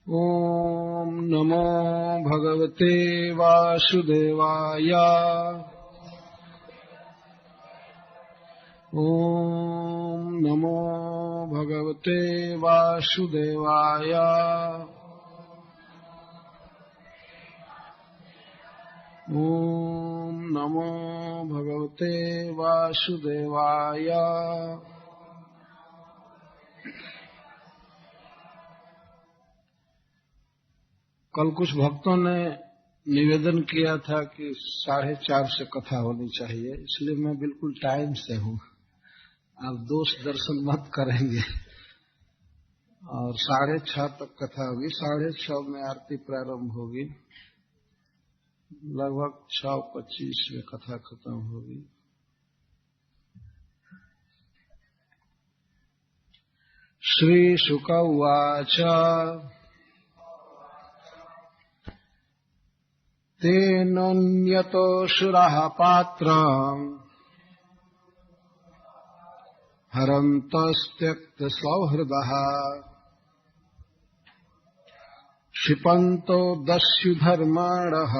ॐ नमो भगवते वासुदेवाय। ॐ नमो भगवते वासुदेवाय। ॐ नमो भगवते वासुदेवाय। कल कुछ भक्तों ने निवेदन किया था कि 4:30 से कथा होनी चाहिए, इसलिए मैं बिल्कुल टाइम से हूँ। आप दोष दर्शन मत करेंगे। और 6:30 तक कथा होगी। 6:30 में आरती प्रारंभ होगी। लगभग 6:25 में कथा खत्म होगी। श्री शुक उवाच तेनोऽन्यतोऽसुरः पात्रम् हरन्तस्त्यक्तसौहृदः क्षिपन्तो दस्युधर्माणः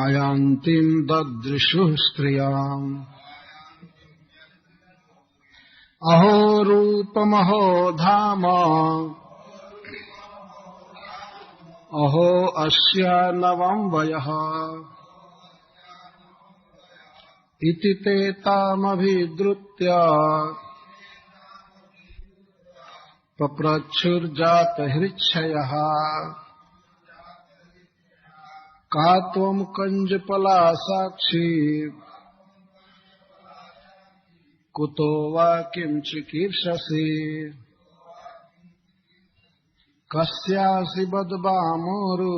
आयान्तीं ददृशुः स्त्रियाम् अहो रूपमहो धाम अहो अस्य नवं वयः इति ते तामभिद्रुत्य पप्रच्छुर्जातहृच्छयः का त्वं कञ्जपला साक्षी कुतो वा किं चिकीर्षसि कस्यासि बद्वामोरु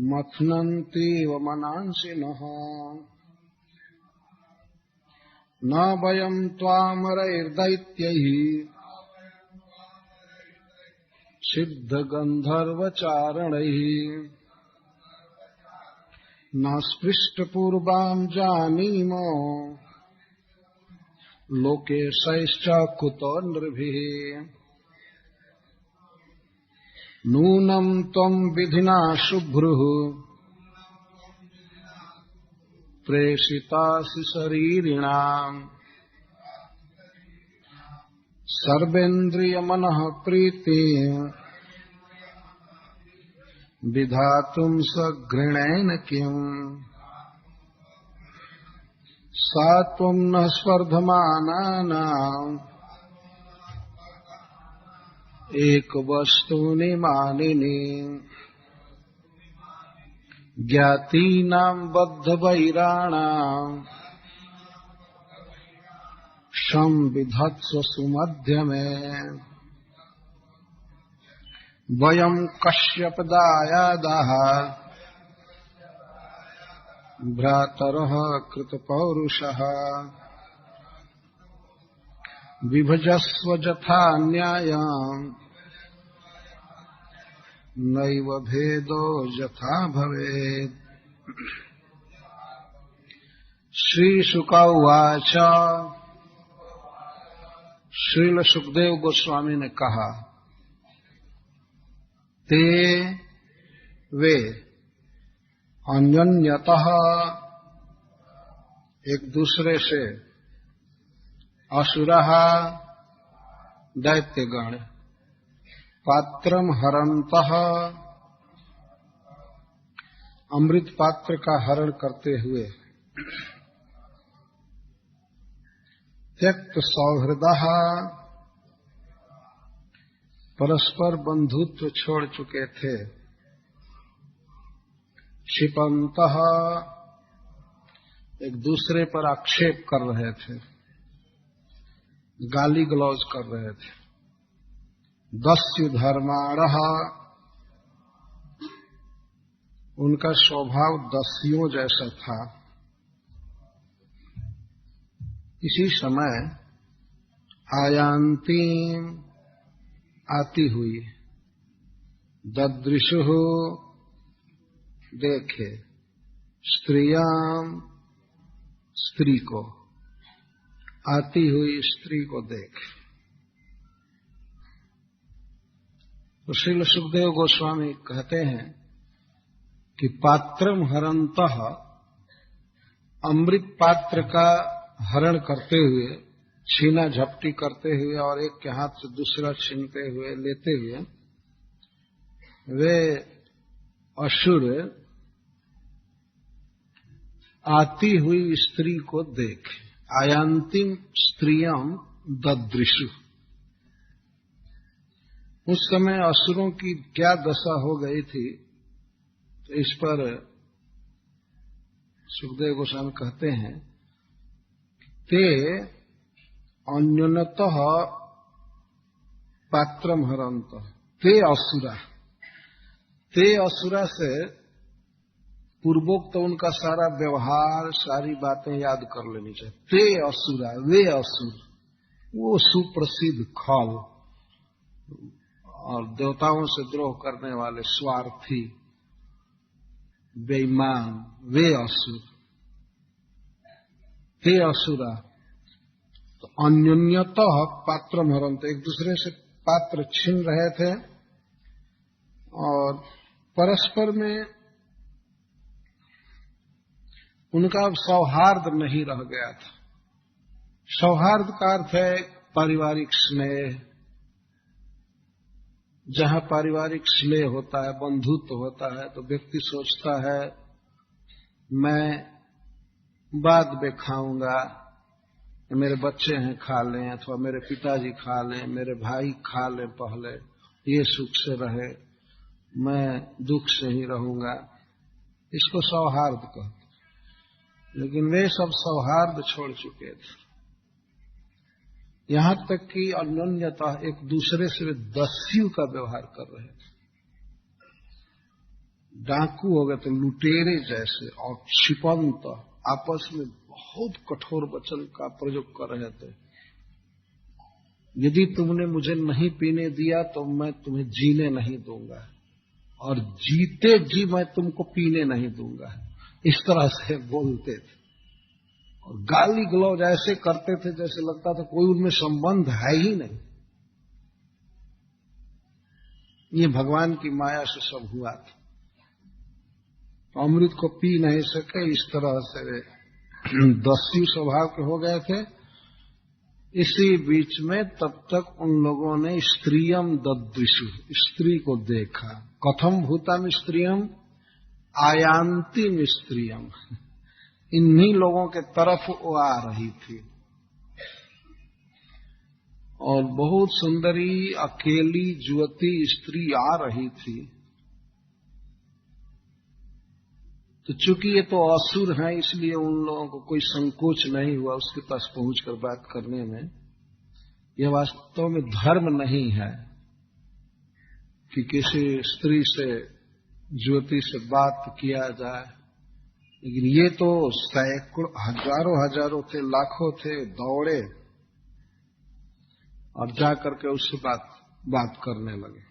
मथ्नन्तीव मनांसिनः न वयं त्वामरैर्दैत्यैः सिद्धगन्धर्वचारणैः न स्पृष्टपूर्वां जानीमो लोकेशैश्च कुतो नृभिः नूनं त्वं विधिना शुभ्रुः प्रेषितासि शरीरिणाम् सर्वेन्द्रियमनः प्रीतिं विधातुं सघृणेन किम् सा त्वं न स्पर्धमानानाम् एकवस्तूनि मानिनी ज्ञातीनां बद्धवैराणाम् संविधत्स्व सुमध्यमे वयं कश्यपदायादाः भ्रातरः कृतपौरुषः विभजस्व यथा न्यायम् नैव भेदो यथा भवेत्। श्री शुक उवाच। श्रील सुखदेव गोस्वामी ने कहा, ते वे अन्योन्यतः एक दूसरे से असुरः दैत्यगण पात्रम हरन्तः अमृत पात्र का हरण करते हुए त्यक्त सौहृदः परस्पर बंधुत्व छोड़ चुके थे। क्षिपन्तः एक दूसरे पर आक्षेप कर रहे थे, गाली गलौज कर रहे थे। दस्युधर्माणः उनका स्वभाव दस्युओं जैसा था। इसी समय आयान्तीं आती हुई ददृशुः देखे स्त्रियां स्त्री को आती हुई स्त्री को देख तो श्रील सुखदेव गोस्वामी कहते हैं कि पात्रम हरंतः, अमृत पात्र का हरण करते हुए, छीना झपटी करते हुए और एक के हाथ से दूसरा छीनते हुए, लेते हुए, वे असुर आती हुई स्त्री को देख, आयांतिम स्त्रियम ददृशु। उस समय असुरों की क्या दशा हो गई थी, तो इस पर सुखदेव गोस्वामी कहते हैं, ते अन्योन्यतः पात्रम हरंत, ते असुरा से पूर्वोक्त तो उनका सारा व्यवहार, सारी बातें याद कर लेनी चाहिए। ते असुरा, वे असुर, वो सुप्रसिद्ध खल और देवताओं से द्रोह करने वाले स्वार्थी बेईमान, वे असुर, ते असुरा। तो अन्योन्यतः पात्रम हरंत, एक दूसरे से पात्र छीन रहे थे और परस्पर में उनका सौहार्द नहीं रह गया था। सौहार्द का अर्थ है पारिवारिक स्नेह। जहां पारिवारिक स्नेह होता है, बंधुत्व होता है, तो व्यक्ति सोचता है मैं बाद में खाऊंगा, मेरे बच्चे हैं खा लें, अथवा मेरे पिताजी खा लें, मेरे भाई खा लें, पहले ये सुख से रहे, मैं दुख से ही रहूंगा। इसको सौहार्द कहते। लेकिन वे सब सौहार्द छोड़ चुके थे, यहां तक कि अन्योन्यता, एक दूसरे से वे दस्यु का व्यवहार कर रहे थे। डाकू हो गए थे, लुटेरे जैसे, और छिपंत आपस में बहुत कठोर वचन का प्रयोग कर रहे थे। यदि तुमने मुझे नहीं पीने दिया तो मैं तुम्हें जीने नहीं दूंगा, और जीते जी मैं तुमको पीने नहीं दूंगा। इस तरह से बोलते थे और गाली गलौज ऐसे करते थे जैसे लगता था कोई उनमें संबंध है ही नहीं। ये भगवान की माया से सब हुआ था। तो अमृत को पी नहीं सके, इस तरह से दस्यु स्वभाव के हो गए थे। इसी बीच में तब तक उन लोगों ने स्त्रियम ददृशु, स्त्री को देखा। कथम भूतम स्त्रियम, आयांतिम स्त्रियम, इन्हीं लोगों के तरफ वो आ रही थी और बहुत सुंदरी अकेली युवती स्त्री आ रही थी। तो चूंकि ये तो असुर हैं, इसलिए उन लोगों को कोई संकोच नहीं हुआ उसके पास पहुंचकर बात करने में। यह वास्तव में धर्म नहीं है कि किसी स्त्री से, युवती से बात किया जाए, लेकिन ये तो सैकड़ों, हजारों थे, लाखों थे, दौड़े और जाकर के उससे बात करने लगे।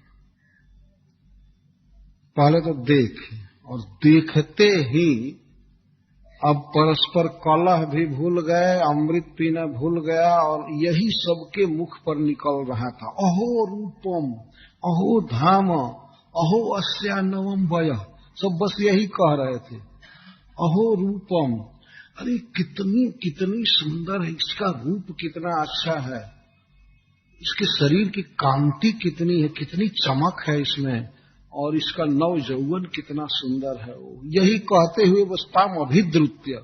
पहले तो देखे, और देखते ही अब परस्पर कलह भी भूल गए, अमृत पीना भूल गया, और यही सबके मुख पर निकल रहा था। अहो रूपम, अहो धाम, अहो अस्या नवम वय, सब बस यही कह रहे थे। अहो रूपम, अरे कितनी सुंदर है, इसका रूप कितना अच्छा है, इसके शरीर की कांति कितनी है, कितनी चमक है इसमें, और इसका नव यौवन कितना सुंदर है। यही कहते हुए बस ताम अभिद्रुत्य,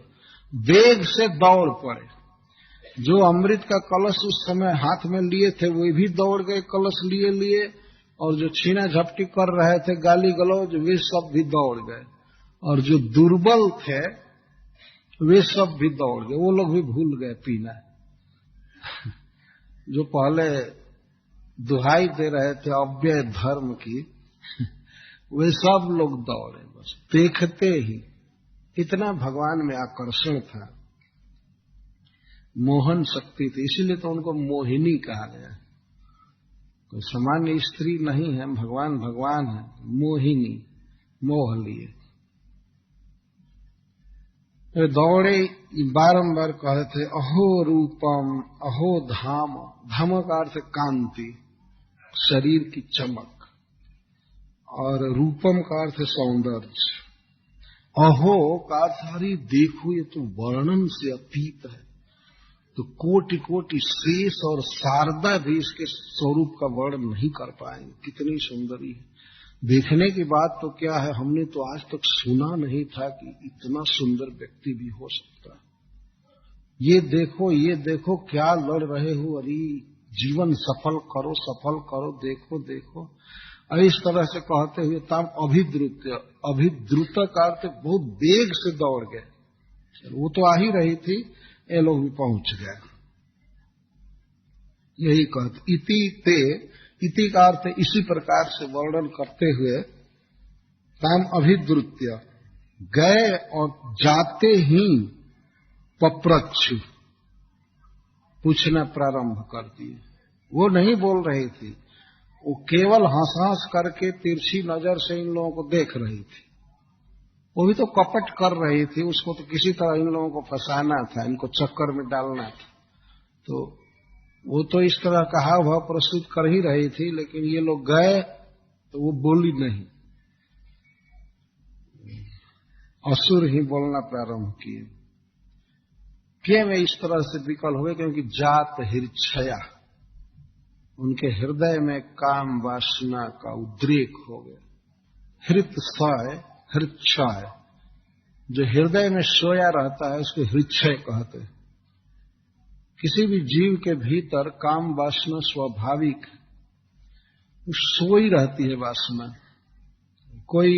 वेग से दौड़ पड़े। जो अमृत का कलश उस समय हाथ में लिए थे वे भी दौड़ गए कलश लिए, और जो छीना झपटी कर रहे थे, गाली गलौज, वे सब भी दौड़ गए, और जो दुर्बल थे वे सब भी दौड़ गए। वो लोग भी भूल गए पीना। जो पहले दुहाई दे रहे थे अव्यय धर्म की, वे सब लोग दौड़े बस देखते ही। इतना भगवान में आकर्षण था, मोहन शक्ति थी, इसीलिए तो उनको मोहिनी कहा गया। कोई सामान्य स्त्री नहीं है, भगवान है, मोहिनी, मोह लिए। वे दौड़े, बारंबार कहते थे अहो रूपम, अहो धाम। धाम का अर्थ कांति, शरीर की चमक। और रूपम का अर्थ है सौंदर्य। अहो का सारी देखो ये तो वर्णन से अतीत है। तो कोटि कोटि शेष और शारदा भी इसके स्वरूप का वर्णन नहीं कर पाएंगे, कितनी सुंदरी है। देखने की बात तो क्या है, हमने तो आज तक सुना नहीं था कि इतना सुंदर व्यक्ति भी हो सकता है। ये देखो क्या लड़ रहे हो, अरे जीवन सफल करो, देखो देखो। और इस तरह से कहते हुए ताम अभिद्रुत का अर्थ बहुत वेग से दौड़ गए। वो तो आ ही रही थी, ये लोग भी पहुंच गए। यही कहते इति का अर्थ इसी प्रकार से वर्णन करते हुए ताम अभिद्रुत्य गए और जाते ही पप्रच्छु पूछना प्रारंभ कर दिए। वो नहीं बोल रही थी, वो केवल हंस हंस करके तिरछी नजर से इन लोगों को देख रही थी। वो भी तो कपट कर रही थी, उसको तो किसी तरह इन लोगों को फंसाना था, इनको चक्कर में डालना था। तो वो तो इस तरह का हाव भाव प्रस्तुत कर ही रही थी, लेकिन ये लोग गए तो वो बोली नहीं, असुर ही बोलना प्रारंभ किए। क्यों वे इस तरह से विकल हो गए? क्योंकि जात हिर्छया, उनके हृदय में काम वासना का उद्रेक हो गया। हृत्सय हृच्छय, जो हृदय में सोया रहता है उसको हृच्छय कहते हैं। किसी भी जीव के भीतर काम वासना स्वाभाविक सोई रहती है वासना। कोई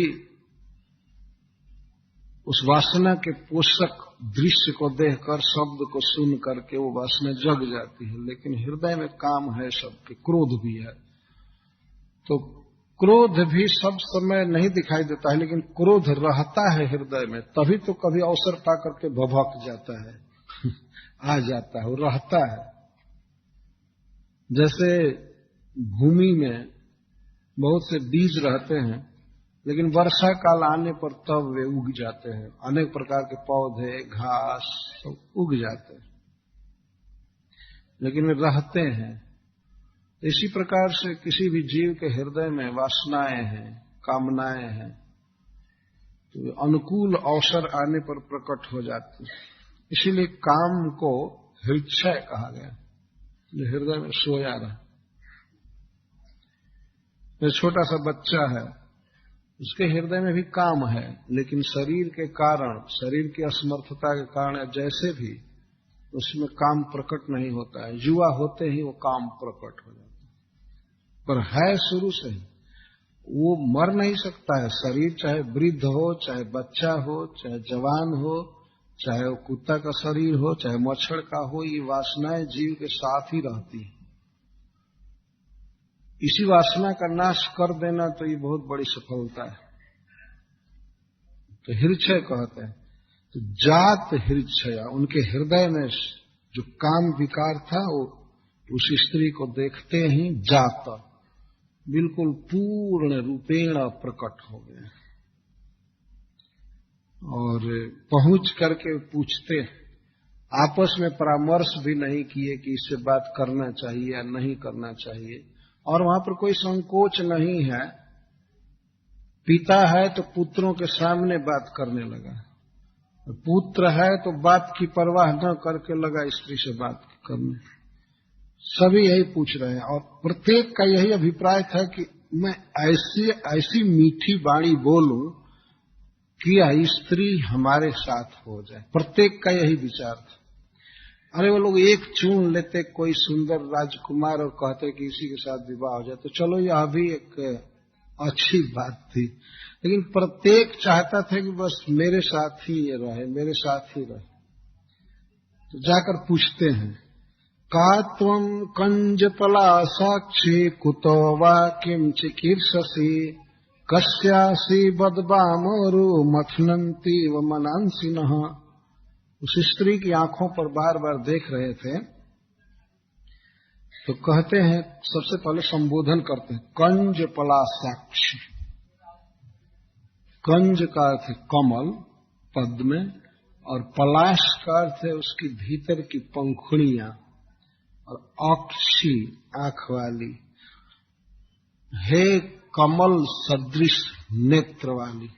उस वासना के पोषक दृश्य को देखकर, शब्द को सुन करके वो वासना जग जाती है, लेकिन हृदय में काम है सबके, क्रोध भी है। तो क्रोध भी सब समय नहीं दिखाई देता है, लेकिन क्रोध रहता है हृदय में, तभी तो कभी अवसर पाकर के भभक जाता है आ जाता है, वो रहता है। जैसे भूमि में बहुत से बीज रहते हैं, लेकिन वर्षा काल आने पर तब वे उग जाते हैं। अनेक प्रकार के पौधे, घास सब उग जाते हैं, लेकिन वे रहते हैं। इसी प्रकार से किसी भी जीव के हृदय में वासनाएं हैं, कामनाएं हैं, तो अनुकूल अवसर आने पर प्रकट हो जाती है। इसीलिए काम को हृच्छय कहा गया, जो हृदय में सोया रहा। जो छोटा सा बच्चा है, उसके हृदय में भी काम है, लेकिन शरीर के कारण, शरीर की असमर्थता के कारण जैसे भी उसमें काम प्रकट नहीं होता है। युवा होते ही वो काम प्रकट हो जाता है, पर है शुरू से ही। वो मर नहीं सकता है। शरीर चाहे वृद्ध हो, चाहे बच्चा हो, चाहे जवान हो, चाहे वो कुत्ता का शरीर हो, चाहे मच्छर का हो, ये वासनाएं जीव के साथ ही रहती है। इसी वासना का नाश कर देना तो ये बहुत बड़ी सफलता है। तो हृच्छय कहते हैं। तो जात हृच्छया, उनके हृदय में जो काम विकार था वो उस स्त्री को देखते ही जात बिल्कुल पूर्ण रूपेण प्रकट हो गए। और पहुंच करके पूछते, आपस में परामर्श भी नहीं किए कि इससे बात करना चाहिए या नहीं करना चाहिए। और वहां पर कोई संकोच नहीं है। पिता है तो पुत्रों के सामने बात करने लगा, पुत्र है तो बात की परवाह न करके लगा स्त्री से बात करने। सभी यही पूछ रहे हैं, और प्रत्येक का यही अभिप्राय था कि मैं ऐसी मीठी वाणी बोलूं कि स्त्री हमारे साथ हो जाए। प्रत्येक का यही विचार था। अरे वो लोग एक चुन लेते कोई सुंदर राजकुमार और कहते कि इसी के साथ विवाह हो जाए, तो चलो यह भी एक अच्छी बात थी। लेकिन प्रत्येक चाहता था कि बस मेरे साथ ही ये रहे, मेरे साथ ही रहे। तो जाकर पूछते हैं, का त्वं कंजपला साक्षी कुतो वा किम चिकीर्षसि कस्यासि बदबामरु मथनन्ति व मनांसिनः। उस स्त्री की आंखों पर बार बार देख रहे थे। तो कहते हैं, सबसे पहले संबोधन करते हैं, कंज पलासाक्षी। कंज का अर्थ है कमल पद में, और पलाश का अर्थ है उसकी भीतर की पंखुड़ियां, और अक्षी आंख वाली। हे कमल सदृश नेत्र वाली,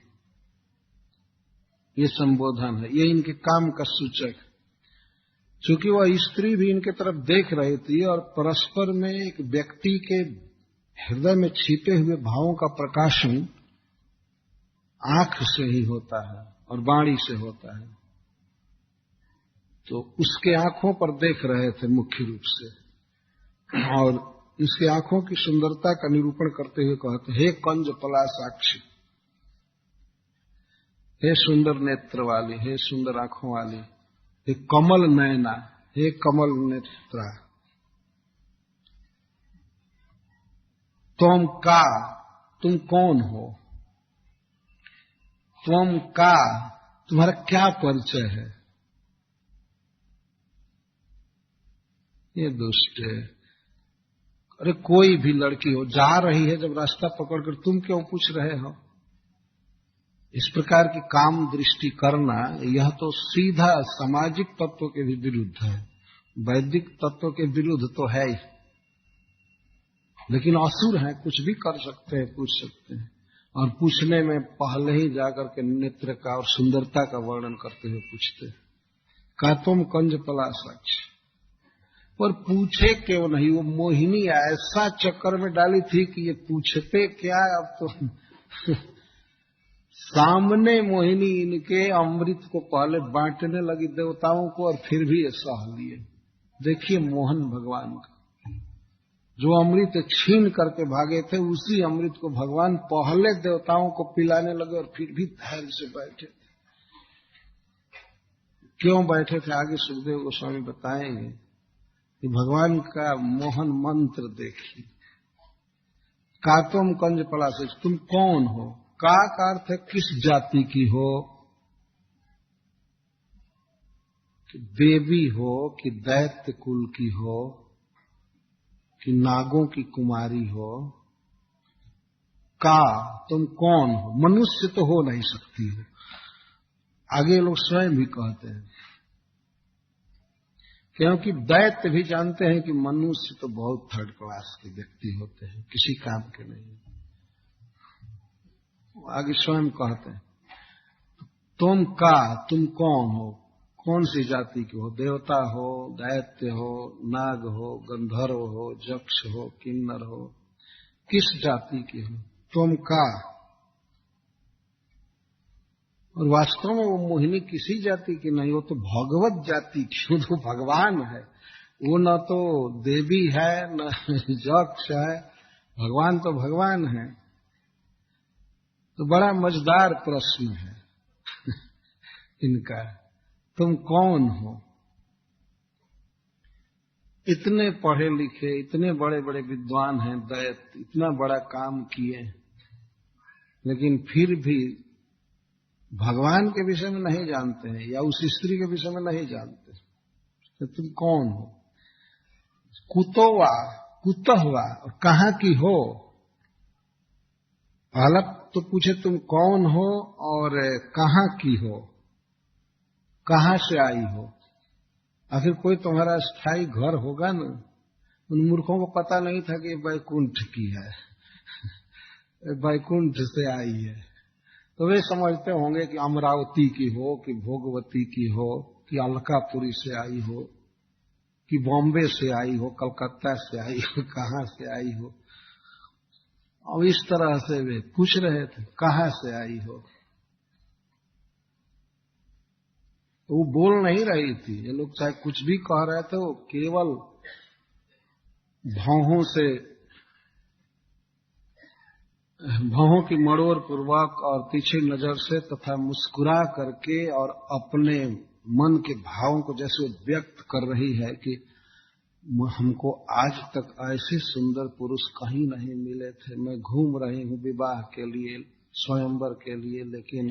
ये संबोधन है, ये इनके काम का सूचक। चूंकि वह स्त्री भी इनके तरफ देख रही थी और परस्पर में एक व्यक्ति के हृदय में छिपे हुए भावों का प्रकाशन आंख से ही होता है और वाणी से होता है, तो उसके आंखों पर देख रहे थे मुख्य रूप से, और इसके आंखों की सुंदरता का निरूपण करते हुए कहते, हे कंज पलाशाक्षी, हे सुंदर नेत्र वाली, हे सुंदर आंखों वाली, हे कमल नयना, हे कमल नेत्रा, तुम का, तुम कौन हो, तुम का, तुम्हारा क्या परिचय है। ये दुष्ट है। अरे कोई भी लड़की हो, जा रही है जब रास्ता पकड़कर, तुम क्यों पूछ रहे हो। इस प्रकार की काम दृष्टि करना, यह तो सीधा सामाजिक तत्व के भी विरुद्ध है, वैदिक तत्व के विरुद्ध तो है ही, लेकिन असुर हैं, कुछ भी कर सकते हैं, पूछ सकते हैं, और पूछने में पहले ही जाकर के नेत्र का और सुंदरता का वर्णन करते हुए पूछते, का तुम कंज पलाशाक्ष। पर पूछे क्यों नहीं, वो मोहिनी ऐसा चक्कर में डाली थी कि ये पूछते क्या। अब तो सामने मोहिनी इनके अमृत को पहले बांटने लगी देवताओं को, और फिर भी ये सह लिए। देखिए मोहन भगवान का, जो अमृत छीन करके भागे थे, उसी अमृत को भगवान पहले देवताओं को पिलाने लगे, और फिर भी धैर्य से बैठे। क्यों बैठे थे आगे सुखदेव गोस्वामी बताएंगे कि भगवान का मोहन मंत्र देखिए। का तुम कंज पलाश, तुम कौन हो, का अर्थ है किस जाति की हो, कि देवी हो, कि दैत्य कुल की हो, कि नागों की कुमारी हो। का तुम कौन हो, मनुष्य तो हो नहीं सकती हो। आगे लोग स्वयं भी कहते हैं, क्योंकि दैत्य भी जानते हैं कि मनुष्य तो बहुत थर्ड क्लास के व्यक्ति होते हैं, किसी काम के नहीं। आगे स्वयं कहते हैं, तुम का, तुम कौन हो, कौन सी जाति के हो, देवता हो, दैत्य हो, नाग हो, गंधर्व हो, यक्ष हो, किन्नर हो, किस जाति के हो, तुम का। और वास्तव में वो मोहिनी किसी जाति की नहीं, वो तो भगवत जाति की, वो तो भगवान है। वो न तो देवी है न यक्ष है, भगवान तो भगवान है। तो बड़ा मजेदार प्रश्न है इनका, तुम कौन हो। इतने पढ़े लिखे, इतने बड़े बड़े विद्वान हैं दैत्य, इतना बड़ा काम किए, लेकिन फिर भी भगवान के विषय में नहीं जानते हैं, या उस स्त्री के विषय में नहीं जानते। तो तुम कौन हो, कुतोवा, कुतहवा, और कहाँ की हो। पहला तो पूछे तुम कौन हो और कहाँ की हो, कहाँ से आई हो। आखिर कोई तुम्हारा स्थायी घर होगा ना। उन मूर्खों को पता नहीं था कि वैकुंठ की है, वैकुंठ से आई है। तो वे समझते होंगे कि अमरावती की हो, कि भोगवती की हो, कि अलकापुरी से आई हो, कि बॉम्बे से आई हो, कलकत्ता से आई हो, कहाँ से आई हो। अब इस तरह से वे पूछ रहे थे कहाँ से आई हो। तो वो बोल नहीं रही थी। ये लोग चाहे कुछ भी कह रहे थे, वो केवल भौहों की मड़ोर पूर्वक और तीखे नजर से तथा मुस्कुरा करके और अपने मन के भावों को जैसे व्यक्त कर रही है कि हमको आज तक ऐसे सुंदर पुरुष कहीं नहीं मिले थे। मैं घूम रही हूँ विवाह के लिए, स्वयंवर के लिए, लेकिन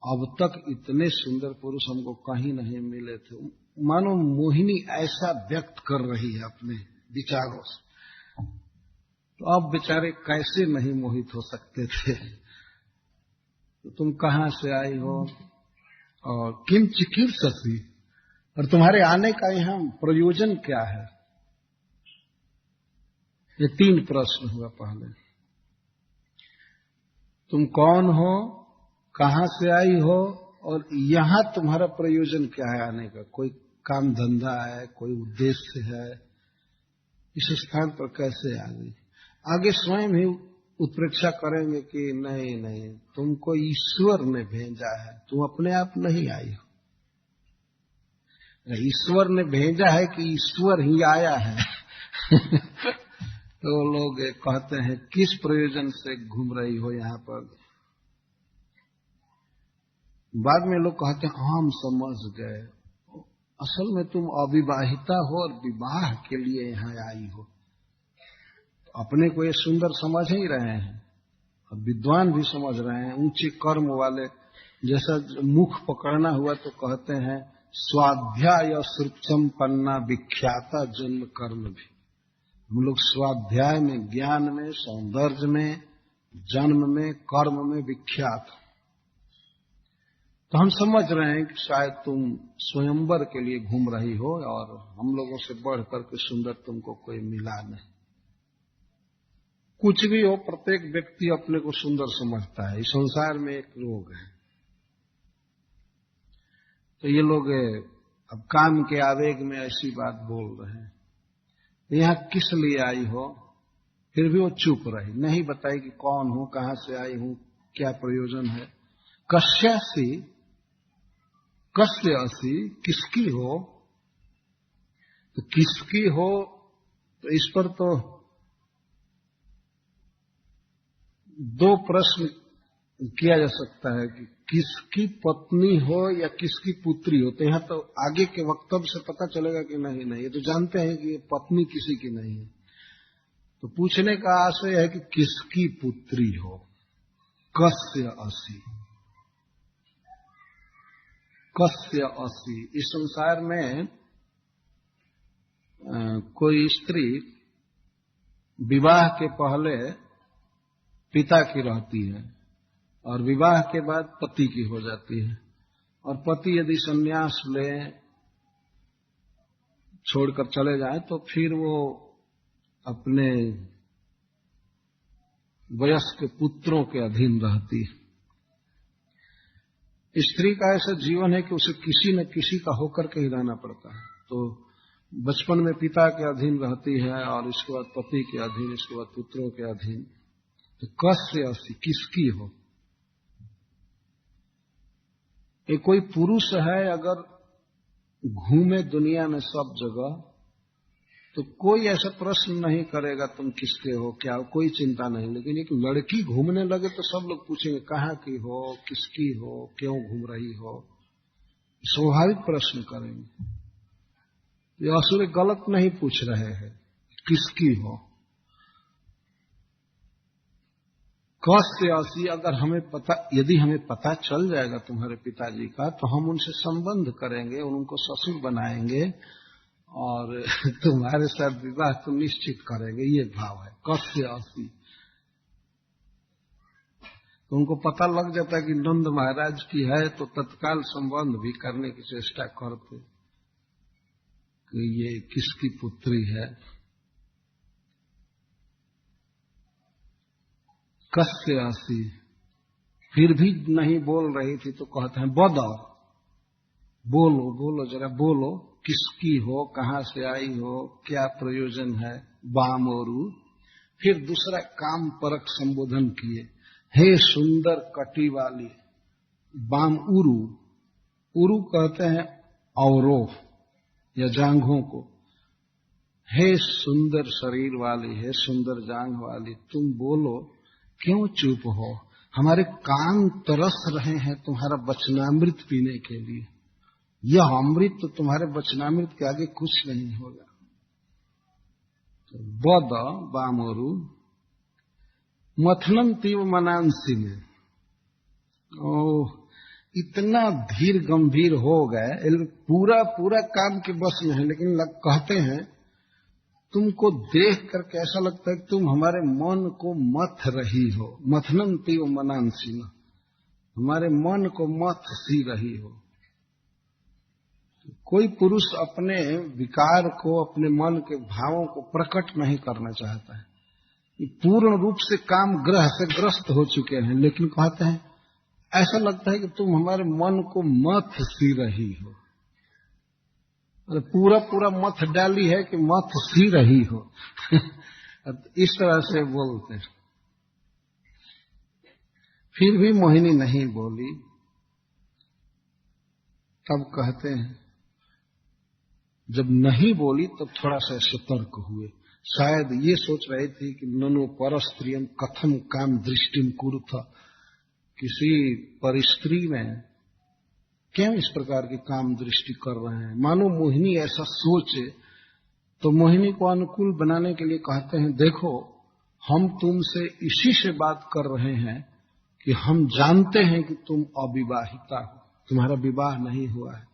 अब तक इतने सुंदर पुरुष हमको कहीं नहीं मिले थे। मानो मोहिनी ऐसा व्यक्त कर रही है अपने विचारों से। तो अब बेचारे कैसे नहीं मोहित हो सकते थे। तो तुम कहाँ से आई हो और किम चिकीर्षसि, और तुम्हारे आने का यहाँ प्रयोजन क्या है। ये 3 प्रश्न हुआ पहले। तुम कौन हो, कहां से आई हो, और यहां तुम्हारा प्रयोजन क्या है आने का। कोई काम धंधा है, कोई उद्देश्य है, इस स्थान पर कैसे आ गई। आगे स्वयं ही उत्प्रेक्षा करेंगे कि नहीं नहीं, तुमको ईश्वर ने भेजा है, तुम अपने आप नहीं आई हो। ईश्वर ने भेजा है कि ईश्वर ही आया है। तो लोग कहते हैं किस प्रयोजन से घूम रही हो यहाँ पर। बाद में लोग कहते हैं हम समझ गए, असल में तुम अविवाहिता हो और विवाह के लिए यहाँ आई हो। अपने को ये सुंदर समझ ही रहे हैं, और विद्वान भी समझ रहे हैं, ऊंचे कर्म वाले। जैसा मुख पकड़ना हुआ तो कहते हैं स्वाध्याय संपन्ना विख्याता जन्म कर्म भी। हम लोग स्वाध्याय में, ज्ञान में, सौंदर्य में, जन्म में, कर्म में विख्यात। तो हम समझ रहे हैं कि शायद तुम स्वयंवर के लिए घूम रही हो और हम लोगों से बढ़ करके सुंदर तुमको कोई मिला नहीं। कुछ भी हो, प्रत्येक व्यक्ति अपने को सुंदर समझता है। इस संसार में एक रोग है। तो ये लोग अब काम के आवेग में ऐसी बात बोल रहे हैं। यहां किस लिए आई हो, फिर भी वो चुप रही, नहीं बताई कि कौन हूं, कहां से आई हूं, क्या प्रयोजन है। कस्यासी, कस्य असी, किसकी हो। तो किसकी हो, तो इस पर तो दो प्रश्न किया जा सकता है कि किसकी पत्नी हो या किसकी पुत्री हो। तो यहां तो आगे के वक्तव्य से पता चलेगा कि नहीं नहीं, ये तो जानते हैं कि ये पत्नी किसी की नहीं है। तो पूछने का आशय है कि किसकी पुत्री हो। कस्य असी, कस्य असी। इस संसार में कोई स्त्री विवाह के पहले पिता की रहती है और विवाह के बाद पति की हो जाती है। और पति यदि संन्यास ले, छोड़कर चले जाए, तो फिर वो अपने वयस्क पुत्रों के अधीन रहती है। स्त्री का ऐसा जीवन है कि उसे किसी न किसी का होकर के ही रहना पड़ता है। तो बचपन में पिता के अधीन रहती है और इसके बाद पति के अधीन, इसके बाद पुत्रों के अधीन। तो कस्य असी, किसकी हो। ये कोई पुरुष है अगर घूमे दुनिया में सब जगह, तो कोई ऐसा प्रश्न नहीं करेगा तुम किसके हो, क्या हो, कोई चिंता नहीं। लेकिन एक लड़की घूमने लगे तो सब लोग पूछेंगे कहाँ की हो, किसकी हो, क्यों घूम रही हो। स्वाभाविक प्रश्न करेंगे। ये असुर गलत नहीं पूछ रहे हैं, किसकी हो। कस्य असी, अगर हमें पता, यदि हमें पता चल जाएगा तुम्हारे पिताजी का, तो हम उनसे संबंध करेंगे, उनको ससुर बनाएंगे और तुम्हारे साथ विवाह तो निश्चित करेंगे। ये भाव है कस्य असी। तो उनको पता लग जाता है कि नंद महाराज की है, तो तत्काल संबंध भी करने की चेष्टा करते कि ये किसकी पुत्री है। कस्य असी, फिर भी नहीं बोल रही थी तो कहते हैं बदो, बोलो बोलो, जरा बोलो, किसकी हो, कहां से आई हो, क्या प्रयोजन है। बामोरु, फिर दूसरा काम परक संबोधन किए। हे सुंदर कटी वाली। बाम उरु, उरु कहते हैं अवरोह या जांघों को। हे सुंदर शरीर वाली, हे सुंदर जांघ वाली, तुम बोलो, क्यों चुप हो। हमारे कान तरस रहे हैं तुम्हारा वचनामृत पीने के लिए। यह अमृत तो तुम्हारे वचनामृत के आगे कुछ नहीं होगा। तो बद बामोरु मथनम तीव मनांसी में, इतना धीर गंभीर हो गए, पूरा पूरा काम के बस में है। लेकिन कहते हैं तुमको देख करके ऐसा लगता है कि तुम हमारे मन को मथ रही हो। मथनम तीव मनांसी, हमारे मन को मथ सी रही हो। कोई पुरुष अपने विकार को, अपने मन के भावों को प्रकट नहीं करना चाहता है। पूर्ण रूप से काम ग्रह से ग्रस्त हो चुके हैं, लेकिन कहते हैं ऐसा लगता है कि तुम हमारे मन को मथ सी रही हो। अरे पूरा पूरा मथ डाली है कि मथ सी रही हो। इस तरह से बोलते हैं। फिर भी मोहिनी नहीं बोली। तब कहते हैं जब नहीं बोली तब थोड़ा सा सतर्क हुए। शायद ये सोच रही थी कि ननु परस्त्रियम कथम काम दृष्टिम कुरुथ, किसी परिस्त्री में क्यों इस प्रकार की काम दृष्टि कर रहे हैं। मानो मोहिनी ऐसा सोचे तो मोहिनी को अनुकूल बनाने के लिए कहते हैं देखो हम तुमसे इसी से बात कर रहे हैं कि हम जानते हैं कि तुम अविवाहिता हो, तुम्हारा विवाह नहीं हुआ है,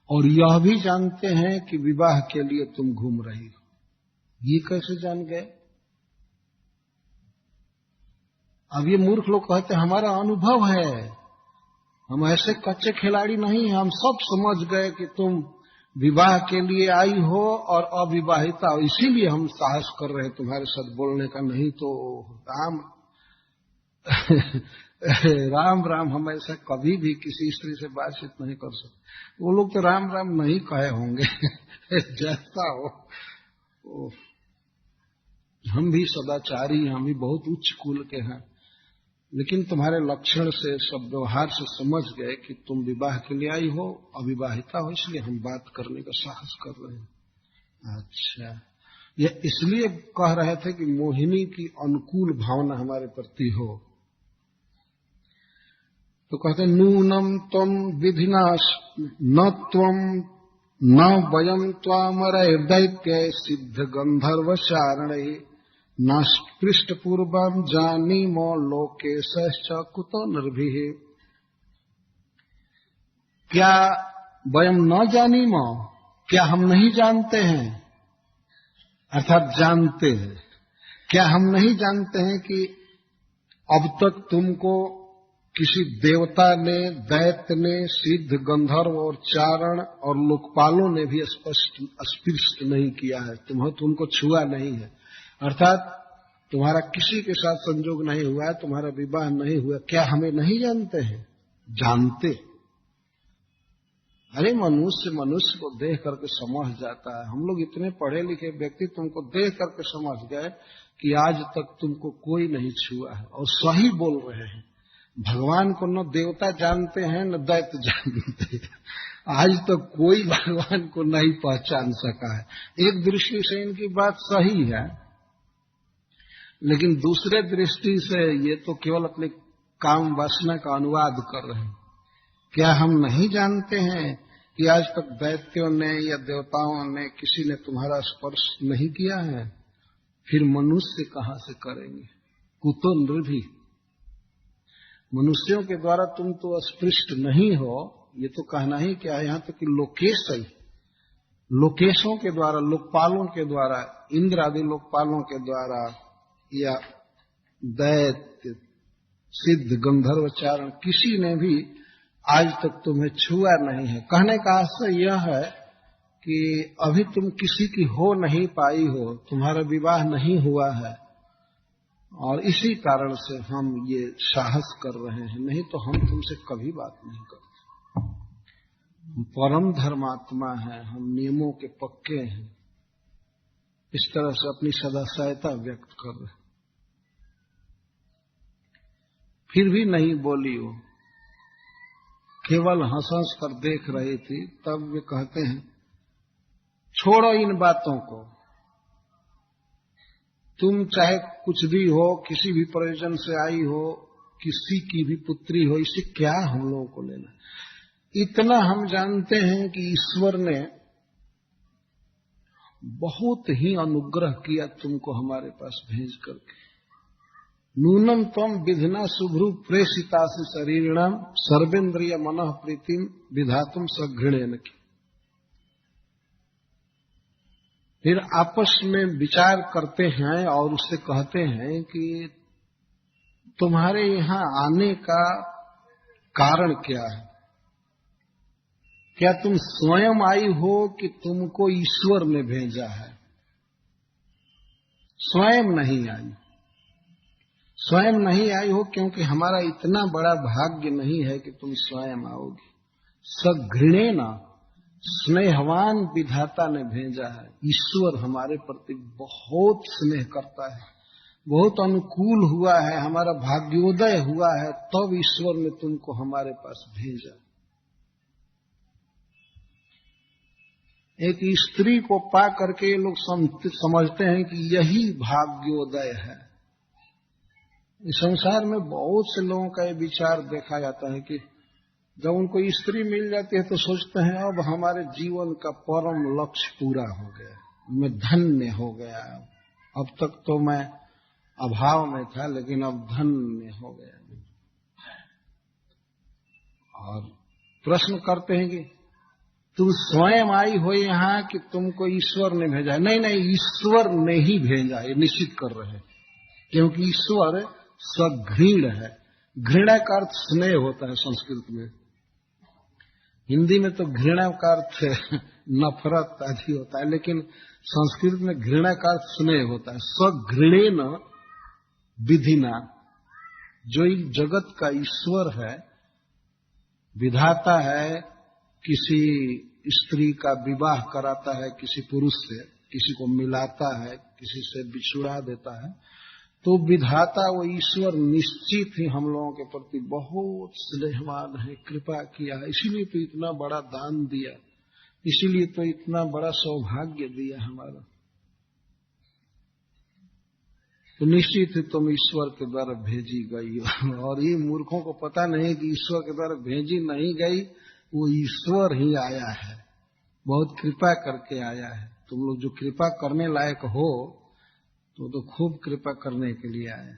और यह भी जानते हैं कि विवाह के लिए तुम घूम रही हो। ये कैसे जान गए? अब ये मूर्ख लोग कहते हैं हमारा अनुभव है, हम ऐसे कच्चे खिलाड़ी नहीं हैं, हम सब समझ गए कि तुम विवाह के लिए आई हो और अविवाहिता हो, इसीलिए हम साहस कर रहे हैं तुम्हारे साथ बोलने का, नहीं तो राम राम राम हम ऐसा कभी भी किसी स्त्री से बातचीत नहीं कर सकते। वो लोग तो राम राम नहीं कहे होंगे जैसा हो। हम भी सदाचारी, हम भी बहुत उच्च कुल के हैं, लेकिन तुम्हारे लक्षण से सब व्यवहार से समझ गए कि तुम विवाह के लिए आई हो, अविवाहिता हो, इसलिए हम बात करने का साहस कर रहे हैं। अच्छा, यह इसलिए कह रहे थे कि मोहिनी की अनुकूल भावना हमारे प्रति हो। तो कहते नूनम तम विधिना न त्वम न वयम त्वामरय दैत्य सिद्ध गंधर्व चारणे न पृष्ठ पूर्वम जानीमो लोकेशश्च कुतो निर्भिः। क्या वयम न जानीमो, क्या हम नहीं जानते हैं, अर्थात जानते हैं, क्या हम नहीं जानते हैं कि अब तक तुमको किसी देवता ने, दैत्य ने, सिद्ध, गंधर्व और चारण और लोकपालों ने भी स्पृष्ट नहीं किया है, तुमको छुआ नहीं है, अर्थात तुम्हारा किसी के साथ संयोग नहीं हुआ है, तुम्हारा विवाह नहीं हुआ। क्या हमें नहीं जानते हैं? जानते। अरे मनुष्य को देख करके समझ जाता है। हम लोग इतने पढ़े लिखे व्यक्ति तुमको देख करके समझ गए कि आज तक तुमको कोई नहीं छुआ है, और सही बोल रहे हैं। भगवान को न देवता जानते हैं न दैत्य जानते हैं, आज तक कोई भगवान को नहीं पहचान सका है। एक दृष्टि से इनकी बात सही है, लेकिन दूसरे दृष्टि से ये तो केवल अपने काम वासना का अनुवाद कर रहे हैं। क्या हम नहीं जानते हैं कि आज तक दैत्यों ने या देवताओं ने किसी ने तुम्हारा स्पर्श नहीं किया है? फिर मनुष्य कहां से करेंगे? कुतो नृभि, मनुष्यों के द्वारा तुम तो स्पृष्ट नहीं हो, ये तो कहना ही क्या है। यहां तक कि लोकेश ही, लोकेशों के द्वारा, लोकपालों के द्वारा, इंद्र आदि लोकपालों के द्वारा या दैत्य, सिद्ध, गंधर्व, चारण, किसी ने भी आज तक तुम्हें छुआ नहीं है। कहने का आशय यह है कि अभी तुम किसी की हो नहीं पाई हो, तुम्हारा विवाह नहीं हुआ है, और इसी कारण से हम ये साहस कर रहे हैं, नहीं तो हम तुमसे कभी बात नहीं करते। हम परम धर्मात्मा हैं, हम नियमों के पक्के हैं। इस तरह से अपनी सदाशयता व्यक्त कर रहे। फिर भी नहीं बोली वो, केवल हंस हंस कर देख रही थी। तब वे कहते हैं छोड़ो इन बातों को, तुम चाहे कुछ भी हो, किसी भी प्रयोजन से आई हो, किसी की भी पुत्री हो, इससे क्या हम लोगों को लेना। इतना हम जानते हैं कि ईश्वर ने बहुत ही अनुग्रह किया तुमको हमारे पास भेज करके। नूनम त्वम विधिना शुभ्रु प्रेषितासि शरीरिणाम सर्वेन्द्रिय मनः प्रीतिम विधातुम सघृणेन की। फिर आपस में विचार करते हैं और उससे कहते हैं कि तुम्हारे यहां आने का कारण क्या है? क्या तुम स्वयं आई हो कि तुमको ईश्वर ने भेजा है? स्वयं नहीं आई, स्वयं नहीं आई हो, क्योंकि हमारा इतना बड़ा भाग्य नहीं है कि तुम स्वयं आओगी। सघृणेन स्नेहवान विधाता ने भेजा है। ईश्वर हमारे प्रति बहुत स्नेह करता है, बहुत अनुकूल हुआ है, हमारा भाग्योदय हुआ है, तब ईश्वर ने तुमको हमारे पास भेजा। एक स्त्री को पा करके ये लोग समझते हैं कि यही भाग्योदय है। इस संसार में बहुत से लोगों का ये विचार देखा जाता है कि जब उनको स्त्री मिल जाती है तो सोचते हैं अब हमारे जीवन का परम लक्ष्य पूरा हो गया, मैं धन्य हो गया, अब तक तो मैं अभाव में था लेकिन अब धन्य हो गया। और प्रश्न करते हैं कि तुम स्वयं आई हो यहाँ कि तुमको ईश्वर ने भेजा है? नहीं नहीं, ईश्वर ने ही भेजा, ये निश्चित कर रहे हैं, क्योंकि ईश्वर सघृण है। घृणा का अर्थ स्नेह होता है संस्कृत में, हिंदी में तो घृणा का अर्थ नफरत आदि होता है, लेकिन संस्कृत में घृणा का अर्थ स्नेह होता है। सघृणेन विधिना, जो जगत का ईश्वर है, विधाता है, किसी स्त्री का विवाह कराता है किसी पुरुष से, किसी को मिलाता है, किसी से बिछुड़ा देता है, तो विधाता वो ईश्वर निश्चित ही हम लोगों के प्रति बहुत स्नेहवान है, कृपा किया है, इसीलिए तो इतना बड़ा दान दिया, इसीलिए तो इतना बड़ा सौभाग्य दिया हमारा। तो निश्चित ही तुम ईश्वर के द्वारा भेजी गई हो। और ये मूर्खों को पता नहीं कि ईश्वर के द्वारा भेजी नहीं गई, वो ईश्वर ही आया है, बहुत कृपा करके आया है। तुम लोग जो कृपा करने लायक हो तो खूब कृपा करने के लिए आए।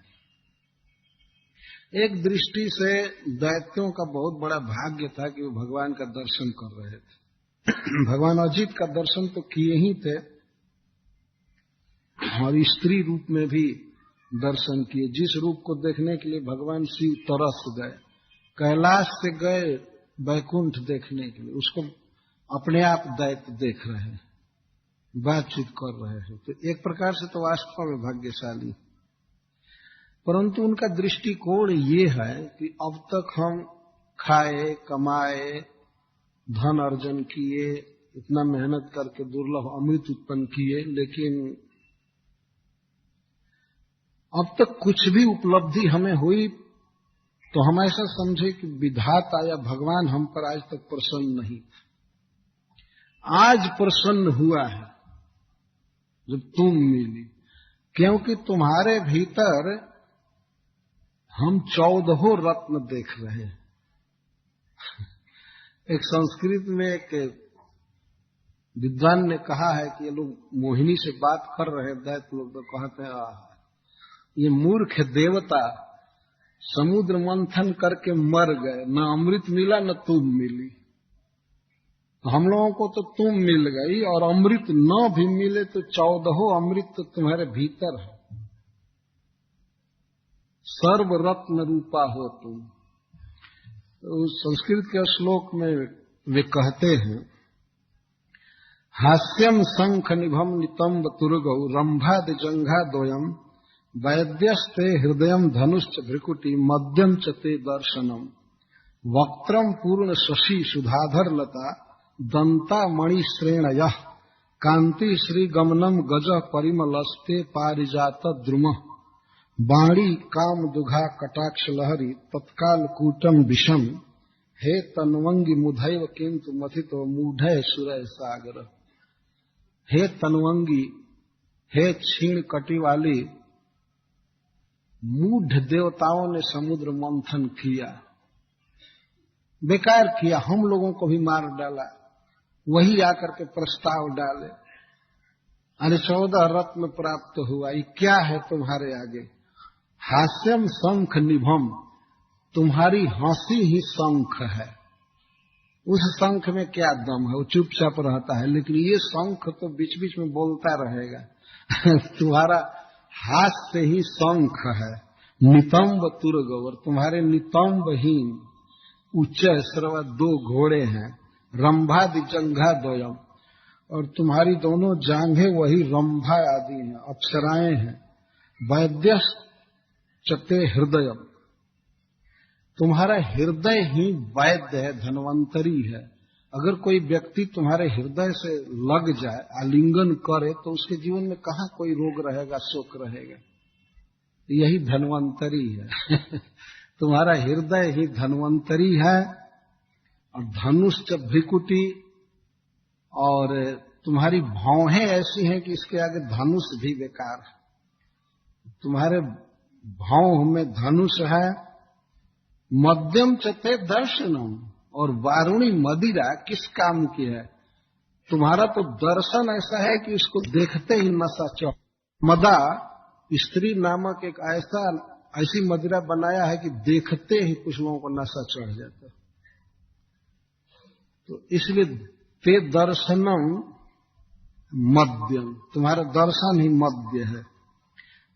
एक दृष्टि से दैत्यों का बहुत बड़ा भाग्य था कि वो भगवान का दर्शन कर रहे थे। भगवान अजित का दर्शन तो किए ही थे और स्त्री रूप में भी दर्शन किए, जिस रूप को देखने के लिए भगवान शिव तरस गए, कैलाश से गए वैकुंठ देखने के लिए, उसको अपने आप दैत्य देख रहे हैं, बातचीत कर रहे हैं। तो एक प्रकार से तो वास्तव में भाग्यशाली, परंतु उनका दृष्टिकोण ये है कि अब तक हम खाए, कमाए, धन अर्जन किए, इतना मेहनत करके दुर्लभ अमृत उत्पन्न किए, लेकिन अब तक कुछ भी उपलब्धि हमें हुई तो हम ऐसा समझे कि विधाता या भगवान हम पर आज तक प्रसन्न नहीं था। आज प्रसन्न हुआ है जब तुम मिली, क्योंकि तुम्हारे भीतर हम 14 रत्न देख रहे हैं। एक संस्कृत में एक विद्वान ने कहा है कि ये लोग मोहिनी से बात कर रहे दैत्य लोग, तो कहते हैं ये मूर्ख देवता समुद्र मंथन करके मर गए, न अमृत मिला न तुम मिली, तो हम लोगों को तो तुम मिल गई, और अमृत न भी मिले तो 14 अमृत तो तुम्हारे भीतर है, सर्व रत्न रूपा हो तुम। तो उस संस्कृत के श्लोक में वे कहते हैं, हास्यम शंख निभम नितंब तुर्गौ रंभादि जंघा दोयम वैद्यस्ते हृदयम धनुश्च भ्रिकुटी मध्यम च ते दर्शनम वक्त्रम पूर्ण शशि सुधाधर लता दंता मणि श्रेणय कांति श्री गमनम गज परिमलस्ते पारिजात द्रुम बाणी काम दुघा कटाक्ष लहरी तत्काल कूटम विषम हे तन्वंगी मुधैव किंतु मथितो मूढ़ सुरय सागर। हे तन्वंगी, हे क्षीण कटी वाली, मूढ़ देवताओं ने समुद्र मंथन किया, बेकार किया, हम लोगों को भी मार डाला, वही आकर के प्रस्ताव डाले, अरे 14 रत्न प्राप्त हुआ, ये क्या है तुम्हारे आगे? हास्यम शंख निभम, तुम्हारी हंसी ही शंख है। उस शंख में क्या दम है? वो चुपचाप रहता है, लेकिन ये शंख तो बीच बीच में बोलता रहेगा। तुम्हारा हास्य ही शंख है। नितंब तुर्गवर, तुम्हारे नितंबहीन उच्च श्रवा 2 घोड़े हैं। रंभादि जंघा द्वयम, और तुम्हारी दोनों जांघें वही रंभा आदि हैं, अप्सराएं हैं। वैद्य चते हृदय, तुम्हारा हृदय ही वैद्य है, धन्वंतरी है। अगर कोई व्यक्ति तुम्हारे हृदय से लग जाए, आलिंगन करे, तो उसके जीवन में कहाँ कोई रोग रहेगा, शोक रहेगा। यही धन्वंतरी है। तुम्हारा हृदय ही धन्वंतरी है। और धनुष भ्रिकुटी, और तुम्हारी भौहें ऐसी हैं कि इसके आगे धनुष भी बेकार है। तुम्हारे भौह में धनुष है। मध्यम चते दर्शनम, और वारुणी मदिरा किस काम की है? तुम्हारा तो दर्शन ऐसा है कि उसको देखते ही नशा चढ़। मदा स्त्री नामक एक ऐसी मदिरा बनाया है कि देखते ही कुछ लोगों को नशा चढ़ जाता है। तो इसलिए ते दर्शनम मध्यम, तुम्हारा दर्शन ही मध्य है।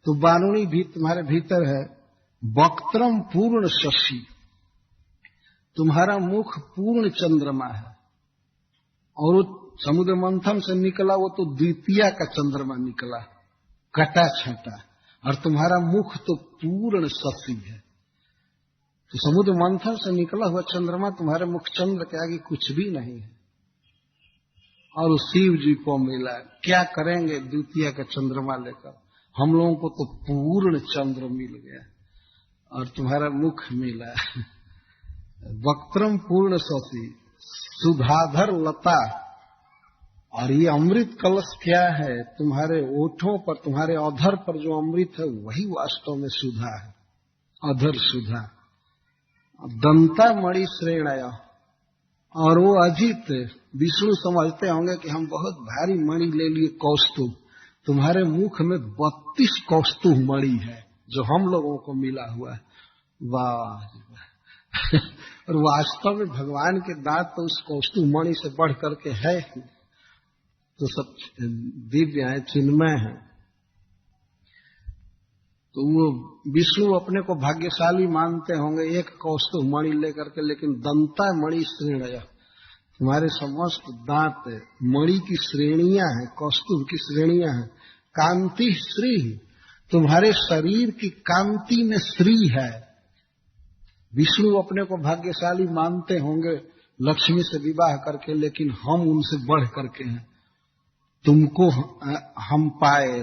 तो वारुणी भी तुम्हारे भीतर है। वक्त्रम पूर्ण शशि, तुम्हारा मुख पूर्ण चंद्रमा है। और वो समुद्र मंथन से निकला वो तो द्वितीया का चंद्रमा निकला, कटा छटा। और तुम्हारा मुख तो पूर्ण शशि है। तो समुद्र मंथन से निकला हुआ चंद्रमा तुम्हारे मुख चंद्र के आगे कुछ भी नहीं है। और उस शिव जी को मिला, क्या करेंगे द्वितीया का चंद्रमा लेकर? हम लोगों को तो पूर्ण चंद्र मिल गया और तुम्हारा मुख मिला। वक्त्रम पूर्ण शशि, सुधाधर लता। और ये अमृत कलश क्या है? तुम्हारे ओठों पर, तुम्हारे अधर पर जो अमृत है वही वास्तव में सुधा है, अधर सुधा। दंता मणि श्रेणय, और वो अजित विष्णु समझते होंगे कि हम बहुत भारी मणि ले लिए कौस्तुभ। तुम्हारे मुख में 32 कौस्तुभ मणि है जो हम लोगों को मिला हुआ है। वाह! और वास्तव में भगवान के दांत तो उस कौस्तुभ मणि से बढ़ करके है, तो सब दिव्य है, चिन्मय है। तो वो विष्णु अपने को भाग्यशाली मानते होंगे एक कौस्तुभ मणि लेकर के, लेकिन दंता मणि श्रेणय, तुम्हारे समस्त दांत मणि की श्रेणियां हैं, कौस्तुभ की श्रेणियां हैं। कांति श्री, तुम्हारे शरीर की कांति में श्री है। विष्णु अपने को भाग्यशाली मानते होंगे लक्ष्मी से विवाह करके, लेकिन हम उनसे बढ़ करके हैं। तुमको हम पाए,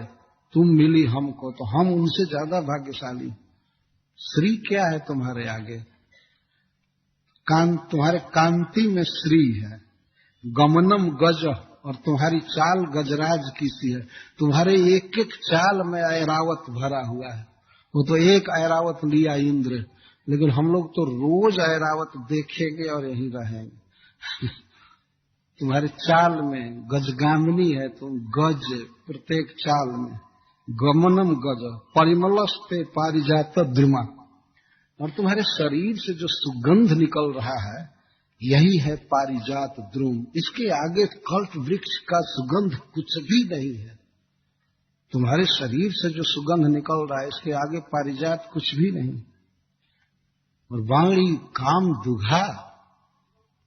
तुम मिली हमको, तो हम उनसे ज्यादा भाग्यशाली। श्री क्या है तुम्हारे आगे? तुम्हारे कांति में श्री है। गमनम गज, और तुम्हारी चाल गजराज की सी है। तुम्हारे एक एक चाल में ऐरावत भरा हुआ है। वो तो एक ऐरावत लिया इंद्र, लेकिन हम लोग तो रोज ऐरावत देखेंगे और यहीं रहेंगे। तुम्हारे चाल में गजगामिनी है, तुम गज प्रत्येक चाल में। गमनम गज, परिमलस्ते पारिजात द्रुमा, और तुम्हारे शरीर से जो सुगंध निकल रहा है यही है पारिजात द्रुम। इसके आगे कल्प वृक्ष का सुगंध कुछ भी नहीं है। तुम्हारे शरीर से जो सुगंध निकल रहा है इसके आगे पारिजात कुछ भी नहीं। और वाणी काम दुघा,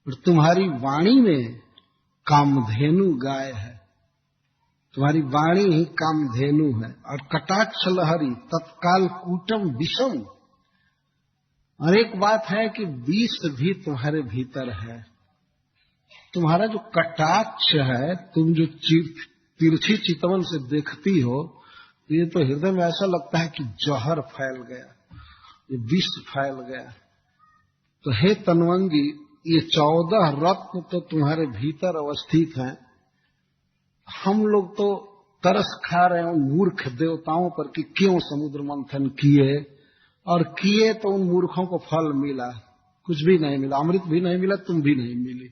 और तुम्हारी वाणी में कामधेनु गाय है। तुम्हारी वाणी ही कामधेनु है। और कटाक्ष लहरी तत्काल कूटम विषम, और एक बात है कि विष भी तुम्हारे भीतर है। तुम्हारा जो कटाक्ष है, तुम जो तिरछी चितवन से देखती हो, ये तो हृदय में ऐसा लगता है कि जहर फैल गया, ये विष फैल गया। तो हे तन्वंगी, ये 14 रत्न तो तुम्हारे भीतर अवस्थित हैं। हम लोग तो तरस खा रहे हैं मूर्ख देवताओं पर कि क्यों समुद्र मंथन किए, और किए तो उन मूर्खों को फल मिला, कुछ भी नहीं मिला, अमृत भी नहीं मिला, तुम भी नहीं मिली,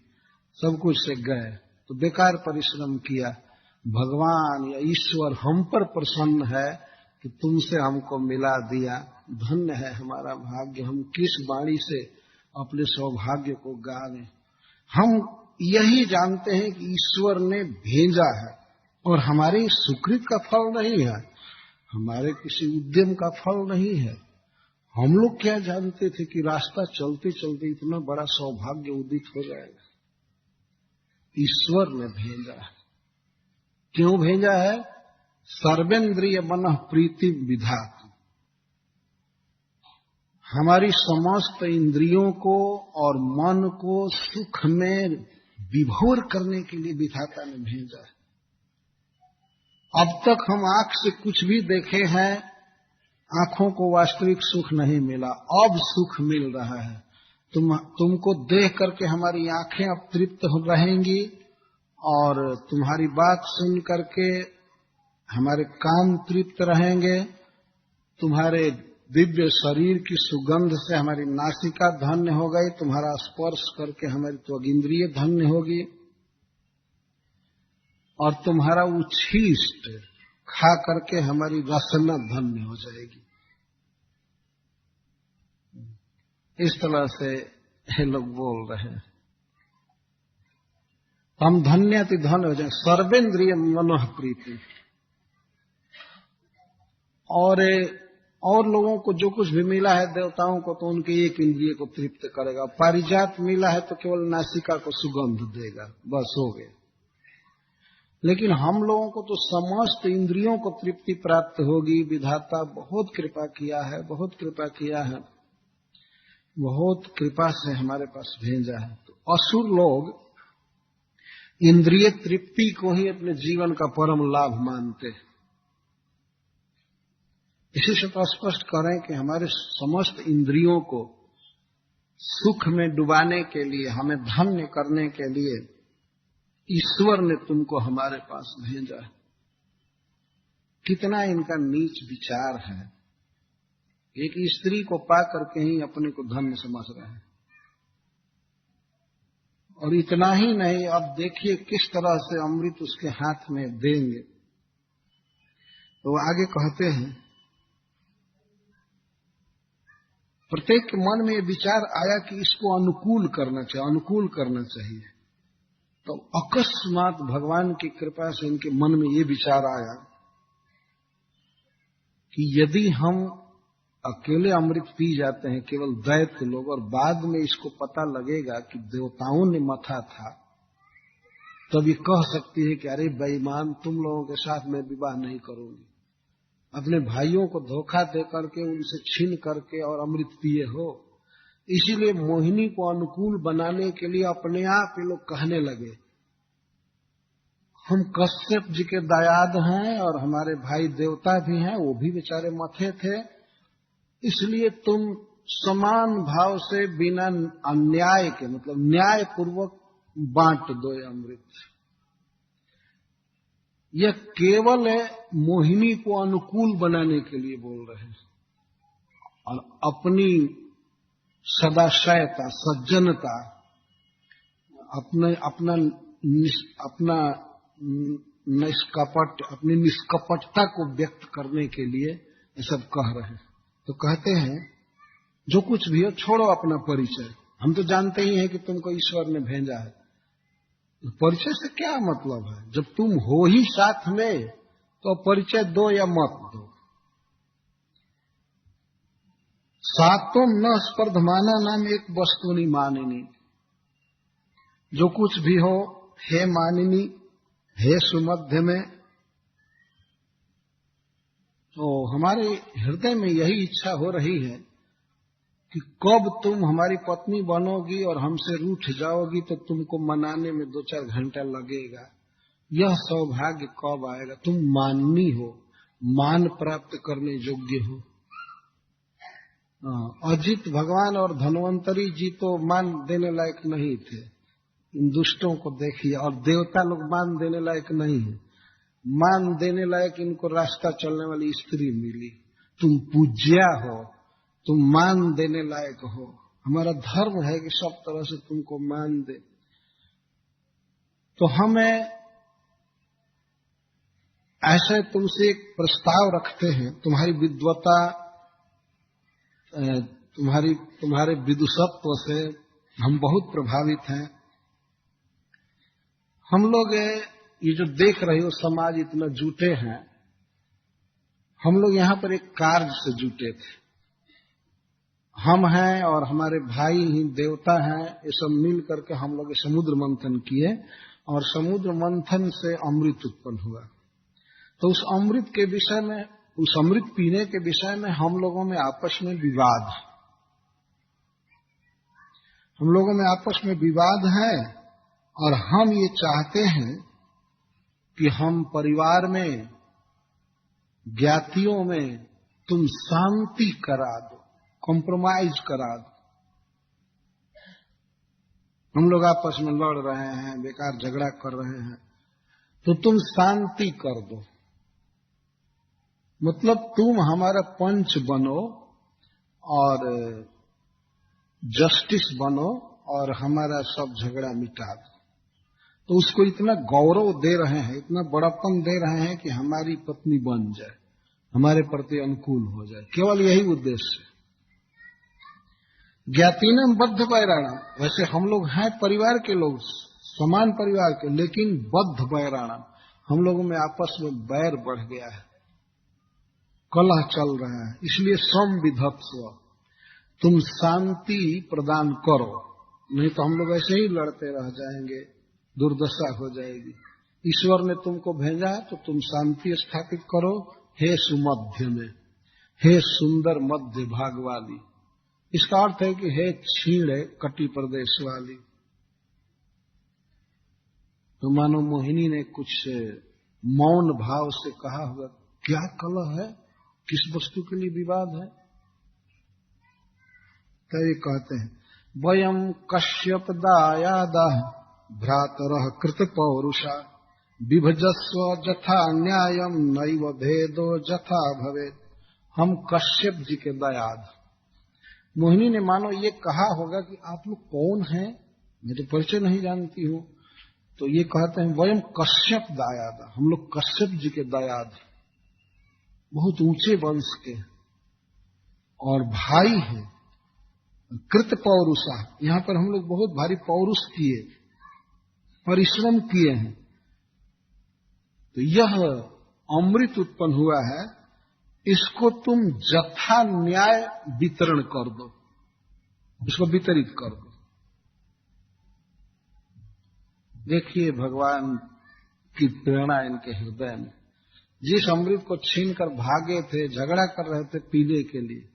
सब कुछ से गए। तो बेकार परिश्रम किया। भगवान या ईश्वर हम पर प्रसन्न है कि तुमसे हमको मिला दिया। धन्य है हमारा भाग्य, हम किस वाणी से अपने सौभाग्य को गावें। हम यही जानते हैं कि ईश्वर ने भेजा है और हमारे सुकृत का फल नहीं है, हमारे किसी उद्यम का फल नहीं है। हम लोग क्या जानते थे कि रास्ता चलते चलते इतना बड़ा सौभाग्य उदित हो जाएगा। ईश्वर ने भेजा है। क्यों भेजा है? सर्वेंद्रिय मन प्रीति विधातु, हमारी समस्त इंद्रियों को और मन को सुख में विभोर करने के लिए विधाता ने भेजा है। अब तक हम आंख से कुछ भी देखे हैं, आंखों को वास्तविक सुख नहीं मिला, अब सुख मिल रहा है। तुमको देख करके हमारी आंखें अब तृप्त हो रहेंगी और तुम्हारी बात सुन करके हमारे कान तृप्त रहेंगे, तुम्हारे दिव्य शरीर की सुगंध से हमारी नासिका धन्य हो गई, तुम्हारा स्पर्श करके हमारी त्वगिंद्रिय धन्य होगी और तुम्हारा उच्छिष्ट खा करके हमारी रसना धन्य हो जाएगी। इस तरह से ये लोग बोल रहे हैं। हम धन्यति धन्य हो जाए, सर्वेंद्रिय मनोह प्रीति। और लोगों को जो कुछ भी मिला है देवताओं को तो उनके एक इंद्रिय को तृप्त करेगा। पारिजात मिला है तो केवल नासिका को सुगंध देगा, बस हो गया। लेकिन हम लोगों को तो समस्त इंद्रियों को तृप्ति प्राप्त होगी। विधाता बहुत कृपा किया है, बहुत कृपा किया है, बहुत कृपा से हमारे पास भेजा है। तो असुर लोग इंद्रिय तृप्ति को ही अपने जीवन का परम लाभ मानते हैं। इसी से तो स्पष्ट करें कि हमारे समस्त इंद्रियों को सुख में डुबाने के लिए, हमें धन्य करने के लिए ईश्वर ने तुमको हमारे पास भेजा है। कितना इनका नीच विचार है। एक स्त्री को पा करके ही अपने को धन्य समझ रहे हैं। और इतना ही नहीं, अब देखिए किस तरह से अमृत उसके हाथ में देंगे। तो आगे कहते हैं, प्रत्येक के मन में ये विचार आया कि इसको अनुकूल करना चाहिए, अनुकूल करना चाहिए। तो अकस्मात भगवान की कृपा से इनके मन में ये विचार आया कि यदि हम अकेले अमृत पी जाते हैं, केवल दैत्य लोग, और बाद में इसको पता लगेगा कि देवताओं ने मथा था, तब ये कह सकती है कि अरे बेईमान, तुम लोगों के साथ मैं विवाह नहीं करूंगी। अपने भाइयों को धोखा दे करके, उनसे छीन करके और अमृत पिए हो। इसीलिए मोहिनी को अनुकूल बनाने के लिए अपने आप ये लोग कहने लगे, हम कश्यप जी के दायाद हैं और हमारे भाई देवता भी हैं, वो भी बेचारे मथे थे, इसलिए तुम समान भाव से बिना अन्याय के, मतलब न्याय पूर्वक बांट दो ये अमृत। यह केवल मोहिनी को अनुकूल बनाने के लिए बोल रहे हैं और अपनी सदाशयता, सज्जनता, अपनी निष्कपटता को व्यक्त करने के लिए ये सब कह रहे हैं। तो कहते हैं, जो कुछ भी हो छोड़ो अपना परिचय, हम तो जानते ही हैं कि तुमको ईश्वर ने भेजा है। परिचय से क्या मतलब है? जब तुम हो ही साथ में तो परिचय दो या मत दो। सातों न स्पर्धमाना नाम एक वस्तु नहीं मानिनी। जो कुछ भी हो, हे मानिनी, हे सुमध्य में। तो हमारे हृदय में यही इच्छा हो रही है कि कब तुम हमारी पत्नी बनोगी और हमसे रूठ जाओगी तो तुमको मनाने में 2-4 घंटा लगेगा। यह सौभाग्य कब आएगा? तुम माननी हो, मान प्राप्त करने योग्य हो। अजित भगवान और धन्वंतरी जी तो मान देने लायक नहीं थे। इन दुष्टों को देखिए, और देवता लोग मान देने लायक नहीं है। मान देने लायक इनको रास्ता चलने वाली स्त्री मिली। तुम पूज्या हो, तुम मान देने लायक हो। हमारा धर्म है कि सब तरह से तुमको मान दे। तो हमें ऐसे तुमसे एक प्रस्ताव रखते हैं। तुम्हारी विद्वता, तुम्हारे विदुषत्व से हम बहुत प्रभावित हैं। हम लोग ये जो देख रहे हो समाज इतना जुटे हैं, हम लोग यहाँ पर एक कार्य से जुटे थे। हम हैं और हमारे भाई ही देवता हैं, ये सब मिल करके हम लोग समुद्र मंथन किए और समुद्र मंथन से अमृत उत्पन्न हुआ। तो उस अमृत के विषय में, उस अमृत पीने के विषय में हम लोगों में आपस में विवाद है। हम लोगों में आपस में विवाद है और हम ये चाहते हैं कि हम परिवार में, ज्ञातियों में तुम शांति करा दो, कॉम्प्रोमाइज करा दो। हम लोग आपस में लड़ रहे हैं, बेकार झगड़ा कर रहे हैं, तो तुम शांति कर दो। मतलब तुम हमारा पंच बनो और जस्टिस बनो और हमारा सब झगड़ा मिटा दो। तो उसको इतना गौरव दे रहे हैं, इतना बड़ापन दे रहे हैं कि हमारी पत्नी बन जाए, हमारे प्रति अनुकूल हो जाए। केवल यही उद्देश्य है। ज्ञातीनम बद्ध बैराणम, वैसे हम लोग हैं परिवार के लोग, समान परिवार के, लेकिन बद्ध बैराणम, हम लोगों में आपस में बैर बढ़ गया है, कलह चल रहा है। इसलिए संविधत्स्व, तुम शांति प्रदान करो, नहीं तो हम लोग ऐसे ही लड़ते रह जाएंगे, दुर्दशा हो जाएगी। ईश्वर ने तुमको भेजा है तो तुम शांति स्थापित करो। हे सुमध्य में, हे सुंदर मध्य भाग वाली। इसका अर्थ है कि हे छीण कटी प्रदेश वाली। तो मानो मोहिनी ने कुछ मौन भाव से कहा होगा, क्या कलह है, किस वस्तु के लिए विवाद है? तो ये कहते हैं, वयम कश्यप दायादा भ्रातरः कृत पौरुषा विभजस्व जथा न्यायम नैव भेदो जथा भवेत्। हम कश्यप जी के दायाद। मोहिनी ने मानो ये कहा होगा कि आप लोग कौन हैं, मैं तो परिचय नहीं जानती हूं। तो ये कहते हैं, वयम कश्यप दायादा, हम लोग कश्यप जी के दायाद, बहुत ऊंचे वंश के और भाई हैं। कृत पौरुषा, यहां पर हम लोग बहुत भारी पौरुष किए, परिश्रम किए हैं। तो यह अमृत उत्पन्न हुआ है, इसको तुम जथा न्याय वितरण कर दो, इसको वितरित कर दो। देखिए भगवान की प्रेरणा इनके हृदय में। जिस अमृत को छीनकर भागे थे, झगड़ा कर रहे थे पीने के लिए,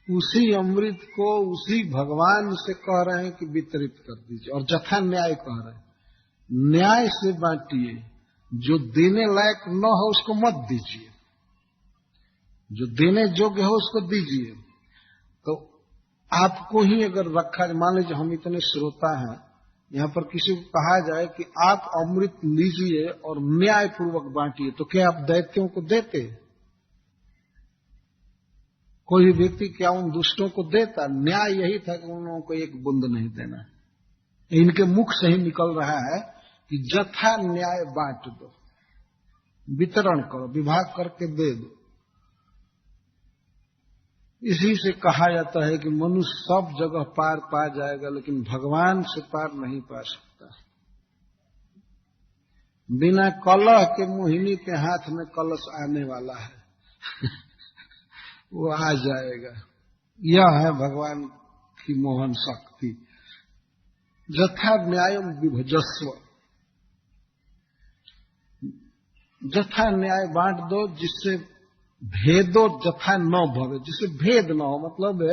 उसी अमृत को उसी भगवान से कह रहे हैं कि वितरित कर दीजिए। और जथा न्याय कह रहे हैं, न्याय से बांटिए, जो देने लायक न हो उसको मत दीजिए, जो देने योग्य हो उसको दीजिए। तो आपको ही अगर रखा, मान लीजिए हम इतने श्रोता हैं, यहां पर किसी को कहा जाए कि आप अमृत लीजिए और न्याय पूर्वक बांटिए, तो क्या आप दैत्यों को देते? कोई भी व्यक्ति क्या उन दुष्टों को देता? न्याय यही था कि उन लोगों को एक बूंद नहीं देना। इनके मुख से ही निकल रहा है कि जथा न्याय बांट दो, वितरण करो, विभाग करके दे दो। इसी से कहा जाता है कि मनुष्य सब जगह पार पा जाएगा, लेकिन भगवान से पार नहीं पा सकता। बिना कलह के मोहिनी के हाथ में कलश आने वाला है वो आ जाएगा। यह है भगवान की मोहन शक्ति। जथा न्यायम विभजस्व, जथा न्याय बांट दो, जिससे भेदो जथा न भवे, जिससे भेद न हो, मतलब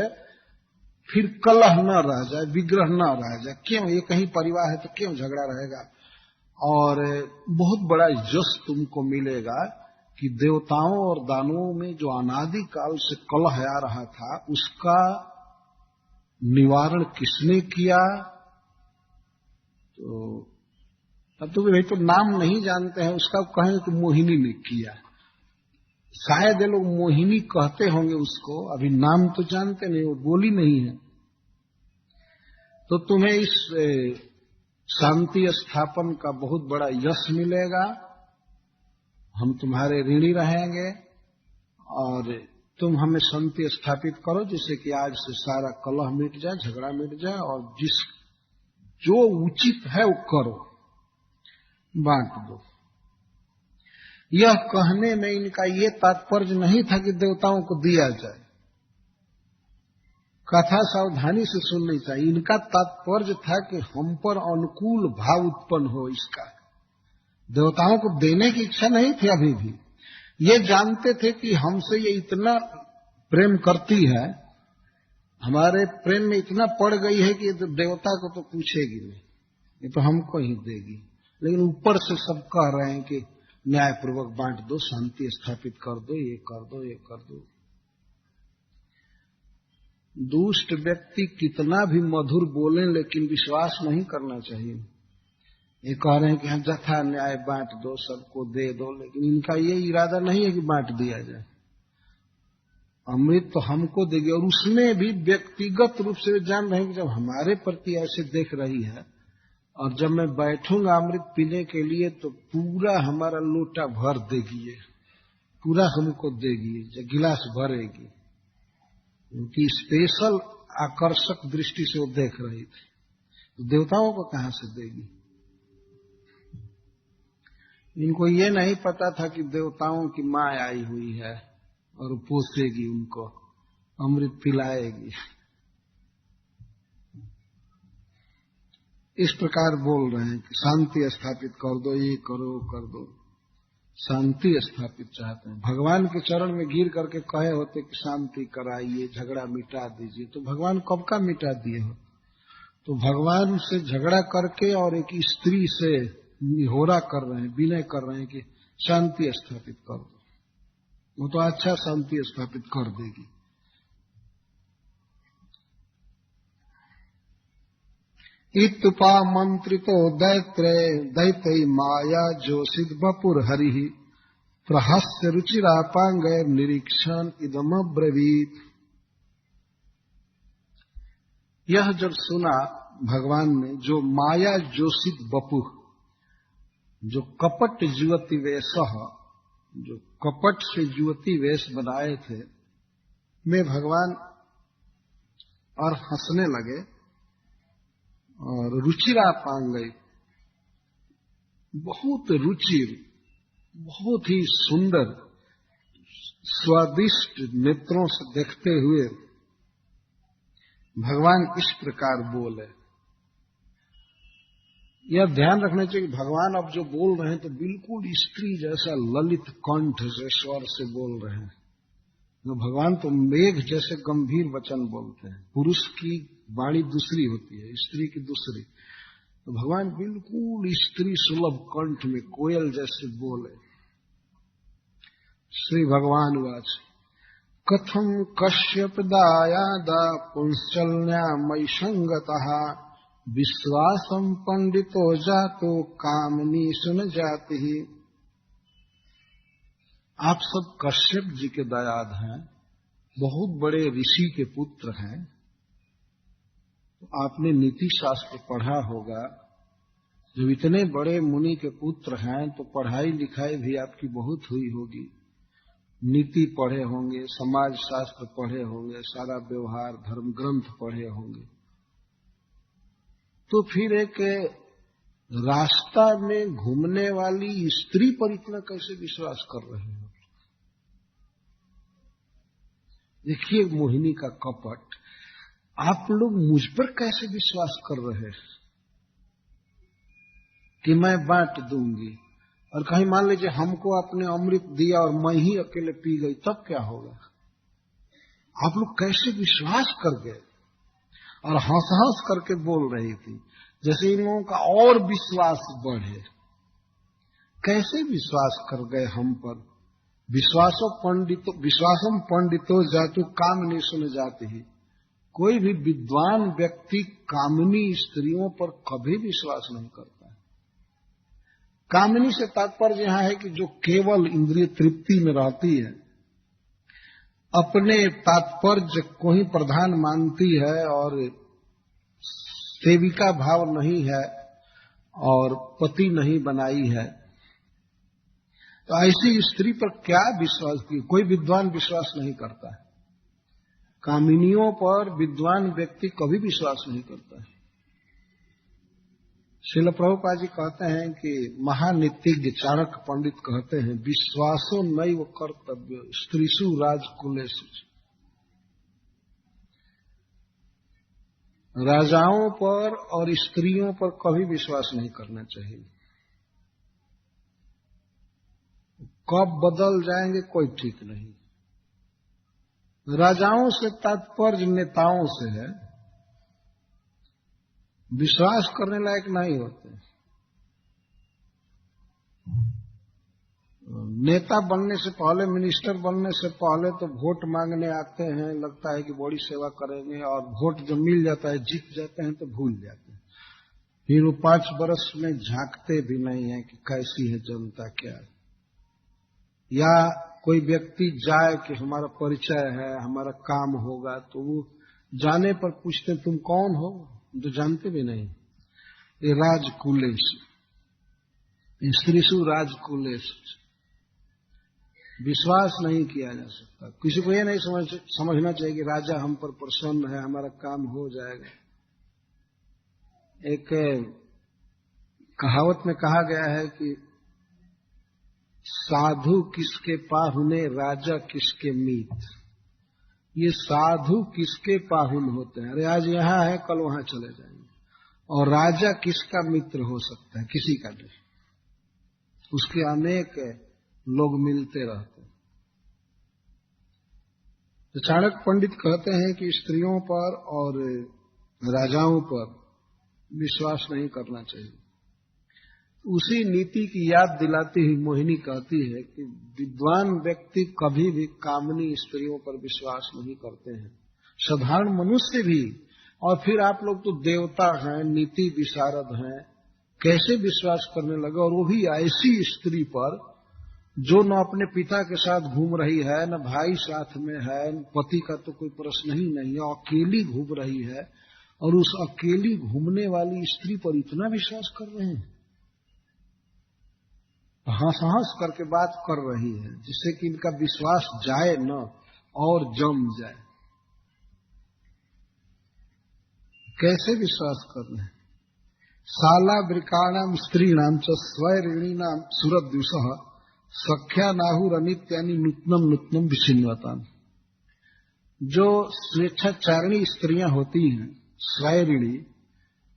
फिर कलह न रह जाए, विग्रह न रह जाए। क्यों, ये कहीं परिवार है तो क्यों झगड़ा रहेगा। और बहुत बड़ा यश तुमको मिलेगा कि देवताओं और दानवों में जो अनादि काल से कलह आ रहा था, उसका निवारण किसने किया? तो अब तो भाई तो नाम नहीं जानते हैं उसका, कहें कि मोहिनी ने किया। शायद ये लोग मोहिनी कहते होंगे उसको, अभी नाम तो जानते नहीं, वो बोली नहीं है। तो तुम्हें इस शांति स्थापन का बहुत बड़ा यश मिलेगा, हम तुम्हारे ऋणी रहेंगे और तुम हमें शांति स्थापित करो, जिससे कि आज से सारा कलह मिट जाए, झगड़ा मिट जाए, और जो उचित है वो करो, बांट दो। यह कहने में इनका ये तात्पर्य नहीं था कि देवताओं को दिया जाए। कथा सावधानी से सुननी चाहिए। इनका तात्पर्य था कि हम पर अनुकूल भाव उत्पन्न हो इसका। देवताओं को देने की इच्छा नहीं थी अभी भी। ये जानते थे कि हमसे ये इतना प्रेम करती है हमारे प्रेम में इतना पड़ गई है कि ये तो देवता को तो पूछेगी नहीं, ये तो हमको ही देगी। लेकिन ऊपर से सब कह रहे हैं कि न्यायपूर्वक बांट दो, शांति स्थापित कर दो, ये कर दो, ये कर दो। दुष्ट व्यक्ति कितना भी मधुर बोले लेकिन विश्वास नहीं करना चाहिए। ये कह रहे हैं कि हम जथा न्याय बांट दो, सबको दे दो, लेकिन इनका ये इरादा नहीं है कि बांट दिया जाए। अमृत तो हमको देगी, और उसमें भी व्यक्तिगत रूप से जान रहे हैं कि जब हमारे प्रति ऐसे देख रही है और जब मैं बैठूंगा अमृत पीने के लिए तो पूरा हमारा लोटा भर देगी, ये पूरा हमको देगी, गिलास भरेगी। उनकी स्पेशल आकर्षक दृष्टि से वो देख रही थी, तो देवताओं को कहां से देगी? इनको ये नहीं पता था कि देवताओं की माँ आई हुई है और पोसेगी, उनको अमृत पिलाएगी। इस प्रकार बोल रहे हैं कि शांति स्थापित कर दो, ये करो, कर दो। शांति स्थापित चाहते हैं। भगवान के चरण में गिर करके कहे होते कि शांति कराइए, झगड़ा मिटा दीजिए, तो भगवान कब का मिटा दिए हो? तो भगवान से झगड़ा करके और एक स्त्री से निहोरा कर रहे हैं, विनय कर रहे हैं कि शांति स्थापित कर दो। वो तो अच्छा शांति स्थापित कर देगी। इत्युपा मंत्रितो दैत्य माया जोषित बपुर हरि प्रहस्य रुचिरापांग निरीक्षण इदमब्रवीत। यह जब सुना भगवान ने, जो माया जोषित बपुर, जो कपट युवती वेश, जो कपट से युवती वेश बनाए थे, में भगवान और हंसने लगे और रुचिरा पांगई, बहुत रुचिर, बहुत ही सुंदर स्वादिष्ट नेत्रों से देखते हुए भगवान इस प्रकार बोले। यह ध्यान रखना चाहिए कि भगवान अब जो बोल रहे हैं तो बिल्कुल स्त्री जैसा ललित कंठ से, स्वर से बोल रहे हैं। तो भगवान तो मेघ जैसे गंभीर वचन बोलते हैं। पुरुष की वाणी दूसरी होती है, स्त्री की दूसरी। तो भगवान बिल्कुल स्त्री सुलभ कंठ में कोयल जैसे बोले। श्री भगवान वाच कथम कश्यप दायादा पुंश्चल्या मयि संगतः विश्वासम पंडितो जातो कामनी सुन जाति। आप सब कश्यप जी के दायाद हैं, बहुत बड़े ऋषि के पुत्र हैं। तो आपने नीति शास्त्र पढ़ा होगा। जब इतने बड़े मुनि के पुत्र हैं तो पढ़ाई लिखाई भी आपकी बहुत हुई होगी। नीति पढ़े होंगे, समाज शास्त्र पढ़े होंगे, सारा व्यवहार धर्म ग्रंथ पढ़े होंगे। तो फिर एक रास्ता में घूमने वाली स्त्री पर इतना कैसे विश्वास कर रहे हो? देखिए मोहिनी का कपट। आप लोग मुझ पर कैसे विश्वास कर रहे हैं कि मैं बांट दूंगी? और कहीं मान लीजिए हमको आपने अमृत दिया और मैं ही अकेले पी गई, तब क्या होगा? आप लोग कैसे विश्वास कर गए? और हंस हंस करके बोल रही थी, जैसे इन लोगों का और विश्वास बढ़े। कैसे विश्वास कर गए हम पर? विश्वासम पंडितो जातु कामनी सुन जाते ही। कोई भी विद्वान व्यक्ति कामनी स्त्रियों पर कभी विश्वास नहीं करता। कामनी से तात्पर्य यहां है कि जो केवल इंद्रिय तृप्ति में रहती है, अपने तात्पर्य को ही प्रधान मानती है और सेविका भाव नहीं है और पति नहीं बनाई है। तो ऐसी स्त्री पर क्या विश्वास किया? कोई विद्वान विश्वास नहीं करता है। कामिनियों पर विद्वान व्यक्ति कभी विश्वास नहीं करता है। श्रील प्रभुपाद जी कहते हैं कि महानीतिज्ञ चाणक्य पंडित कहते हैं, विश्वासो नैव कर्तव्य स्त्रीषु राजकुलेषु। राजाओं पर और स्त्रियों पर कभी विश्वास नहीं करना चाहिए। कब बदल जाएंगे कोई ठीक नहीं। राजाओं से तात्पर्य नेताओं से है, विश्वास करने लायक नहीं होते। नेता बनने से पहले, मिनिस्टर बनने से पहले तो वोट मांगने आते हैं, लगता है कि बड़ी सेवा करेंगे, और वोट जब मिल जाता है, जीत जाते हैं तो भूल जाते हैं। फिर वो 5 वर्ष में झांकते भी नहीं है कि कैसी है जनता क्या है। या कोई व्यक्ति जाए कि हमारा परिचय है, हमारा काम होगा, तो वो जाने पर पूछते तुम कौन हो, तो जानते भी नहीं। ये राजकुलेश, स्त्रीसु राजकुलेश, विश्वास नहीं किया जा सकता। किसी को ये नहीं समझना चाहिए कि राजा हम पर प्रसन्न है, हमारा काम हो जाएगा। एक कहावत में कहा गया है कि साधु किसके पाहुने, राजा किसके मीत। ये साधु किसके पाहुन होते हैं, अरे आज यहाँ है कल वहां चले जाएंगे। और राजा किसका मित्र हो सकता है, किसी का नहीं। उसके अनेक लोग मिलते रहते हैं। तो चाणक्य पंडित कहते हैं कि स्त्रियों पर और राजाओं पर विश्वास नहीं करना चाहिए। उसी नीति की याद दिलाती हुई मोहिनी कहती है कि विद्वान व्यक्ति कभी भी कामनी स्त्रियों पर विश्वास नहीं करते हैं, साधारण मनुष्य भी। और फिर आप लोग तो देवता हैं, नीति विशारद हैं, कैसे विश्वास करने लगे, और वो भी ऐसी स्त्री पर जो न अपने पिता के साथ घूम रही है, न भाई साथ में है, पति का तो कोई प्रश्न ही नहीं है, अकेली घूम रही है, और उस अकेली घूमने वाली स्त्री पर इतना विश्वास कर रहे हैं, हंस हंस करके बात कर रही है, जिससे कि इनका विश्वास जाए न और जम जाए। कैसे विश्वास कर रहे हैं। साला वृकाणाम स्त्रीणाम च स्वैरिणीनाम सुरद्विषः सख्या नाहुर अनित्यानि नूतनम नूतनम विचिन्वताम। जो स्वेच्छाचारिणी स्त्रियां होती हैं, स्वैरिणी,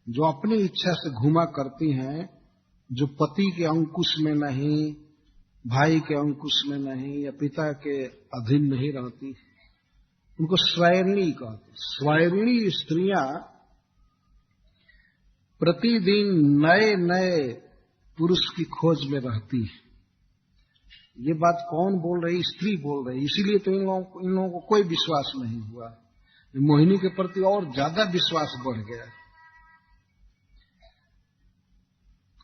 जो अपनी इच्छा से घुमा करती हैं, जो पति के अंकुश में नहीं, भाई के अंकुश में नहीं, या पिता के अधीन नहीं रहती, उनको स्वैरिणी कहते। स्वैरिणी स्त्रियां प्रतिदिन नए नए पुरुष की खोज में रहती है। ये बात कौन बोल रही, स्त्री बोल रही, इसीलिए तो इन लोगों को कोई विश्वास नहीं हुआ। मोहिनी के प्रति और ज्यादा विश्वास बढ़ गया।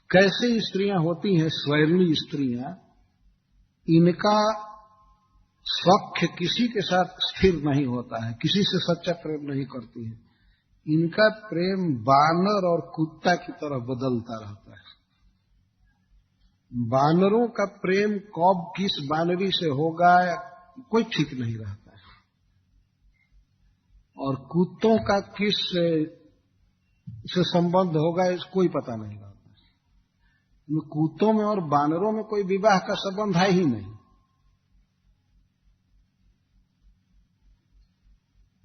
कैसे स्त्रियां होती हैं स्वैरिणी स्त्रियां, इनका सख्य किसी के साथ स्थिर नहीं होता है, किसी से सच्चा प्रेम नहीं करती है। इनका प्रेम बानर और कुत्ता की तरह बदलता रहता है। बानरों का प्रेम कब किस बानरी से होगा कोई ठीक नहीं रहता है, और कुत्तों का किस से संबंध होगा इसको कोई पता नहीं रहता है। कुत्तों में और बानरों में कोई विवाह का संबंध है ही नहीं।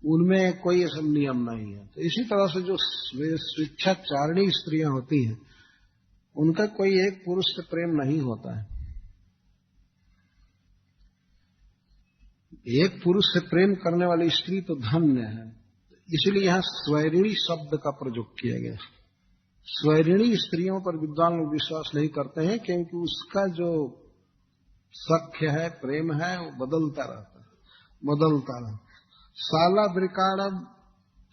उनमें कोई ऐसा नियम नहीं है। तो इसी तरह से जो स्वेच्छाचारिणी स्त्रियां होती हैं, उनका कोई एक पुरुष से प्रेम नहीं होता है। एक पुरुष से प्रेम करने वाली स्त्री तो धन्य है। इसलिए यहां स्वैरिणी शब्द का प्रयोग किया गया। स्वैरिणी स्त्रियों पर विद्वान लोग विश्वास नहीं करते हैं, क्योंकि उसका जो सख्य है, प्रेम है, वो बदलता रहता है। साला वृकाणम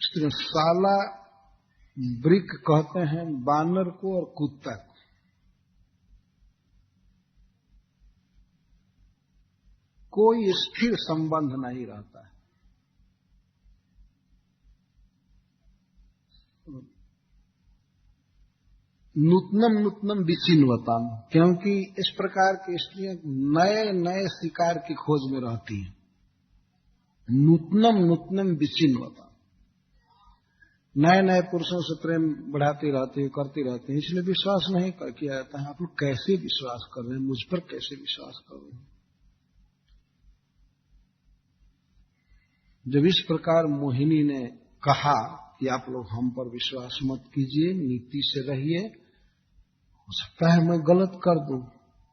स्त्री, साला वृक कहते हैं बानर को और कुत्ता को। कोई स्थिर संबंध नहीं रहता है। नूतनम नूतनम विचिन्वताम, क्योंकि इस प्रकार की स्त्रियां नए नए शिकार की खोज में रहती हैं। नूतनम नूतनम विचिन्वताम, नए नए पुरुषों से प्रेम बढ़ाती रहती है, करती रहती है। इसलिए विश्वास नहीं किया जाता है। आप लोग कैसे विश्वास कर रहे हैं, मुझ पर कैसे विश्वास कर रहे हैं। जब इस प्रकार मोहिनी ने कहा कि आप लोग हम पर विश्वास मत कीजिए, नीति से रहिए, हो सकता है मैं गलत कर दूं,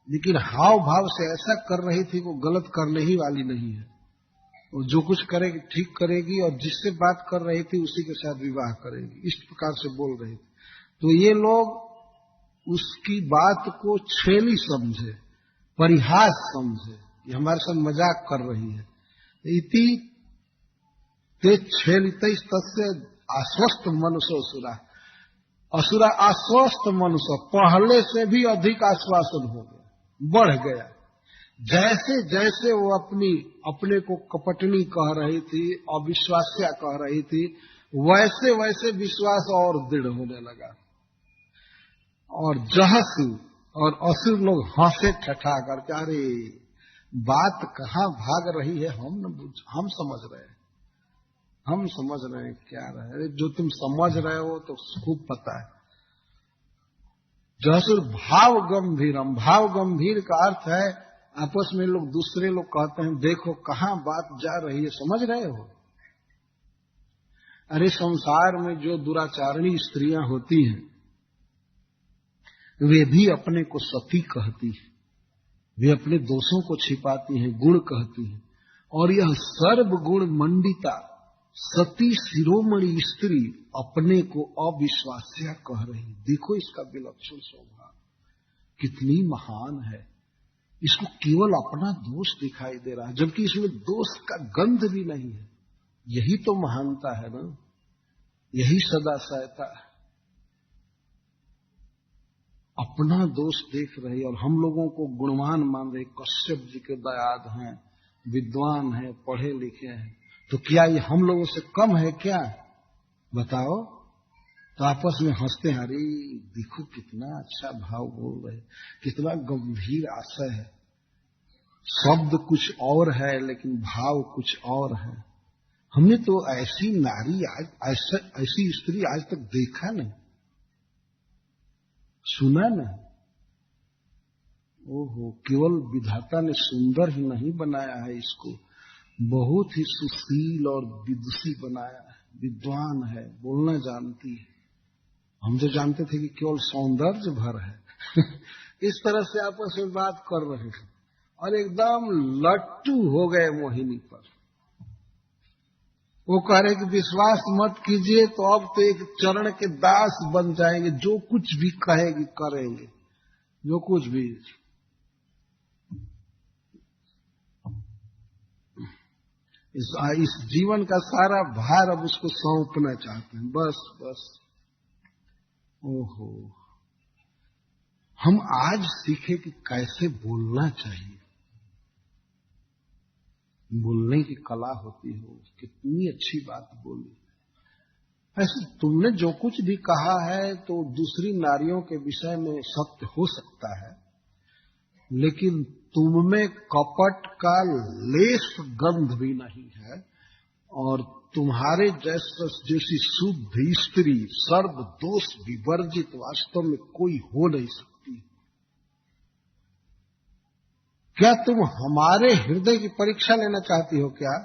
लेकिन हाव भाव से ऐसा कर रही थी वो गलत करने ही वाली नहीं है। वो जो कुछ करेगी ठीक करेगी और जिससे बात कर रही थी उसी के साथ विवाह करेगी, इस प्रकार से बोल रही थी। तो ये लोग उसकी बात को छेली समझे, परिहास समझे, ये हमारे साथ मजाक कर रही है। इति ते छेलित तस्य आश्वस्त मनुष्य असुरा, असुरा आश्वस्त मनुष्य, पहले से भी अधिक आश्वासन हो गया, बढ़ गया। जैसे जैसे वो अपने को कपटनी कह रही थी, अविश्वास्या कह रही थी, वैसे वैसे विश्वास और दृढ़ होने लगा। और जहसु और असुर लोग हंसे ठठा करके, अरे बात कहाँ भाग रही है, हम समझ रहे हैं क्या रहे, जो तुम समझ रहे हो तो खूब पता है। जहसुर भाव गंभीरम, भाव गंभीर का अर्थ है आपस में लोग दूसरे लोग कहते हैं देखो कहाँ बात जा रही है, समझ रहे हो। अरे संसार में जो दुराचारणी स्त्रियां होती हैं वे भी अपने को सती कहती हैं, वे अपने दोषों को छिपाती हैं, गुण कहती हैं। और यह सर्वगुण मंडिता सती शिरोमणि स्त्री अपने को अविश्वास्या कह रही। देखो इसका विलक्षण स्वभाव कितनी महान है, इसको केवल अपना दोष दिखाई दे रहा है, जबकि इसमें दोष का गंध भी नहीं है। यही तो महानता है ना, यही सदाशयता है। अपना दोष देख रही और हम लोगों को गुणवान मान रहे। कश्यप जी के दयाद हैं, विद्वान हैं, पढ़े लिखे हैं, तो क्या ये हम लोगों से कम है क्या? बताओ। तो आपस में हंसते हैं, अरे देखो कितना अच्छा भाव बोल रहे, कितना गंभीर आशय है। शब्द कुछ और है लेकिन भाव कुछ और है। हमने तो ऐसी नारी ऐसी स्त्री आज तक देखा नहीं, सुना नहीं। ओहो, केवल विधाता ने सुंदर ही नहीं बनाया है इसको, बहुत ही सुशील और विदुषी बनाया है, विद्वान है, बोलना जानती है। हम तो जानते थे कि केवल सौंदर्य भर है इस तरह से आपस में बात कर रहे थे और एकदम लट्टू हो गए मोहिनी पर। वो कह रहे कि विश्वास मत कीजिए तो अब तो एक चरण के दास बन जाएंगे, जो कुछ भी कहेगी करेंगे, जो कुछ भी। इस जीवन का सारा भार अब उसको सौंपना चाहते हैं, बस बस। ओहो, हम आज सीखे कि कैसे बोलना चाहिए, बोलने की कला होती हो, कितनी अच्छी बात बोली। ऐसे तुमने जो कुछ भी कहा है तो दूसरी नारियों के विषय में सत्य हो सकता है, लेकिन तुम में कपट का लेस गंध भी नहीं है, और तुम्हारे जैसी शुद्ध स्त्री सर्व दोष विवर्जित वास्तव में कोई हो नहीं सकती। क्या तुम हमारे हृदय की परीक्षा लेना चाहती हो क्या?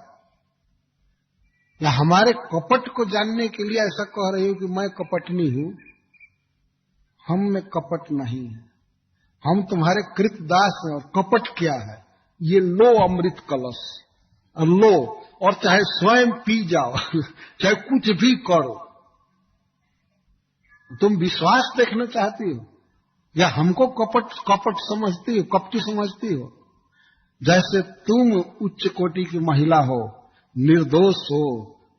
या हमारे कपट को जानने के लिए ऐसा कह रही हो कि मैं कपटनी हूं? हम में कपट नहीं है, हम तुम्हारे कृतदास हैं। और कपट क्या है? ये लो अमृत कलश और लो, और चाहे स्वयं पी जाओ चाहे कुछ भी करो। तुम विश्वास देखना चाहती हो या हमको कपट समझती हो, कपटी समझती हो? जैसे तुम उच्च कोटि की महिला हो, निर्दोष हो,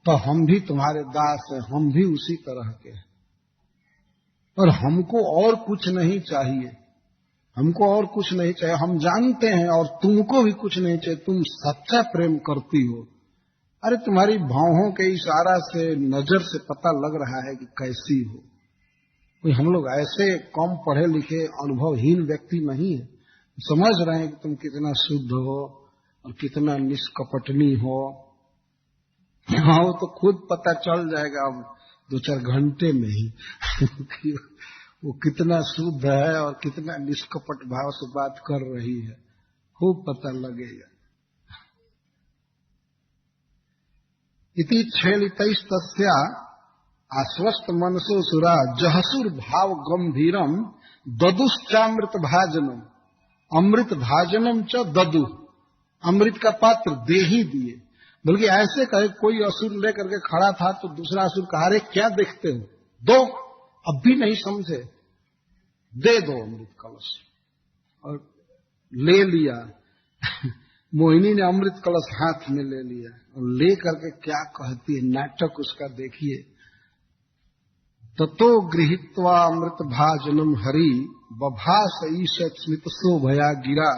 तो हम भी तुम्हारे दास हैं, हम भी उसी तरह के हैं। और हमको और कुछ नहीं चाहिए, हमको और कुछ नहीं चाहिए। हम जानते हैं और तुमको भी कुछ नहीं चाहिए, तुम सच्चा प्रेम करती हो। अरे तुम्हारी भावों के इशारा से, नजर से पता लग रहा है कि कैसी हो। कोई हम लोग ऐसे कम पढ़े लिखे अनुभवहीन व्यक्ति नहीं है, समझ रहे हैं कि तुम कितना शुद्ध हो और कितना निष्कपटनी हो। हाँ, वो तो खुद पता चल जाएगा अब 2-4 घंटे में ही वो कितना शुद्ध है और कितना निष्कपट भाव से बात कर रही है, खूब पता लगेगा। इति छेलितस्तस्या आश्वस्त मनसो सुरा जहसुर भाव गंभीरम ददुश्चामृत भाजनम, अमृत भाजनम च ददु, अमृत का पात्र दे ही दिए। बल्कि ऐसे कहे, कोई असुर लेकर के खड़ा था तो दूसरा असुर कहा, अरे क्या देखते हो, दो, अब भी नहीं समझे, दे दो अमृत कलश। और ले लिया। मोहिनी ने अमृत कलश हाथ में ले लिया और ले करके क्या कहती है, नाटक उसका देखिए। ततो गृहीत्वा अमृत भाजनम हरि बभास ईशत स्मित शोभया गिरा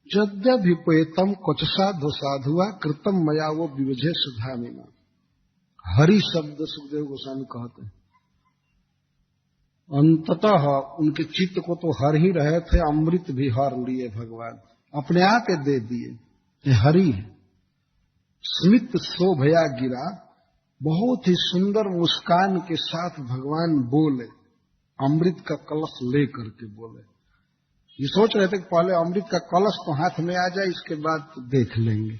यद्यभिपेतम क्वचसा साधुआ कृतम मया वो विवजे सुधामिना। हरि शब्द सुखदेव गोस्वामी कहते हैं। अंततः उनके चित्त को तो हर ही रहे थे, अमृत भी हर लिए भगवान, अपने आप ही दे दिए। ये हरि है। स्मित शोभया गिरा, बहुत ही सुंदर मुस्कान के साथ भगवान बोले, अमृत का कलश लेकर के बोले। ये सोच रहे थे कि पहले अमृत का कलश तो हाथ में आ जाए, इसके बाद तो देख लेंगे।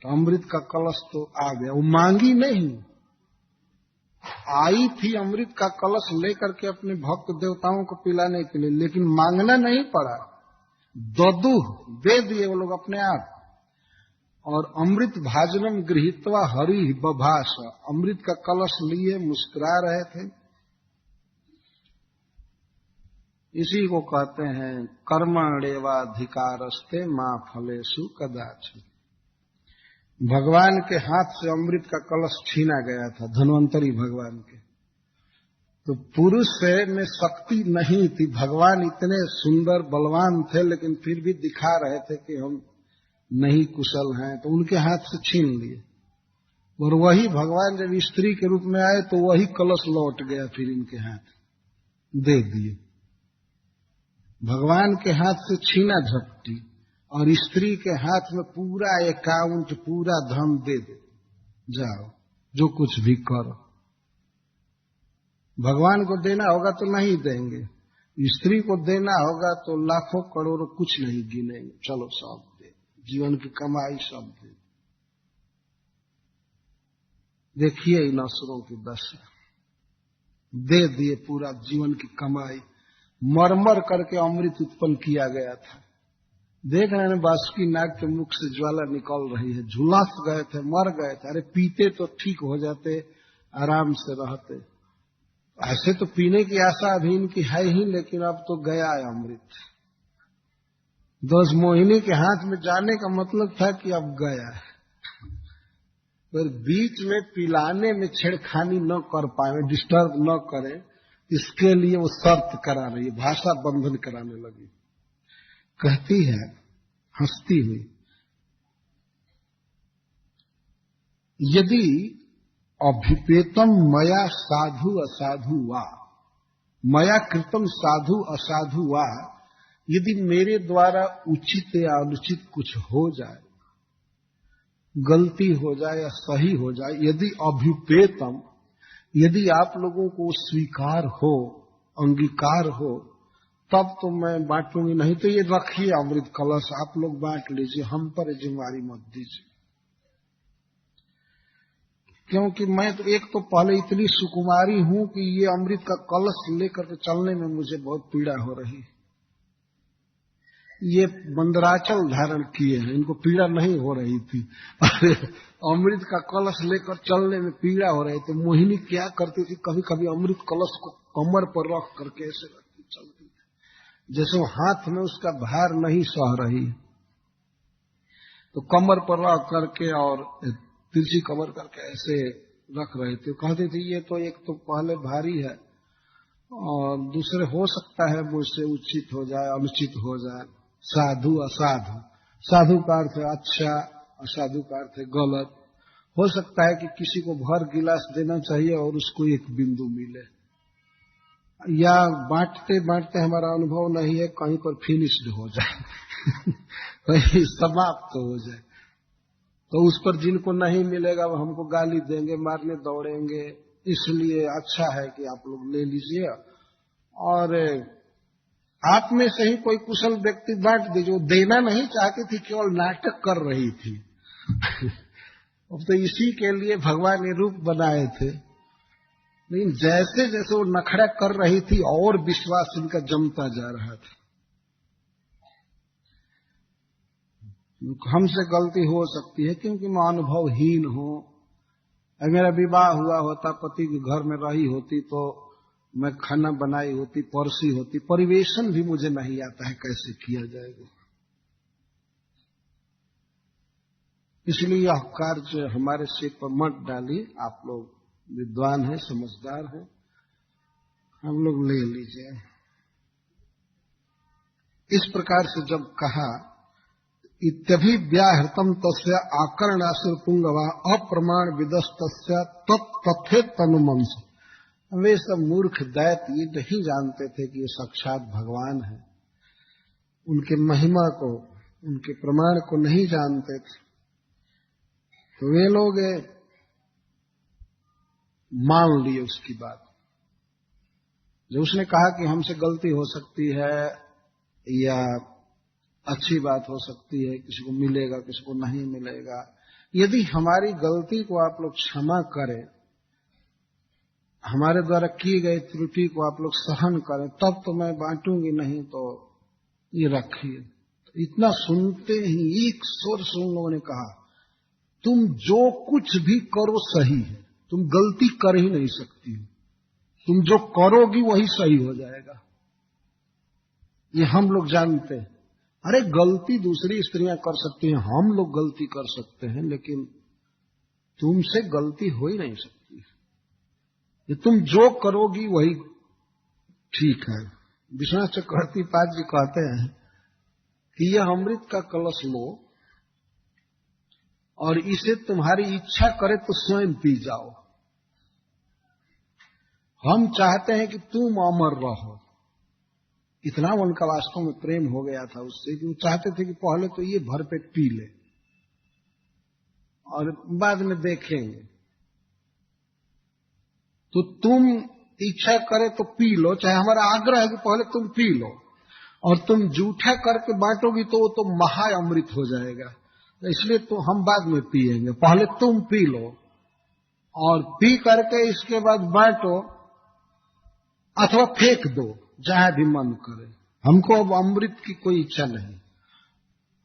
तो अमृत का कलश तो आ गया। वो मांगी नहीं, आई थी अमृत का कलश लेकर के अपने भक्त देवताओं को पिलाने के लिए, लेकिन मांगना नहीं पड़ा, ददुह दे दिए वो लोग अपने आप। और अमृत भाजनम गृहीत्वा हरि बभास, अमृत का कलश लिए मुस्कुरा रहे थे। इसी को कहते हैं कर्मण्येवाधिकारस्ते मां फलेषु कदाचित्। भगवान के हाथ से अमृत का कलश छीना गया था, धन्वंतरी भगवान के। तो पुरुष में शक्ति नहीं थी, भगवान इतने सुंदर बलवान थे, लेकिन फिर भी दिखा रहे थे कि हम नहीं कुशल हैं, तो उनके हाथ से छीन लिए। और वही भगवान जब स्त्री के रूप में आए तो वही कलश लौट गया, फिर इनके हाथ दे दिए। भगवान के हाथ से छीना झपटी और स्त्री के हाथ में पूरा अकाउंट, पूरा धन दे दे, जाओ जो कुछ भी करो। भगवान को देना होगा तो नहीं देंगे, स्त्री को देना होगा तो लाखों करोड़ों कुछ नहीं गिनेंगे, चलो सब दे, जीवन की कमाई सब दे। देखिए इन असुरों की दशा, दे दिए पूरा जीवन की कमाई। मरमर करके अमृत उत्पन्न किया गया था। देख रहे हैं बासुकी नाग के मुख से ज्वाला निकल रही है, झुलस गए थे, मर गए थे। अरे पीते तो ठीक हो जाते, आराम से रहते। ऐसे तो पीने की आशा अभी इनकी है ही, लेकिन अब तो गया है अमृत। दोष मोहिनी के हाथ में जाने का मतलब था कि अब गया है। पर बीच में पिलाने में छेड़खानी न कर पाए, डिस्टर्ब न करें, इसके लिए वो शर्त करा रही है, भाषा बंधन कराने लगी। कहती है हंसती हुई, यदि अभिपेतम मया साधु असाधु वा, मया कृतम साधु असाधु वा, यदि मेरे द्वारा उचित या अनुचित कुछ हो जाए, गलती हो जाए या सही हो जाए, यदि अभिपेतम, यदि आप लोगों को स्वीकार हो, अंगीकार हो, तब तो मैं बांटूंगी, नहीं तो ये रखिए अमृत कलश, आप लोग बांट लीजिए, हम पर जिम्मेवारी मत दीजिए। क्योंकि मैं तो एक तो पहले इतनी सुकुमारी हूं कि ये अमृत का कलश लेकर के चलने में मुझे बहुत पीड़ा हो रही है। ये मंदराचल धारण किए हैं, इनको पीड़ा नहीं हो रही थी। अमृत का कलश लेकर चलने में पीड़ा हो रही थी। मोहिनी क्या करती थी, कभी कभी अमृत कलश को कमर पर रख करके ऐसे रखती चलती थी, जैसे वो हाथ में उसका भार नहीं सह रही। तो कमर पर रख करके और तिरछी कमर करके ऐसे रख रहे थे। कहते थे ये तो एक तो पहले भारी है, और दूसरे हो सकता है मुझसे उचित हो जाए, अनुचित हो जाए। साधु असाधु, साधु का अर्थ है अच्छा, असाधु का अर्थ है गलत। हो सकता है कि किसी को भर गिलास देना चाहिए और उसको एक बिंदु मिले, या बांटते बांटते हमारा अनुभव नहीं है, कहीं पर फिनिश्ड हो जाए, कहीं समाप्त हो जाए, तो उस पर जिनको नहीं मिलेगा वो हमको गाली देंगे, मारने दौड़ेंगे। इसलिए अच्छा है कि आप लोग ले लीजिए, और आप में से ही कोई कुशल व्यक्ति बांट दीजिए। वो देना नहीं चाहती थी, केवल नाटक कर रही थी। अब तो इसी के लिए भगवान ने रूप बनाए थे। लेकिन जैसे जैसे वो नखरा कर रही थी, और विश्वास इनका जमता जा रहा था। हमसे गलती हो सकती है क्योंकि मैं अनुभवहीन हूं। अगर मेरा विवाह हुआ होता, पति के घर में रही होती तो मैं खाना बनाई होती, परसी होती, परिवेशन भी मुझे नहीं आता है कैसे किया जाएगा। इसलिए यह कार्य हमारे सिर पर मत डालिए। आप लोग विद्वान हैं, समझदार हैं, हम लोग ले लीजिए। इस प्रकार से जब कहा इत्यभि व्याहृतम तस्य आकरणासुर पुंगवा अप्रमाण विदस्तस्य तत्थे तनुमंस। वे सब मूर्ख दैत्य ये नहीं जानते थे कि ये साक्षात भगवान है, उनके महिमा को, उनके प्रमाण को नहीं जानते थे। तो वे लोग मान लिए उसकी बात। जो उसने कहा कि हमसे गलती हो सकती है या अच्छी बात हो सकती है, किसी को मिलेगा किसी को नहीं मिलेगा, यदि हमारी गलती को आप लोग क्षमा करें, हमारे द्वारा की गई त्रुटि को आप लोग सहन करें, तब तो मैं बांटूंगी, नहीं तो ये रखिए। तो इतना सुनते ही एक स्वर से उन लोगों ने कहा तुम जो कुछ भी करो सही है, तुम गलती कर ही नहीं सकती हो, तुम जो करोगी वही सही हो जाएगा। ये हम लोग जानते हैं। अरे गलती दूसरी स्त्रियां कर सकती हैं, हम लोग गलती कर सकते हैं, लेकिन तुमसे गलती हो ही नहीं सकती। ये तुम जो करोगी वही ठीक है। विश्वनाथ चक्रवर्ती पाद जी कहते हैं कि यह अमृत का कलश लो और इसे तुम्हारी इच्छा करे तो स्वयं पी जाओ। हम चाहते हैं कि तुम अमर रहो। इतना उनका वास्तव में प्रेम हो गया था उससे कि वो चाहते थे कि पहले तो ये भरपेट पी ले और बाद में देखेंगे। तो तुम इच्छा करे तो पी लो, चाहे हमारा आग्रह है कि पहले तुम पी लो, और तुम जूठा करके बांटोगी तो वो तो महा अमृत हो जाएगा। इसलिए तो हम बाद में पिएंगे, पहले तुम पी लो और पी करके इसके बाद बांटो अथवा फेंक दो, जहां भी मन करे। हमको अब अमृत की कोई इच्छा नहीं,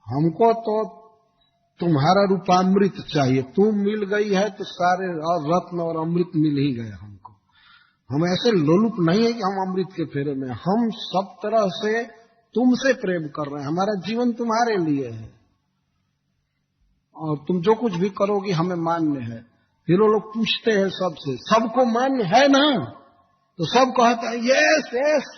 हमको तो तुम्हारा रूपामृत चाहिए। तुम मिल गई है तो सारे और रत्न और अमृत मिल ही गए हमको। हम ऐसे लोलुप नहीं है कि हम अमृत के फेरे में, हम सब तरह से तुमसे प्रेम कर रहे हैं, हमारा जीवन तुम्हारे लिए है और तुम जो कुछ भी करोगी हमें मान्य है। फिर वो लोग पूछते हैं सबसे, सबको मान्य है ना? तो सब कहते हैं यस यस।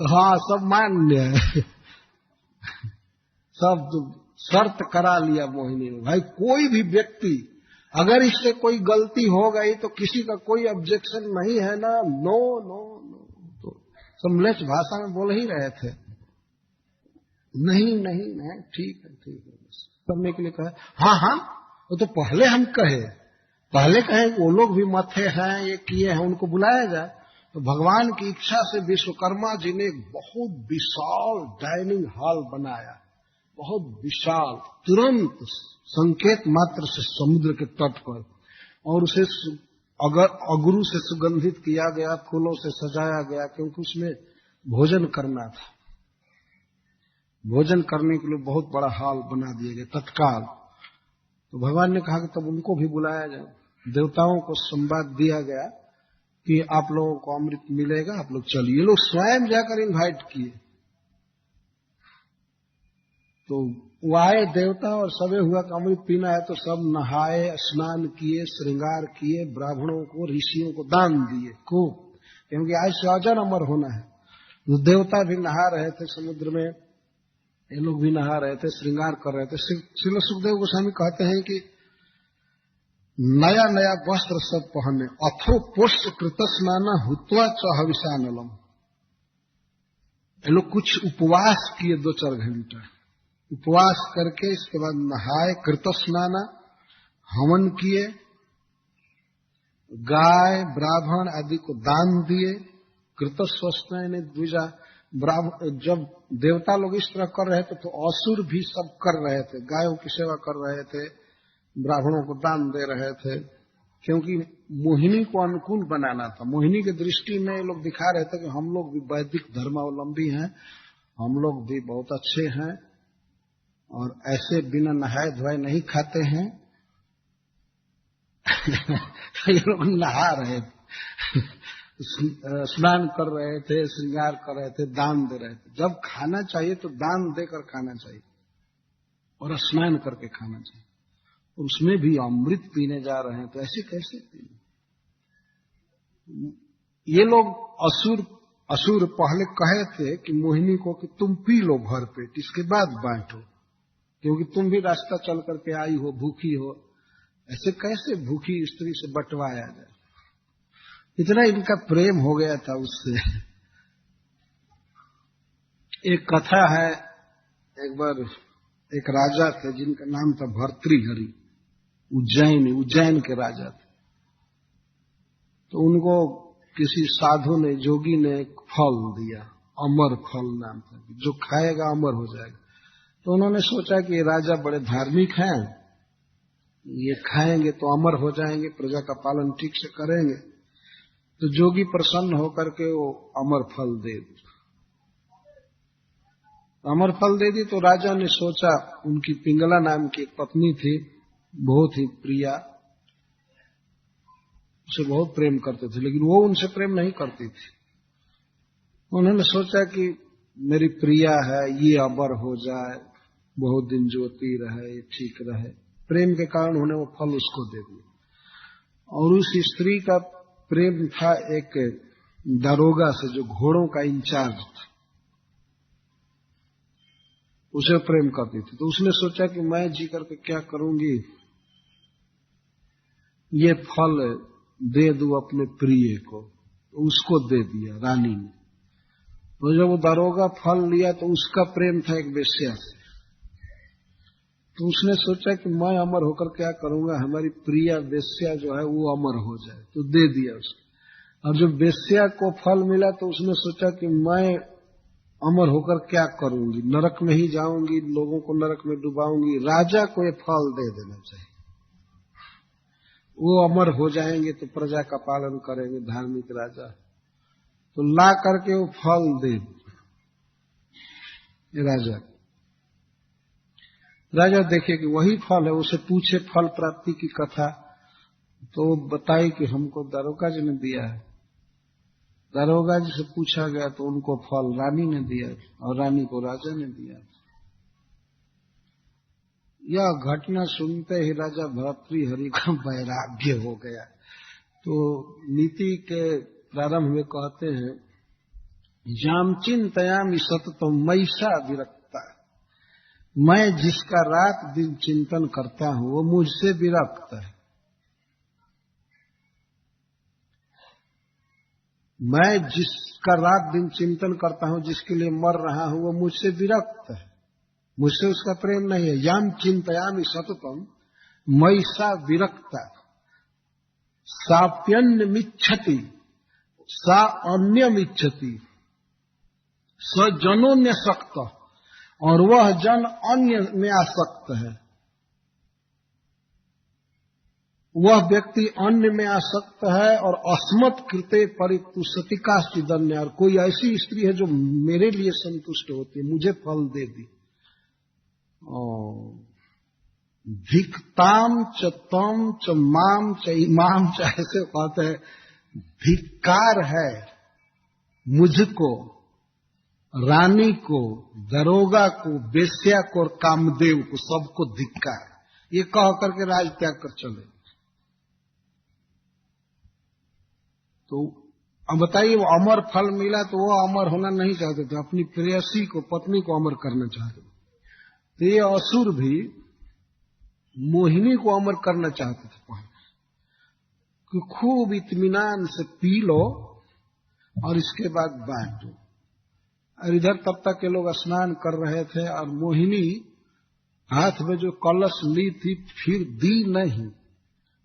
हाँ सब मान्य है। सब शर्त करा लिया मोहिनी ने, भाई कोई भी व्यक्ति अगर इससे कोई गलती हो गई तो किसी का कोई ऑब्जेक्शन नहीं है ना? No no no. तो सब म्लेच्छ भाषा में बोल ही रहे थे, नहीं नहीं नहीं ठीक है बस करने के लिए कहे। हाँ हाँ वो तो पहले हम पहले कहे वो लोग भी मथे हैं, ये किए हैं, उनको बुलाया जाए। तो भगवान की इच्छा से विश्वकर्मा जी ने एक बहुत विशाल डाइनिंग हॉल बनाया, बहुत विशाल, तुरंत संकेत मात्र से समुद्र के तट पर, और उसे अगरू से सुगंधित किया गया, फूलों से सजाया गया, क्योंकि उसमें भोजन करना था। भोजन करने के लिए बहुत बड़ा हॉल बना दिया गया तत्काल। तो भगवान ने कहा कि तब उनको भी बुलाया जाए। देवताओं को संवाद दिया गया कि आप लोगों को अमृत मिलेगा, आप लोग चलिए। ये लोग स्वयं जाकर इनवाइट किए। तो वो आए देवता और सबे हुआ कि अमृत पीना है, तो सब नहाए, स्नान किए, श्रृंगार किए, ब्राह्मणों को ऋषियों को दान दिए खूब, क्योंकि आज से अजर अमर होना है। तो देवता भी नहा रहे थे समुद्र में, ये लोग भी नहा रहे थे, श्रृंगार कर रहे थे। श्रील सुखदेव गोस्वामी कहते हैं कि नया नया वस्त्र सब पहने, अथो पुष्प कृत स्नाना हुत्वा च हविषानलम। ये लोग कुछ उपवास किए 2-4 घंटा, उपवास करके इसके बाद नहाए, कृत स्नाना, हवन किए, गाय ब्राह्मण आदि को दान दिए। कृत स्वस्न द्विजा, जब देवता लोग इस तरह कर रहे थे तो असुर भी सब कर रहे थे, गायों की सेवा कर रहे थे, ब्राह्मणों को दान दे रहे थे, क्योंकि मोहिनी को अनुकूल बनाना था। मोहिनी की दृष्टि में ये लोग दिखा रहे थे कि हम लोग भी वैदिक धर्मावलंबी हैं, हम लोग भी बहुत अच्छे हैं और ऐसे बिना नहाए धोए नहीं खाते हैं। ये लोग नहा रहे थे, स्नान कर रहे थे, श्रृंगार कर रहे थे, दान दे रहे थे। जब खाना चाहिए तो दान देकर खाना चाहिए और स्नान करके खाना चाहिए। उसमें भी अमृत पीने जा रहे हैं, तो ऐसे कैसे पीने? ये लोग असुर पहले कहे थे कि मोहिनी को कि तुम पी लो भर पेट, इसके बाद बांटो, क्योंकि तुम भी रास्ता चल करके आई हो, भूखी हो। ऐसे कैसे भूखी स्त्री से बंटवाया जाए? इतना इनका प्रेम हो गया था उससे। एक कथा है, एक बार एक राजा थे जिनका नाम था भर्तृहरि, उज्जैन के राजा थे। तो उनको किसी साधु ने, जोगी ने एक फल दिया, अमर फल नाम था, जो खाएगा अमर हो जाएगा। तो उन्होंने सोचा कि ये राजा बड़े धार्मिक हैं, ये खाएंगे तो अमर हो जाएंगे, प्रजा का पालन ठीक से करेंगे। तो जोगी प्रसन्न होकर के वो अमर फल दे दी। अमर फल दे दी तो राजा ने सोचा, उनकी पिंगला नाम की एक पत्नी थी, बहुत ही प्रिया, उसे बहुत प्रेम करते थे, लेकिन वो उनसे प्रेम नहीं करती थी। उन्होंने सोचा कि मेरी प्रिया है, ये अमर हो जाए, बहुत दिन जोती रहे, ठीक रहे। प्रेम के कारण उन्होंने वो फल उसको दे दिया। और उस स्त्री का प्रेम था एक दारोगा से, जो घोड़ों का इंचार्ज था, उसे प्रेम करती थी। तो उसने सोचा कि मैं जी करके क्या करूंगी, ये फल दे दूं अपने प्रिय को। तो उसको दे दिया रानी ने। तो जब वो दारोगा फल लिया तो उसका प्रेम था एक वेश्या से। तो उसने सोचा कि मैं अमर होकर क्या करूंगा, हमारी प्रिया वेश्या जो है वो अमर हो जाए, तो दे दिया उसको। और जब वेश्या को फल मिला तो उसने सोचा कि मैं अमर होकर क्या करूंगी, नरक में ही जाऊंगी, लोगों को नरक में डुबाऊंगी, राजा को ये फल दे देना चाहिए, वो अमर हो जाएंगे तो प्रजा का पालन करेंगे, धार्मिक राजा। तो ला करके वो फल दे राजा। राजा देखे कि वही फल है, उसे पूछे फल प्राप्ति की कथा, तो वो बताई कि हमको दारोगा जी ने दिया है। दारोगा जी से पूछा गया तो उनको फल रानी ने दिया और रानी को राजा ने दिया। यह घटना सुनते ही राजा भर्तृहरि का वैराग्य हो गया। तो नीति के प्रारंभ में कहते हैं, याम चिंतयामि सततम मयिषा विरक्ता, मैं जिसका रात दिन चिंतन करता हूं वो मुझसे विरक्त है। मैं जिसका रात दिन चिंतन करता हूं, जिसके लिए मर रहा हूं, वो मुझसे विरक्त है, मुझसे उसका प्रेम नहीं है। याम चिंतयामि सततम मयिषा विरक्ता, साप्यन्यमिच्छति सा अन्यमिच्छति, स जनोन्यसक्त, और वह जन अन्य में आसक्त है। वह व्यक्ति अन्य में आसक्त है और अस्मत् कृते परितुष्टिकाश्चिदन्य, और कोई ऐसी स्त्री है जो मेरे लिए संतुष्ट होती है, मुझे फल दे दी। धिक्ताम च तम च माम च इमाम च, ऐसे कहते हैं, धिक्कार है मुझको, रानी को, दरोगा को, वेश्या को और कामदेव को, सबको धिक्कार। ये कह करके राज त्याग कर चले। तो अब बताइए, वो अमर फल मिला तो वो अमर होना नहीं चाहते थे, अपनी प्रेयसी को, पत्नी को अमर करना चाहते थे। तो ये असुर भी मोहिनी को अमर करना चाहते थे पहले, कि खूब इत्मीनान से पी लो और इसके बाद बांट दो। और इधर तब तक के लोग स्नान कर रहे थे और मोहिनी हाथ में जो कलश ली थी फिर दी नहीं।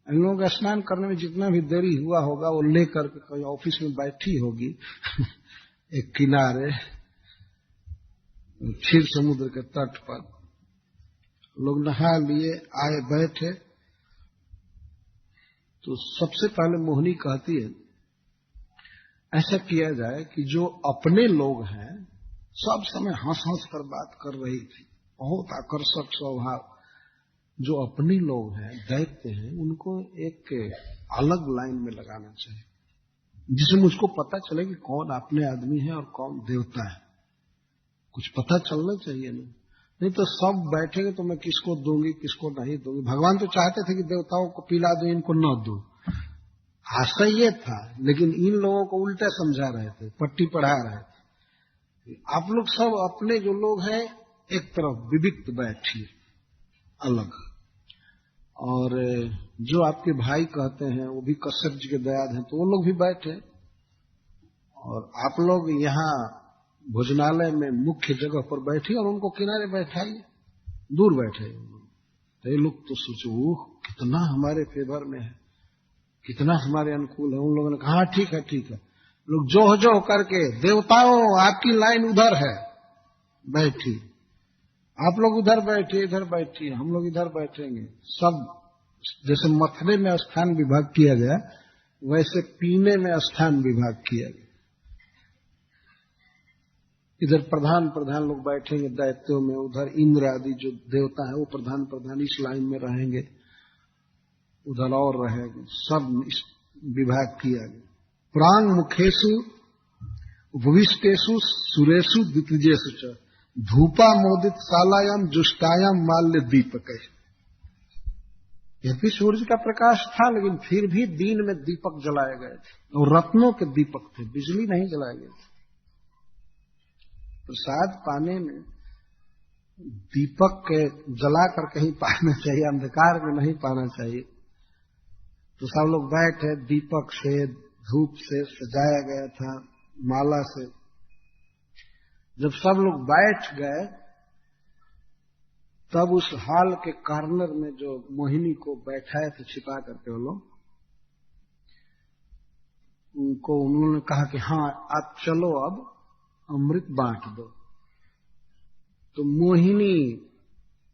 इन लोगों का स्नान करने में जितना भी देरी हुआ होगा वो लेकर के कहीं ऑफिस में बैठी होगी एक किनारे, क्षीर समुद्र के तट पर। लोग नहा लिए, आए बैठे, तो सबसे पहले मोहिनी कहती है ऐसा किया जाए कि जो अपने लोग हैं, सब समय हंस हंस कर बात कर रही थी, बहुत आकर्षक स्वभाव, जो अपने लोग हैं, दैत्य हैं, उनको एक अलग लाइन में लगाना चाहिए, जिससे मुझको पता चले कि कौन अपने आदमी है और कौन देवता है। कुछ पता चलना चाहिए ना, नहीं तो सब बैठेंगे तो मैं किसको दूंगी किसको नहीं दूंगी। भगवान तो चाहते थे कि देवताओं को पिला दो, इनको न दो, आशय ये था, लेकिन इन लोगों को उल्टा समझा रहे थे, पट्टी पढ़ा रहे थे। आप लोग सब अपने जो लोग हैं एक तरफ विविक्त बैठिए अलग, और जो आपके भाई कहते हैं वो भी कश्यप जी के दयाद हैं तो वो लोग भी बैठे, और आप लोग यहाँ भोजनालय में मुख्य जगह पर बैठिए और उनको किनारे बैठाइए, दूर बैठे। तो ये लोग तो सोचो ओह कितना हमारे फेवर में है, कितना हमारे अनुकूल है। उन लोगों ने कहा ठीक है ठीक है। लोग जोह करके, देवताओं आपकी लाइन उधर है, बैठिए, आप लोग उधर बैठिए, इधर बैठिए, हम लोग इधर बैठेंगे। सब जैसे मथने में स्थान विभाग किया गया, वैसे पीने में स्थान विभाग किया गया। इधर प्रधान प्रधान लोग बैठेंगे दैत्यों में, उधर इंद्र आदि जो देवता है वो प्रधान प्रधान इस लाइन में रहेंगे, उधर और रहेंगे, सब इस विभाग किया गया। प्रांग मुखेशु उपविष्टेशु सुरेशु दिग्विजयेषु च धूपा मोदित शालायाम जुष्टायाम माल्य दीपक। यह भी सूर्य का प्रकाश था, लेकिन फिर भी दिन में दीपक जलाए गए थे, और रत्नों के दीपक थे, बिजली नहीं जलाए गए थे। प्रसाद पाने में दीपक के जलाकर कहीं पाना चाहिए, अंधकार में नहीं पाना चाहिए। तो सब लोग बैठे, दीपक से धूप से सजाया गया था, माला से। जब सब लोग बैठ गए तब उस हॉल के कॉर्नर में जो मोहिनी को बैठाए थे छिपा करके वो लोग, उनको उन्होंने कहा कि हाँ आप चलो अब अमृत बांट दो। तो मोहिनी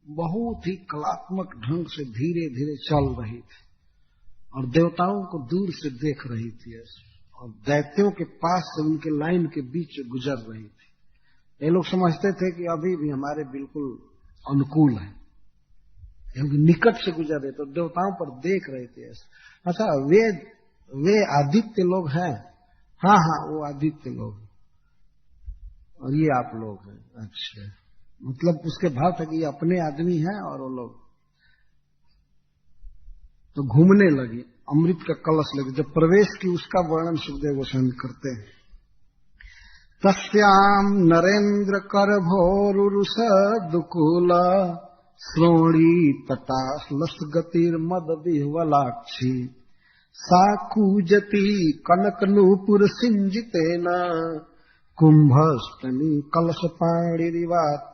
बहुत ही कलात्मक ढंग से धीरे धीरे चल रही थी और देवताओं को दूर से देख रही थी, और दैत्यों के पास से उनके लाइन के बीच गुजर रही थी। ये लोग समझते थे कि अभी भी हमारे बिल्कुल अनुकूल है, क्योंकि निकट से गुजर रहे तो देवताओं पर देख रहे थे। अच्छा वे आदित्य लोग हैं? हाँ हाँ वो आदित्य लोग हैं, और ये आप लोग हैं। अच्छा, मतलब उसके भाव था कि ये अपने आदमी हैं और वो लोग। तो घूमने लगी, अमृत का कलश लगे। जब प्रवेश की उसका वर्णन सुखदेव गोस्वामी करते हैं। तस्याम नरेंद्र करभोरुष दुकूल श्रोणी तटा लस गतिर मद विह्वलाक्षी सा कूजती कनक नूपुर सिंजितेन कुंभस्तनी कलश पाणिरिवात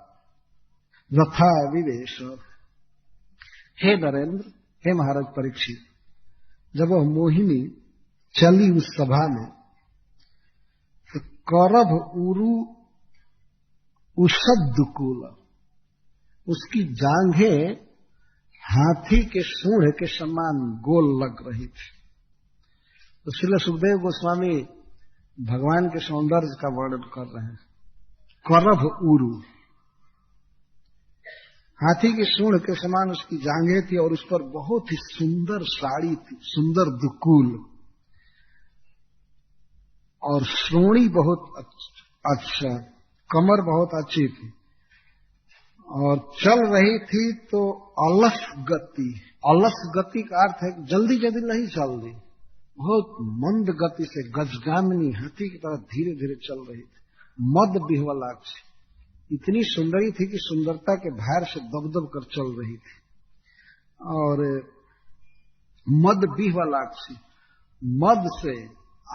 रथा विवेश। हे नरेंद्र, हे महाराज परीक्षित, जब वह मोहिनी चली उस सभा में तो करभ उरु उषद्दुकूल, उसकी जांघें हाथी के सूंड के समान गोल लग रही थी। तो श्रील सुखदेव गोस्वामी भगवान के सौंदर्य का वर्णन कर रहे हैं। करभ उरु, हाथी की सूंड के समान उसकी जांघें थी और उस पर बहुत ही सुंदर साड़ी थी, सुंदर दुकूल, और श्रोणी बहुत अच्छा, कमर बहुत अच्छी थी, और चल रही थी तो अलस गति। अलस गति का अर्थ है जल्दी जल्दी नहीं चल रही, बहुत मंद गति से गजगामिनी हाथी की तरह धीरे धीरे चल रही थी। मद विह्वलाक्षी, इतनी सुंदरी थी कि सुंदरता के भार से दबदब कर चल रही थी। और मद विह्वलाक्षी, मद से,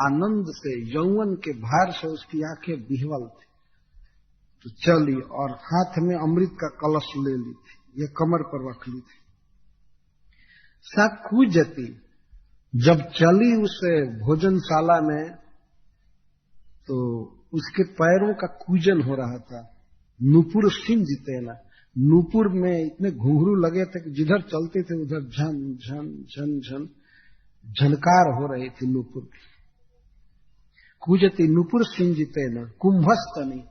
आनंद से, यौवन के भार से उसकी आंखें विह्वल थी। तो चली और हाथ में अमृत का कलश ले ली थी, ये कमर पर रख ली थी। सा कूजती, जब चली उस भोजनशाला में तो उसके पैरों का कूजन हो रहा था। नूपुर सिंजितेना, नूपुर में इतने घुंघरू लगे थे कि जिधर चलते थे उधर झन झन झन झन झनकार हो रही थी नूपुर की। कूजती नूपुर सिंजिते न कुंभस्तनी,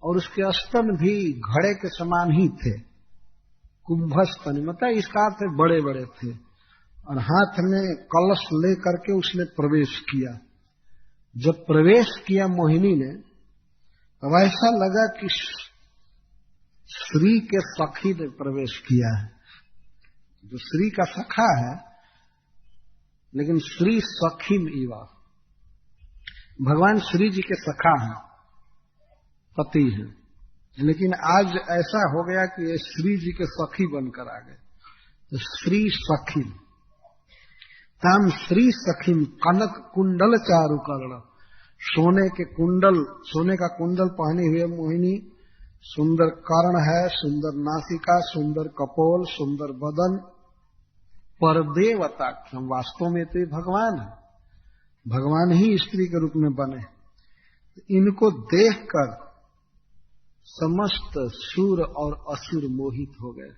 और उसके स्तन भी घड़े के समान ही थे। कुंभस्तनी मतलब इसका अर्थ बड़े बड़े थे, और हाथ में कलश ले करके उसने प्रवेश किया। जब प्रवेश किया मोहिनी ने, तब ऐसा लगा कि श्री के सखी ने प्रवेश किया है। जो श्री का सखा है, लेकिन श्री सखी इवा, भगवान श्री जी के सखा हैं, पति हैं, लेकिन आज ऐसा हो गया कि ये श्री जी के सखी बनकर आ गए। तो श्री सखी ताम श्री सखीम कनक कुंडल चारु कर्ण, सोने के कुंडल, सोने का कुंडल पहने हुए मोहिनी, सुंदर कर्ण है, सुंदर नासिका, सुंदर कपोल, सुंदर बदन, पर देवताख्यम, वास्तव में तो ये भगवान है, भगवान ही स्त्री के रूप में बने। इनको देखकर समस्त सूर और असुर मोहित हो गए,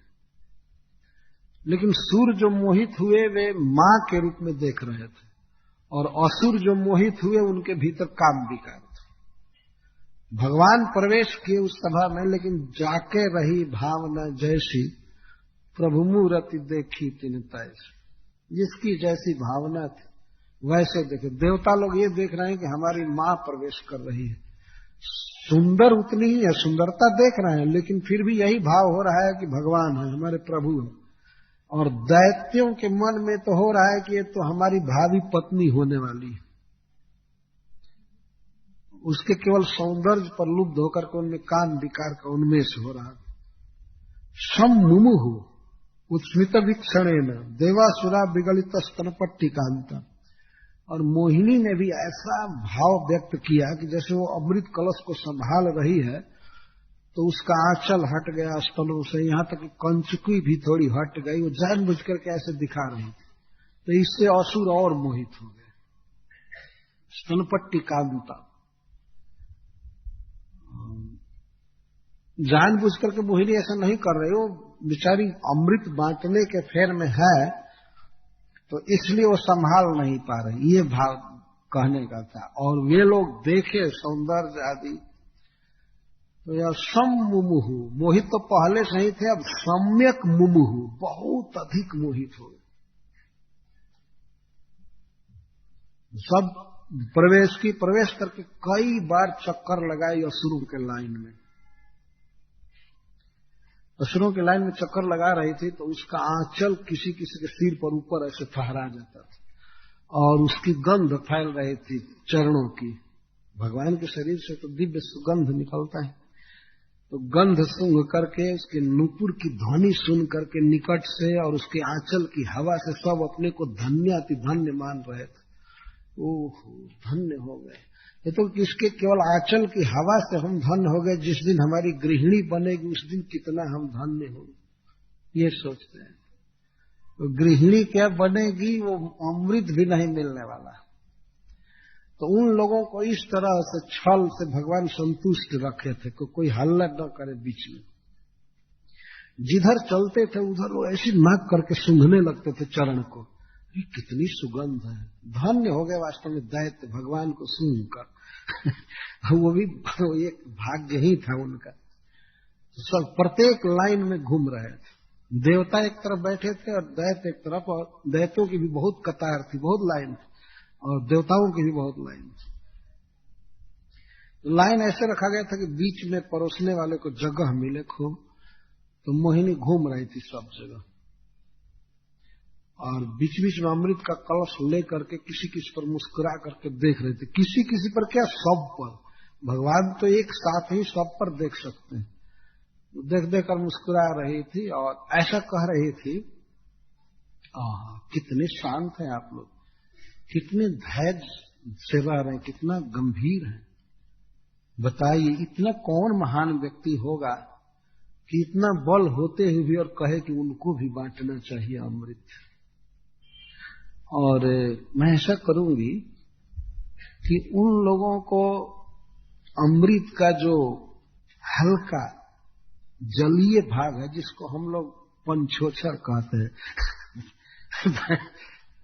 लेकिन सूर जो मोहित हुए वे मां के रूप में देख रहे थे, और असुर जो मोहित हुए उनके भीतर काम विकार थे। भगवान प्रवेश किए उस सभा में, लेकिन जाके रही भावना जैसी, प्रभु मूर्ति देखी तिन तैसी, जिसकी जैसी भावना थी वैसे देखे। देवता लोग ये देख रहे हैं कि हमारी मां प्रवेश कर रही है, सुंदर उतनी ही है, सुंदरता देख रहे हैं, लेकिन फिर भी यही भाव हो रहा है कि भगवान है, हमारे प्रभु है। और दैत्यों के मन में तो हो रहा है कि ये तो हमारी भावी पत्नी होने वाली है। उसके केवल सौंदर्य पर लुब्ध होकर के उनमें काम विकार का उन्मेष हो रहा है। सम मुमुहु उत्स्मित वीक्षणेन देवासुरा विगलित स्तनपट्टी कांता, और मोहिनी ने भी ऐसा भाव व्यक्त किया कि जैसे वो अमृत कलश को संभाल रही है, तो उसका आंचल हट गया स्तनों से, यहां तक कि कंचुकी भी थोड़ी हट गई, वो जानबूझ करके ऐसे दिखा रही थी। तो इससे असुर और मोहित हो गए। स्तनपट्टी कांता, जानबूझ करके मोहिनी ऐसा नहीं कर रही, वो बेचारी अमृत बांटने के फेर में है, तो इसलिए वो संभाल नहीं पा रही, ये भाव कहने का था। और वे लोग देखे सौंदर्य आदि, तो यह सम मुमुहु, मोहित तो पहले से ही थे, अब सम्यक मुमुहु, बहुत अधिक मोहित हो गए। सब प्रवेश करके कई बार चक्कर लगाई असुरों के लाइन में। असुरों के लाइन में चक्कर लगा रही थी, तो उसका आंचल किसी किसी के सिर पर ऊपर ऐसे फहरा जाता था, और उसकी गंध फैल रही थी चरणों की। भगवान के शरीर से तो दिव्य सुगंध निकलता है, तो गंध सूंघ करके, उसके नूपुर की ध्वनि सुन करके निकट से, और उसके आंचल की हवा से सब अपने को धन्याति धन्य मान रहे थे। ओहो, धन्य हो गए ये तो, किसके केवल आंचल की हवा से हम धन्य हो गए। जिस दिन हमारी गृहिणी बनेगी उस दिन कितना हम धन्य होंगे, ये सोचते हैं। तो गृहिणी क्या बनेगी, वो अमृत भी नहीं मिलने वाला। तो उन लोगों को इस तरह से छल से भगवान संतुष्ट रखे थे कि कोई हल्ला न करे बीच में। जिधर चलते थे उधर वो ऐसी नाक करके सूंघने लगते थे चरण को, ये कितनी सुगंध है। धन्य हो गए वास्तव में दैत्य भगवान को सूंघ कर। वो भी एक भाग्य ही था उनका। तो सब प्रत्येक लाइन में घूम रहे थे, देवता एक तरफ बैठे थे और दैत्य एक तरफ, और दैत्यों की भी बहुत कतार थी, बहुत लाइन थी, और देवताओं की भी बहुत लाइन थी। लाइन ऐसे रखा गया था कि बीच में परोसने वाले को जगह मिले खूब। तो मोहिनी घूम रही थी सब जगह, और बीच बीच में अमृत का कलश ले करके किसी किसी पर मुस्कुरा करके देख रहे थे। किसी किसी पर क्या, सब पर। भगवान तो एक साथ ही सब पर देख सकते हैं। देख देख कर मुस्कुरा रही थी और ऐसा कह रही थी, कितने शांत हैं आप लोग, कितने धैर्य से रह रहे हैं, कितना गंभीर है। बताइए इतना कौन महान व्यक्ति होगा कि इतना बल होते हुए भी और कहे कि उनको भी बांटना चाहिए अमृत। और मैं ऐसा करूंगी कि उन लोगों को अमृत का जो हल्का जलीय भाग है, जिसको हम लोग पंचोछर कहते हैं,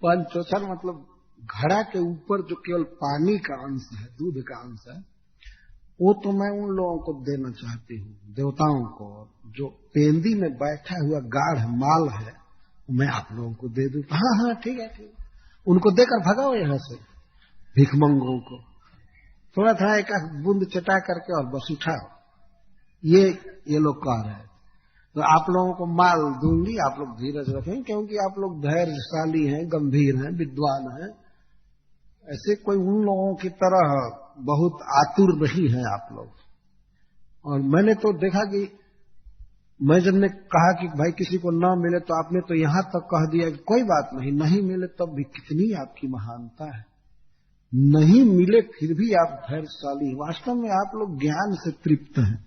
पंचोछन मतलब घड़ा के ऊपर जो केवल पानी का अंश है, दूध का अंश है, वो तो मैं उन लोगों को देना चाहती हूँ, देवताओं को। जो पेंदी में बैठा हुआ गाढ़ माल है मैं आप लोगों को दे दूं। हाँ हाँ ठीक है, ठीक है। उनको देकर भगाओ यहाँ से, भिखमंगों को थोड़ा थोड़ा एक बूंद चटा करके और बस उठाओ। ये लोग कह रहे हैं। तो आप लोगों को माल दूंगी, आप लोग धीरज रखें, क्योंकि आप लोग धैर्यशाली हैं, गंभीर हैं, विद्वान हैं। ऐसे कोई उन लोगों की तरह बहुत आतुर नहीं है आप लोग। और मैंने तो देखा कि मैं जब ने कहा कि भाई किसी को न मिले, तो आपने तो यहां तक कह दिया कि कोई बात नहीं, नहीं मिले तब भी कितनी आपकी महानता है। नहीं मिले फिर भी आप धैर्यशाली। वास्तव में आप लोग ज्ञान से तृप्त हैं।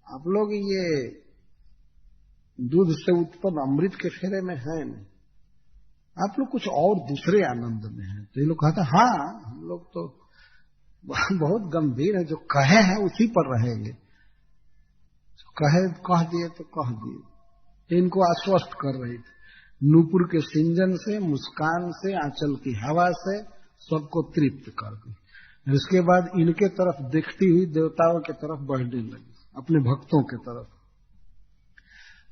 आप लोग ये दूध से उत्पन्न अमृत के फेरे में हैं नहीं, आप लोग कुछ और दूसरे आनंद में हैं। तो ये लोग कहते हैं हाँ हम लोग तो बहुत गंभीर है, जो कहे हैं उसी पर रहेंगे। कह दिए तो कह दिए। इनको आश्वस्त कर रही थी, नूपुर के सिंजन से, मुस्कान से, आंचल की हवा से सबको तृप्त कर दी। इसके बाद इनके तरफ देखती हुई देवताओं की तरफ बढ़ने लगी, अपने भक्तों की तरफ।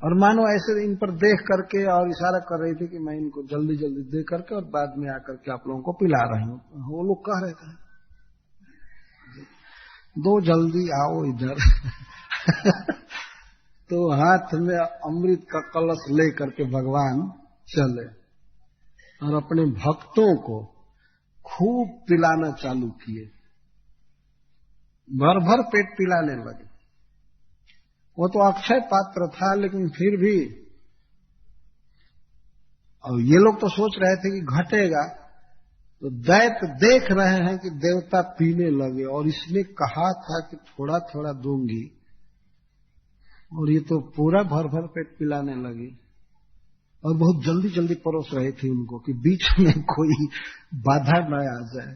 और मानो ऐसे इन पर देख करके और इशारा कर रही थी कि मैं इनको जल्दी जल्दी दे करके और बाद में आकर के आप लोगों को पिला रही हूँ। वो लोग कह रहे थे दो जल्दी आओ इधर। तो हाथ में अमृत का कलश ले करके भगवान चले और अपने भक्तों को खूब पिलाना चालू किए, भर भर पेट पिलाने लगे। वो तो अक्षय पात्र था, लेकिन फिर भी और ये लोग तो सोच रहे थे कि घटेगा, तो दैत्य देख रहे हैं कि देवता पीने लगे, और इसने कहा था कि थोड़ा थोड़ा दूंगी, और ये तो पूरा भर भर पेट पिलाने लगी। और बहुत जल्दी जल्दी परोस रहे थे उनको कि बीच में कोई बाधा न आ जाए।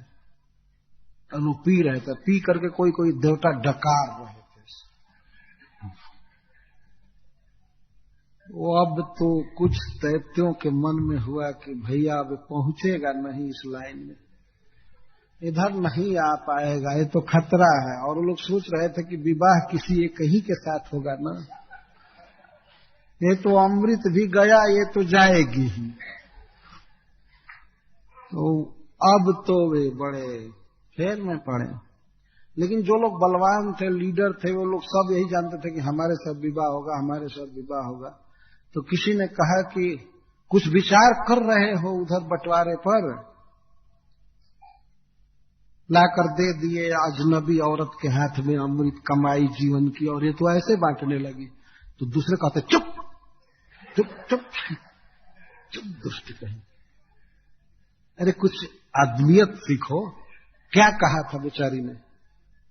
और वो पी रहे थे, पी करके कोई कोई देवता डकार रहे थे। वो अब तो कुछ दैत्यों के मन में हुआ कि भैया अब पहुंचेगा नहीं इस लाइन में, इधर नहीं आ पाएगा, ये तो खतरा है। और वो लोग सोच रहे थे कि विवाह किसी एक ही के साथ होगा ना, ये तो अमृत भी गया, ये तो जाएगी ही। तो अब तो वे बड़े फेर में पड़े। लेकिन जो लोग बलवान थे, लीडर थे, वो लोग सब यही जानते थे कि हमारे साथ विवाह होगा, हमारे साथ विवाह होगा। तो किसी ने कहा कि कुछ विचार कर रहे हो उधर बंटवारे पर, लाकर दे दिए अजनबी औरत के हाथ में अमृत, कमाई जीवन की, और ये तो ऐसे बांटने लगी। तो दूसरे कहते चुप चुप चुप चुप, दुष्ट कहीं, अरे कुछ आदमियत सीखो। क्या कहा था बेचारी ने,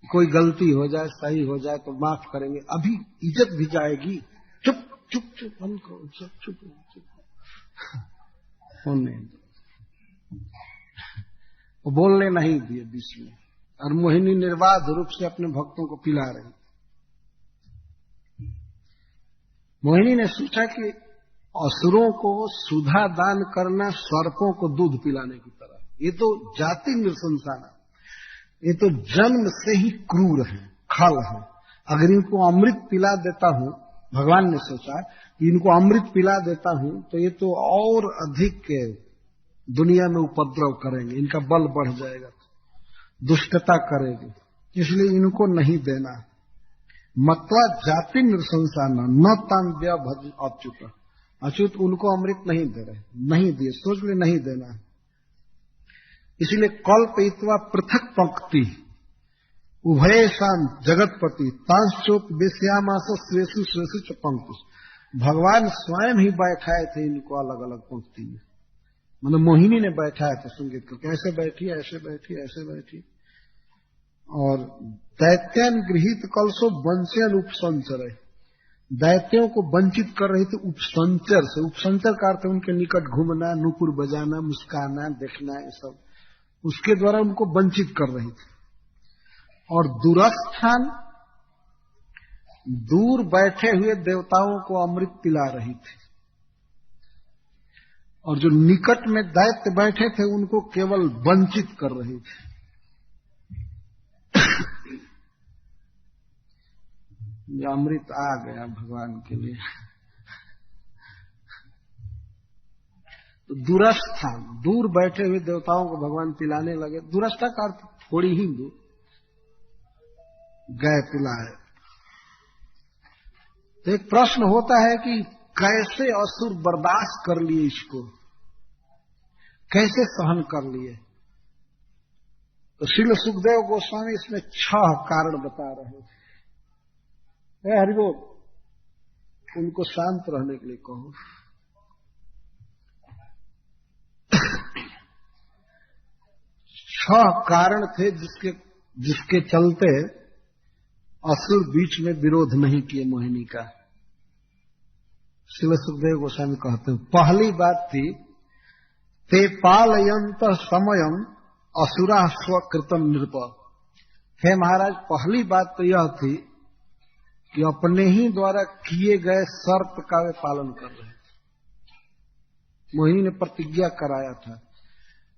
कोई गलती हो जाए, सही हो जाए तो माफ करेंगे, अभी इज्जत भी जाएगी। चुप चुप चुप, हमको चुप चुप चुप होने। वो बोलने नहीं दिए बीच में, और मोहिनी निर्बाध रूप से अपने भक्तों को पिला रही। मोहिनी ने सोचा कि असुरों को सुधा दान करना सर्पों को दूध पिलाने की तरह, ये तो जाति नृशंसाना, ये तो जन्म से ही क्रूर है, खल है। अगर इनको अमृत पिला देता हूं, भगवान ने सोचा कि इनको अमृत पिला देता हूं तो ये तो और अधिक दुनिया में उपद्रव करेंगे, इनका बल बढ़ जाएगा, दुष्टता करेगी, इसलिए इनको नहीं देना। मत्वा जाति नृशंसाना न तान व्यभज अच्युत, अच्युत उनको अमृत नहीं दे रहे, नहीं दिए, सोच ले नहीं देना। इसलिए कल्पयित्वा पृथक पंक्ति उभयेषां जगतपति तांश्चोप बेश्यामास स्वेषु स्वेषु च पंक्ति, भगवान स्वयं ही बैठाए थे इनको अलग अलग पंक्ति में। मतलब मोहिनी ने बैठाया था संगीत को, कैसे बैठी, ऐसे बैठी, ऐसे बैठी। और दैत्यान गृहीत कलशो वंश्यन उपसंचर, दैत्यों को वंचित कर रही थी उपसंचर से। उपसंचर का अर्थ उनके निकट घूमना, नुपुर बजाना, मुस्काना, देखना, ये सब उसके द्वारा उनको वंचित कर रही थी। और दूरस्थान, दूर बैठे हुए देवताओं को अमृत पिला रही थी। और जो निकट में दैत्य बैठे थे उनको केवल वंचित कर रही थी। अमृत आ गया भगवान के लिए। तो दूरस्था, दूर बैठे हुए देवताओं को भगवान पिलाने लगे। दूरस्था का अर्थ थोड़ी ही दूर गए पिलाए। तो एक प्रश्न होता है कि कैसे असुर बर्दाश्त कर लिए, इसको कैसे सहन कर लिए। तो श्रील सुखदेव गोस्वामी इसमें 6 कारण बता रहे थे। हरिबोल, उनको शांत रहने के लिए कहो। 6 कारण थे जिसके चलते असुर बीच में विरोध नहीं किए मोहिनी का। श्रील सुखदेव गोस्वामी कहते हैं, पहली बात थी ते पालयंत समयम असुरा स्वकृतम नृप। हे महाराज, पहली बात तो यह थी कि अपने ही द्वारा किए गए शर्त का वे पालन कर रहे थे। मोहिनी ने प्रतिज्ञा कराया था।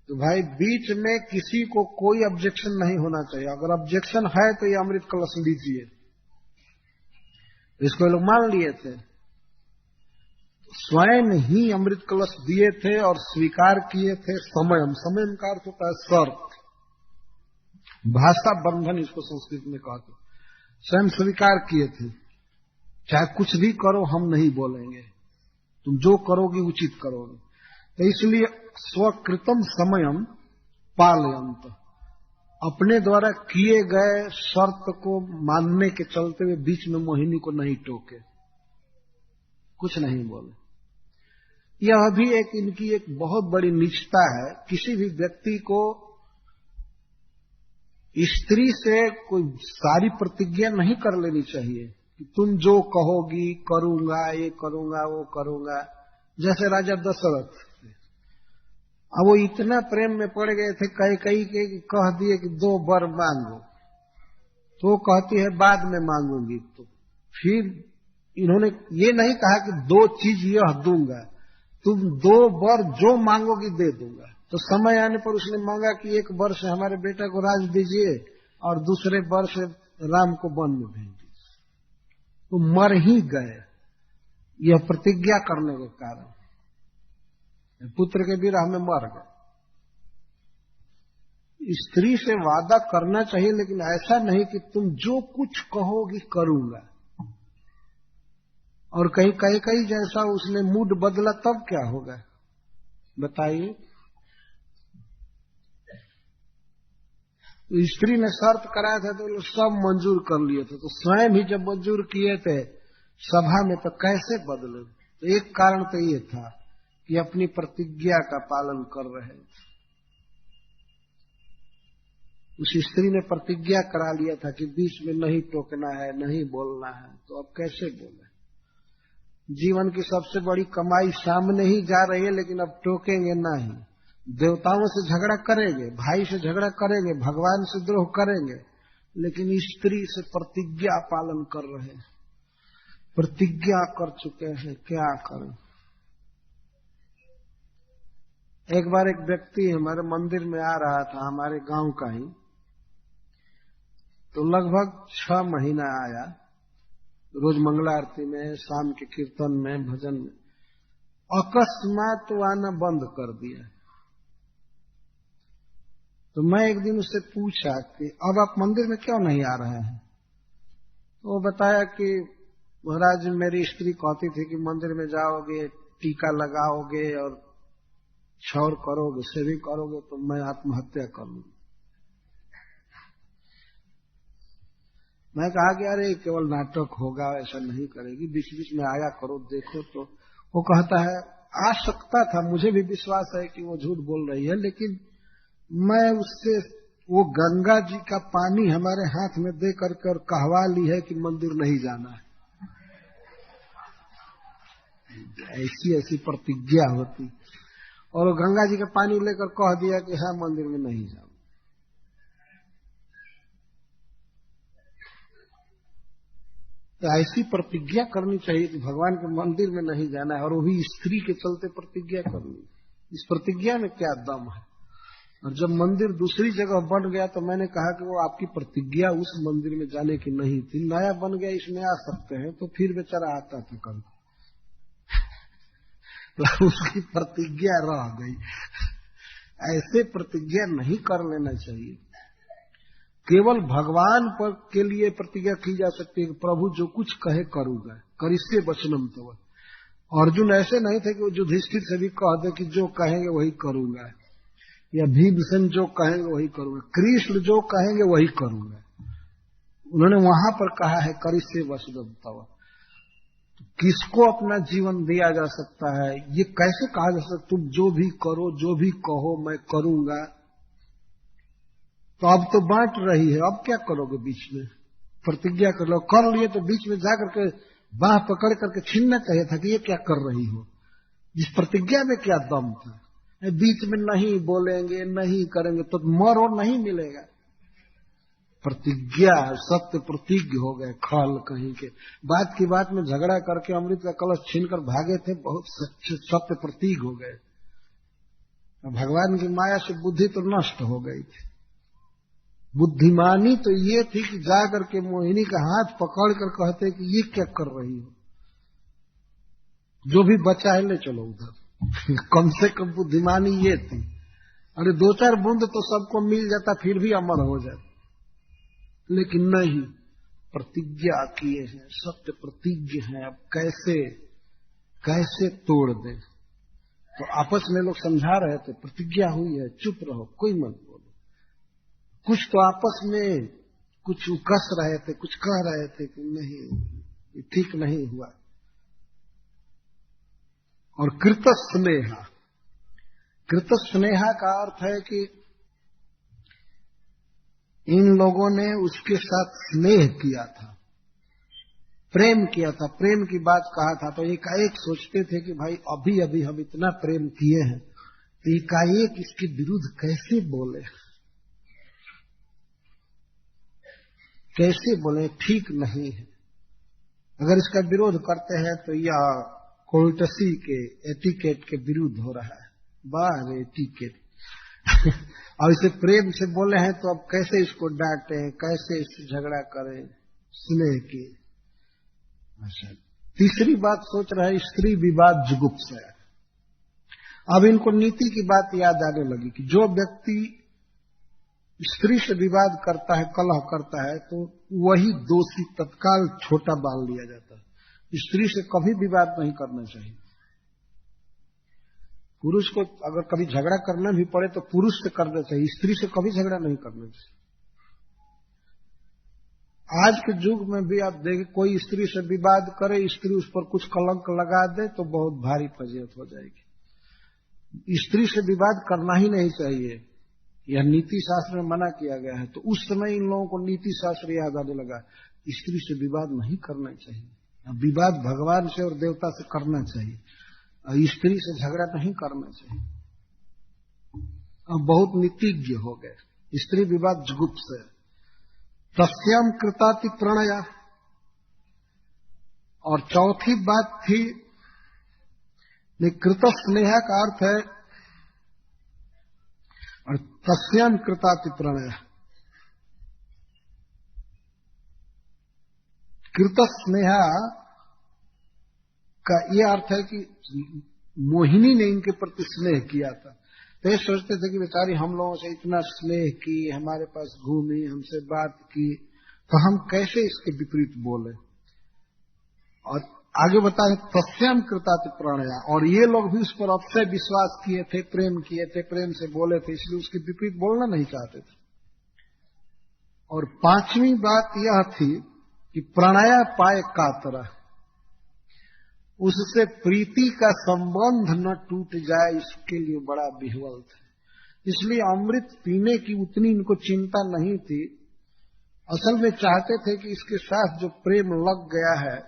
तो भाई बीच में किसी को कोई ऑब्जेक्शन नहीं होना चाहिए। अगर ऑब्जेक्शन है तो ये अमृत कलश लीजिए। इसको लोग मान लिए थे, स्वयं ही अमृत कलश दिए थे और स्वीकार किए थे। समयम, समय का अर्थ होता है शर्त, भाषा बंधन इसको संस्कृत में कहते। स्वयं स्वीकार किए थे, चाहे कुछ भी करो हम नहीं बोलेंगे, तुम जो करोगे उचित करोगे। तो इसलिए स्वकृतम समयम पालयंत, अपने द्वारा किए गए शर्त को मानने के चलते हुए बीच में मोहिनी को नहीं टोके, कुछ नहीं बोले। यह भी इनकी एक बहुत बड़ी निष्ठा है। किसी भी व्यक्ति को स्त्री से कोई सारी प्रतिज्ञा नहीं कर लेनी चाहिए कि तुम जो कहोगी करूंगा, ये करूंगा, वो करूंगा। जैसे राजा दशरथ, अब वो इतना प्रेम में पड़ गए थे, कई के कह दिए कि 2 वर मांगो, तो वो कहती है बाद में मांगूंगी। तो फिर इन्होंने ये नहीं कहा कि 2 चीज यह दूंगा, तुम 2 वर जो मांगोगी दे दूंगा। तो समय आने पर उसने मांगा कि 1 वर्ष से हमारे बेटा को राज दीजिए और दूसरे वर्ष से राम को वन में भेज दीजिए। तो मर ही गए यह प्रतिज्ञा करने के कारण, पुत्र के विरह में मर गए। स्त्री से वादा करना चाहिए, लेकिन ऐसा नहीं कि तुम जो कुछ कहोगी करूंगा। और कहीं जैसा उसने मूड बदला तब क्या होगा बताइए। तो स्त्री ने शर्त कराया था तो सब मंजूर कर लिए थे। तो स्वयं ही जब मंजूर किए थे सभा में, तो कैसे बदले। तो एक कारण तो ये था कि अपनी प्रतिज्ञा का पालन कर रहे थे। उस स्त्री ने प्रतिज्ञा करा लिया था कि बीच में नहीं टोकना है, नहीं बोलना है, तो अब कैसे बोले। जीवन की सबसे बड़ी कमाई सामने ही जा रही है, लेकिन अब टोकेंगे नहीं। देवताओं से झगड़ा करेंगे, भाई से झगड़ा करेंगे, भगवान से द्रोह करेंगे, लेकिन स्त्री से प्रतिज्ञा पालन कर रहे हैं। प्रतिज्ञा कर चुके हैं, क्या करें। एक बार एक व्यक्ति हमारे मंदिर में आ रहा था, हमारे गांव का ही, तो लगभग 6 महीना आया। रोज मंगला आरती में, शाम के कीर्तन में, भजन में। अकस्मात तो आना बंद कर दिया। तो मैं एक दिन उससे पूछा कि अब आप मंदिर में क्यों नहीं आ रहे हैं। तो वो बताया कि महाराज मेरी स्त्री कहती थी कि मंदिर में जाओगे, टीका लगाओगे और क्षौर करोगे, सेवी करोगे तो मैं आत्महत्या कर लूंगी। मैं कहा कि अरे केवल नाटक होगा, ऐसा नहीं करेगी, बीच बीच में आया करो, देखो। तो वो कहता है आ सकता था, मुझे भी विश्वास है कि वो झूठ बोल रही है, लेकिन मैं उससे वो गंगा जी का पानी हमारे हाथ में दे करके और कहवा ली है कि मंदिर नहीं जाना है। ऐसी ऐसी प्रतिज्ञा होती, और वो गंगा जी का पानी लेकर कह दिया कि हाँ मंदिर में नहीं जाओ। तो ऐसी प्रतिज्ञा करनी चाहिए कि भगवान के मंदिर में नहीं जाना है, और वो भी स्त्री के चलते प्रतिज्ञा करनी। इस प्रतिज्ञा में क्या दम है? और जब मंदिर दूसरी जगह बन गया तो मैंने कहा कि वो आपकी प्रतिज्ञा उस मंदिर में जाने की नहीं थी, नया बन गया इसमें आ सकते हैं, तो फिर बेचारा आता था कल। तो उसकी प्रतिज्ञा रह गई। ऐसे प्रतिज्ञा नहीं कर लेना चाहिए। केवल भगवान पर के लिए प्रतिज्ञा की जा सकती है कि प्रभु जो कुछ कहे करूंगा, करिष्ये वचनम तव। अर्जुन ऐसे नहीं थे कि वो युधिष्ठिर से भी कह दे कि जो कहेंगे वही करूंगा, या भीमसेन जो कहेंगे वही करूंगा, कृष्ण जो कहेंगे वही करूंगा। उन्होंने वहां पर कहा है करिष्ये वचनम तव। किसको अपना जीवन दिया जा सकता है? ये कैसे कहा जा सकता तुम जो भी करो, जो भी कहो मैं करूंगा? तो अब तो बांट रही है, अब क्या करोगे? बीच में प्रतिज्ञा कर लो, कर लिए तो बीच में जाकर के बाह पकड़ करके छीनना चाहिए था कि ये क्या कर रही हो। इस प्रतिज्ञा में क्या दम था? बीच में नहीं बोलेंगे, नहीं करेंगे तो मरो नहीं मिलेगा। प्रतिज्ञा, सत्य प्रतिज्ञ हो गए खल कहीं के। बात की बात में झगड़ा करके अमृत का कलश छीनकर भागे थे, बहुत सत्य प्रतिज्ञ हो गए। भगवान की माया से बुद्धि तो नष्ट हो गई थी। बुद्धिमानी तो ये थी कि जाकर के मोहिनी का हाथ पकड़कर कहते कि ये क्या कर रही हो, जो भी बचा है ले चलो उधर। कम से कम बुद्धिमानी ये थी। अरे 2-4 बूंद तो सबको मिल जाता, फिर भी अमर हो जाता, लेकिन नहीं, प्रतिज्ञा किए हैं, सत्य प्रतिज्ञ हैं। अब कैसे तोड़ दें? तो आपस में लोग समझा रहे थे, प्रतिज्ञा हुई है, चुप रहो, कोई मत बोलो। कुछ तो आपस में कुछ कस रहे थे, कुछ कह रहे थे कि नहीं, ये ठीक नहीं हुआ। और कृत स्नेहा का अर्थ है कि इन लोगों ने उसके साथ स्नेह किया था, प्रेम किया था, प्रेम की बात कहा था। तो एकाएक सोचते थे कि भाई अभी अभी हम इतना प्रेम किए हैं, तो एकाएक इसके विरुद्ध कैसे बोले, ठीक नहीं है। अगर इसका विरोध करते हैं तो यह कोर्टसी के, एटिकेट के विरुद्ध हो रहा है। बाहर एटिकेट। और इसे प्रेम से बोले हैं तो अब कैसे इसको डांटे, कैसे इससे झगड़ा करें, स्नेह की। अच्छा, तीसरी बात सोच रहे हैं स्त्री विवाद जुगुप्सा। अब इनको नीति की बात याद आने लगी कि जो व्यक्ति स्त्री से विवाद करता है, कलह करता है, तो वही दोषी तत्काल छोटा मान लिया जाता है। स्त्री से कभी विवाद नहीं करना चाहिए। पुरुष को अगर कभी झगड़ा करना भी पड़े तो पुरुष से करना चाहिए, स्त्री से कभी झगड़ा नहीं करना चाहिए। आज के युग में भी आप देखें, कोई स्त्री से विवाद करे, स्त्री उस पर कुछ कलंक लगा दे तो बहुत भारी फजीहत हो जाएगी। स्त्री से विवाद करना ही नहीं चाहिए, यह नीति शास्त्र में मना किया गया है। तो उस समय इन लोगों को नीति शास्त्र याद आने लगा, स्त्री से विवाद नहीं करना चाहिए। विवाद भगवान से और देवता से करना चाहिए, और स्त्री से झगड़ा नहीं करना चाहिए। अब बहुत नीतिज्ञ हो गए। स्त्री विवाद जुगुप्सा से तस्याम कृताति प्रणया। और चौथी बात थी, कृत स्नेहा का अर्थ है, और तस्याम कृताति प्रणय। कृत स्नेहा का यह अर्थ है कि मोहिनी ने इनके प्रति स्नेह किया था। तो ये सोचते थे कि बेचारी हम लोगों से इतना स्नेह की, हमारे पास घूमी, हमसे बात की, तो हम कैसे इसके विपरीत बोले। और आगे बताए तस्याम कृताति प्रणया। और ये लोग भी उस पर अतिशय विश्वास किए थे, प्रेम किए थे, प्रेम से बोले थे, इसलिए उसके विपरीत बोलना नहीं चाहते थे। और पांचवी बात यह थी कि प्रणया पाए कातरा, उससे प्रीति का संबंध न टूट जाए, इसके लिए बड़ा विह्वल था। इसलिए अमृत पीने की उतनी इनको चिंता नहीं थी। असल में चाहते थे कि इसके साथ जो प्रेम लग गया है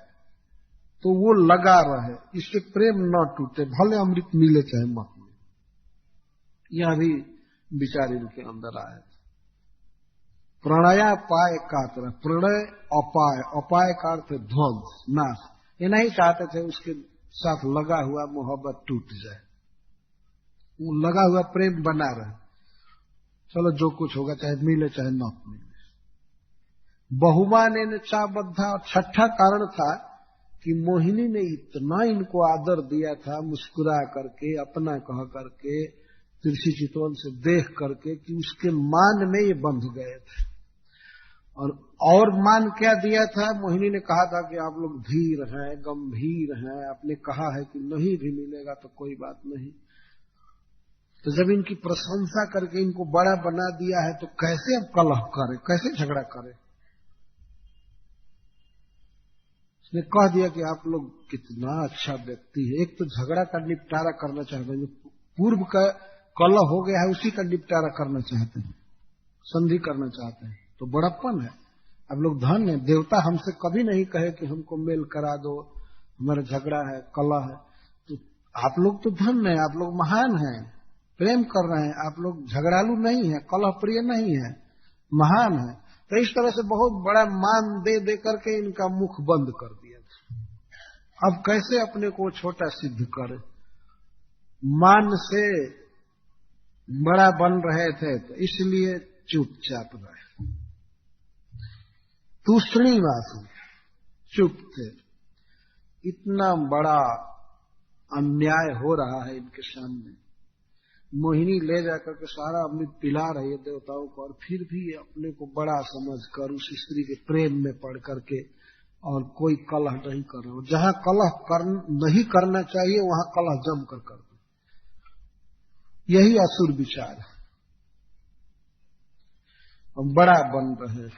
तो वो लगा रहे, इससे प्रेम न टूटे, भले अमृत मिले चाहे मत मिले। यह भी विचार इनके अंदर आया। प्रणयापाय का तरह, प्रणय अपाय, अपाय का अर्थ ध्वंस, नाश। ये नहीं चाहते थे उसके साथ लगा हुआ मोहब्बत टूट जाए, वो लगा हुआ प्रेम बना रहे। चलो जो कुछ होगा, चाहे मिले चाहे न मिले। बहुमानेन चा बद्धा, और छठा कारण था कि मोहिनी ने इतना इनको आदर दिया था, मुस्कुरा करके, अपना कह करके, तिरछी चितवन से देख करके, कि उसके मान में ये बंध गए थे। और मान क्या दिया था? मोहिनी ने कहा था कि आप लोग धीर हैं, गंभीर हैं। आपने कहा है कि नहीं भी मिलेगा तो कोई बात नहीं। तो जब इनकी प्रशंसा करके इनको बड़ा बना दिया है, तो कैसे अब कलह करे, कैसे झगड़ा करे? उसने कह दिया कि आप लोग कितना अच्छा व्यक्ति है, एक तो झगड़ा का निपटारा करना चाहते हैं, जो पूर्व का कलह हो गया है उसी का निपटारा करना चाहते हैं, संधि करना चाहते हैं, तो बड़प्पन है। अब लोग धन है, देवता हमसे कभी नहीं कहे कि हमको मेल करा दो, हमारा झगड़ा है, कलह है। तो आप लोग तो धन है, आप लोग महान हैं, प्रेम कर रहे हैं, आप लोग झगड़ालू नहीं है, कलह प्रिय नहीं है, महान है। तो इस तरह से बहुत बड़ा मान दे दे करके इनका मुख बंद कर दिया। अब कैसे अपने को छोटा सिद्ध करे? मान से बड़ा बन रहे थे, तो इसलिए चुपचाप रहे, तूष्णी वासु, चुप थे। इतना बड़ा अन्याय हो रहा है इनके सामने। मोहिनी ले जाकर के सारा अमृत पिला रही है देवताओं को, और फिर भी अपने को बड़ा समझकर उस स्त्री के प्रेम में पड़ करके और कोई कलह नहीं कर रहा। जहां कलह नहीं करना चाहिए वहां कलह जम कर दो। यही असुर विचार है। और बड़ा बन रहे।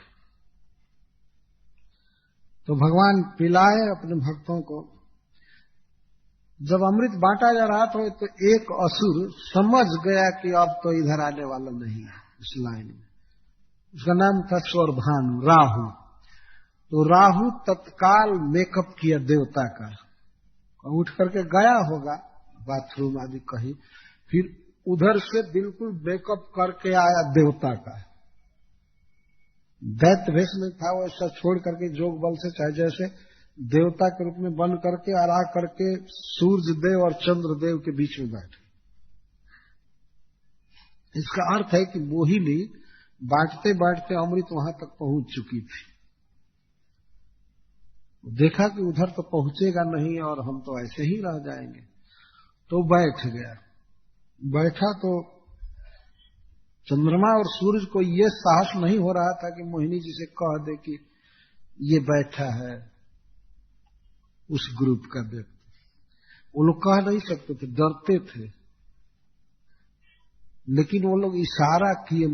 तो भगवान पिलाए अपने भक्तों को। जब अमृत बांटा जा रहा था तो एक असुर समझ गया कि अब तो इधर आने वाला नहीं है इस लाइन में। उसका नाम था स्वरभानु, राहु। तो राहु तत्काल मेकअप किया देवता का, उठ करके गया होगा बाथरूम आदि कहीं, फिर उधर से बिल्कुल मेकअप करके आया देवता का। दैत्य वेश में था, वैसा छोड़ करके जोग बल से, चाहे जैसे देवता के रूप में बन करके और आ करके सूर्य देव और चंद्र देव के बीच में बैठे। इसका अर्थ है कि मोहिनी बांटते बांटते अमृत वहां तक पहुंच चुकी थी। देखा कि उधर तो पहुंचेगा नहीं और हम तो ऐसे ही रह जाएंगे, तो बैठ गया। बैठा तो चंद्रमा और सूरज को ये साहस नहीं हो रहा था कि मोहिनी जी से कह दे कि ये बैठा है उस ग्रुप का व्यक्ति। वो लोग कह नहीं सकते थे, डरते थे। लेकिन वो लोग इशारा किए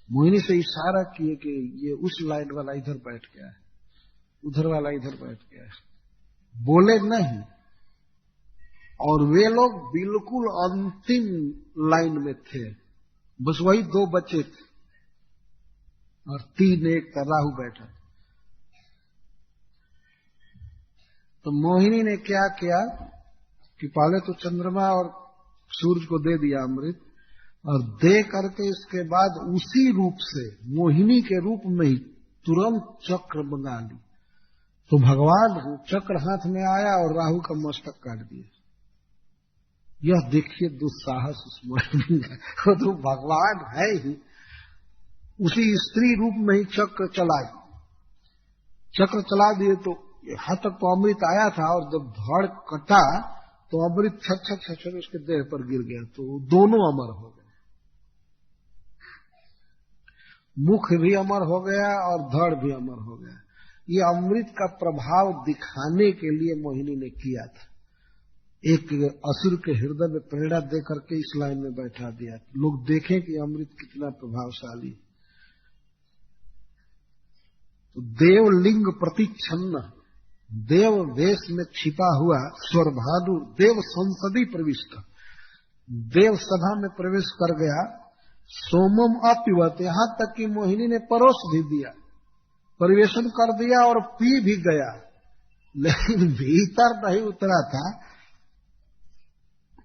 मोहिनी से इशारा किए कि ये उस लाइन वाला इधर बैठ गया है, उधर वाला इधर बैठ गया है। बोले नहीं। और वे लोग बिल्कुल अंतिम लाइन में थे, बस वही दो बचे थे और तीन एक था, राहु बैठा। तो मोहिनी ने क्या किया कि पहले तो चंद्रमा और सूरज को दे दिया अमृत, और दे करके इसके बाद उसी रूप से मोहिनी के रूप में ही तुरंत चक्र मंगा ली। तो भगवान चक्र हाथ में आया और राहु का मस्तक काट दिया। यह देखिए दुस्साहस उस मोहिनी का, वो तो भगवान है ही, उसी स्त्री रूप में ही चक्र चला दिए। तो यहां तक तो अमृत आया था, और जब धड़ कटा तो अमृत छट उसके देह पर गिर गया, तो दोनों अमर हो गए। मुख भी अमर हो गया और धड़ भी अमर हो गया। ये अमृत का प्रभाव दिखाने के लिए मोहिनी ने किया था। एक असुर के हृदय में प्रेरणा दे करके इस लाइन में बैठा दिया, लोग देखें कि अमृत कितना प्रभावशाली। तो देवलिंग प्रतिच्छन्न, देव वेश में छिपा हुआ स्वरभानु देव संसदी प्रविष्ट, देव सभा में प्रवेश कर गया। सोमम अपिवत, यहां तक कि मोहिनी ने परोस भी दिया, परिवेशन कर दिया और पी भी गया, लेकिन भीतर नहीं उतरा था।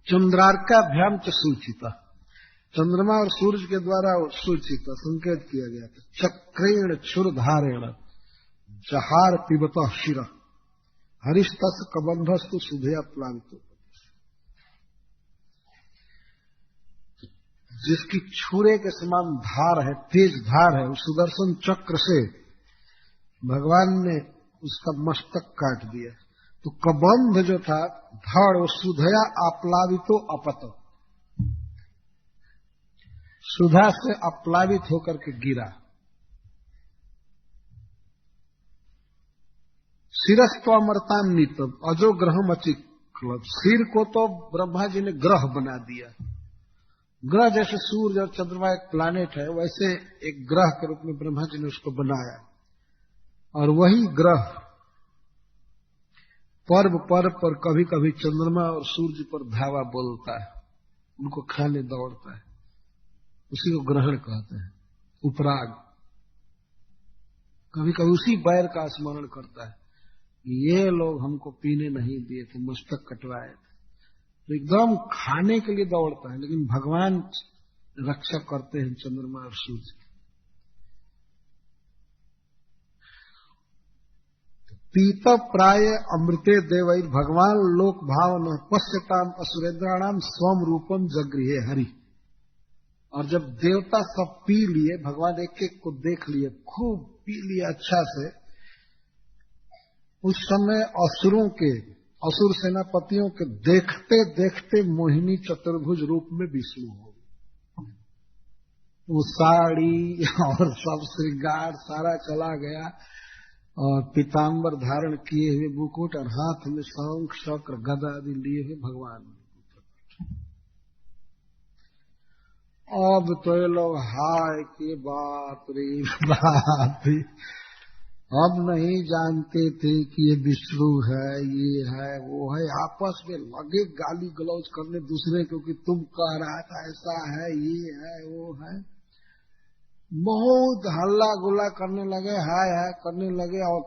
चंद्रार्काभ्याम च सूचिता, चंद्रमा और सूर्य के द्वारा सूचित संकेत किया गया था। चक्रेण क्षुरधारेण जहार पिबत शिर हरिस्तस कबंधस्तु सुधया प्लावित। जिसकी छुरे के समान धार है, तेज धार है, उस सुदर्शन चक्र से भगवान ने उसका मस्तक काट दिया। तो कबंध जो था धड़, वो सुधया आप्लावितो अपत, सुधा से आप्लावित होकर के गिरा। शिरस्त्वमर्ताम नीतम अजो ग्रहम अचिक्लत, सिर को तो ब्रह्मा जी ने ग्रह बना दिया। ग्रह जैसे सूर्य और चंद्रमा एक प्लैनेट है, वैसे एक ग्रह के रूप में ब्रह्मा जी ने उसको बनाया। और वही ग्रह पर्व पर कभी कभी चंद्रमा और सूर्य पर धावा बोलता है, उनको खाने दौड़ता है, उसी को ग्रहण कहते हैं। उपराग कभी कभी उसी बैर का स्मरण करता है, ये लोग हमको पीने नहीं दिए थे, मस्तक कटवाए थे, तो एकदम खाने के लिए दौड़ता है। लेकिन भगवान रक्षा करते हैं चंद्रमा और सूर्य। पीत प्राय अमृते देवैर भगवान लोक भावन पश्यताम असुरेन्द्राणाम स्वम रूपम जगृहे हरि। और जब देवता सब पी लिए, भगवान एक एक को देख लिए, खूब पी लिए अच्छा से, उस समय असुर सेनापतियों के देखते देखते मोहिनी चतुर्भुज रूप में विष्णु हो गए। वो साड़ी और सब श्रृंगार सारा चला गया, और पीताम्बर धारण किए हुए मुकुट और हाथ में शंख चक्र गदा आदि लिए हुए भगवान। अब तो ये लोग हाय कि बाप रे बाप, अब नहीं जानते थे कि ये विष्णु है, ये है, वो है। आपस में लगे गाली गलौज करने दूसरे को कि तुम कह रहा था ऐसा है, ये है, वो है। बहुत हल्ला गुल्ला करने लगे, हाय हाय करने लगे। और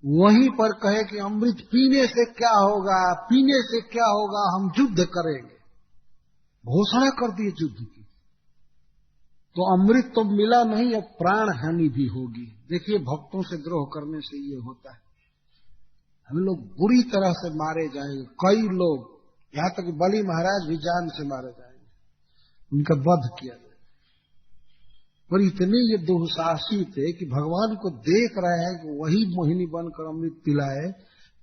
वहीं पर कहे कि अमृत पीने से क्या होगा, पीने से क्या होगा, हम युद्ध करेंगे। घोषणा कर दी युद्ध की। तो अमृत तो मिला नहीं, अब प्राण हानि भी होगी। देखिए, भक्तों से द्रोह करने से ये होता है, हम लोग बुरी तरह से मारे जाएंगे। कई लोग, यहां तक बलि महाराज भी जान से मारे जाएंगे, उनका वध किया जाएगा। पर इतने ये दुस्साहसी थे कि भगवान को देख रहे हैं कि वही मोहिनी बनकर अमृत पिलाए,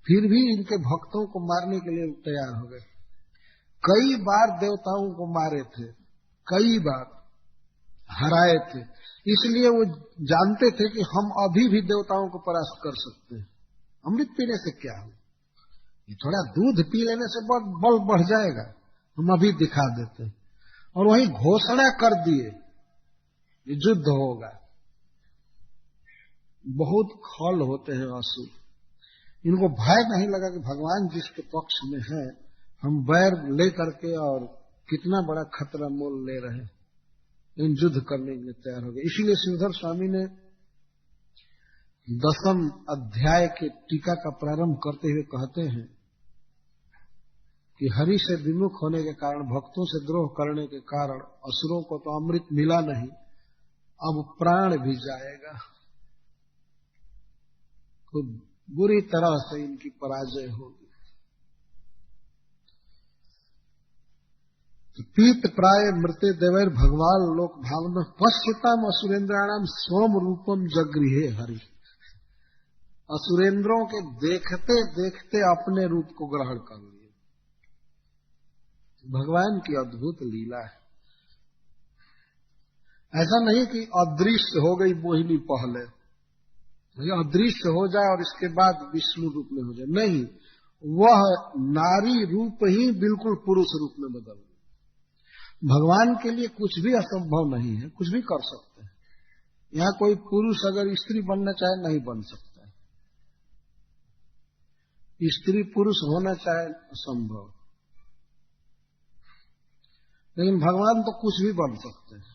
फिर भी इनके भक्तों को मारने के लिए तैयार हो गए। कई बार देवताओं को मारे थे, कई बार हराए थे। इसलिए वो जानते थे कि हम अभी भी देवताओं को परास्त कर सकते हैं। अमृत पीने से क्या हो, ये थोड़ा दूध पी लेने से बल बढ़ जाएगा, हम अभी दिखा देते हैं। और वही घोषणा कर दिए कि युद्ध होगा। बहुत खल होते हैं असुर, इनको भय नहीं लगा कि भगवान जिसके पक्ष में है, हम बैर ले करके और कितना बड़ा खतरा मोल ले रहे हैं, इन युद्ध करने के लिए तैयार हो गए। इसीलिए श्रीधर स्वामी ने 10वें अध्याय के टीका का प्रारंभ करते हुए कहते हैं कि हरि से विमुख होने के कारण, भक्तों से द्रोह करने के कारण असुरों को तो अमृत मिला नहीं, अब प्राण भी जाएगा। तो बुरी तरह से इनकी पराजय होगी। पीत प्राय मृते देवैर भगवान लोक भावन पश्यताम असुरेन्द्राणाम स्वम रूपम जगृहे हरि। असुरेंद्रों के देखते देखते अपने रूप को ग्रहण कर लिए। भगवान की अद्भुत लीला है। ऐसा नहीं कि अदृश्य हो गई मोहिनी पहले, अदृश्य हो जाए और इसके बाद विष्णु रूप में हो जाए, नहीं, वह नारी रूप ही बिल्कुल पुरुष रूप में बदल गई। भगवान के लिए कुछ भी असंभव नहीं है, कुछ भी कर सकते हैं। यहां कोई पुरुष अगर स्त्री बनना चाहे नहीं बन सकता है, स्त्री पुरुष होना चाहे असंभव, लेकिन भगवान तो कुछ भी बन सकते हैं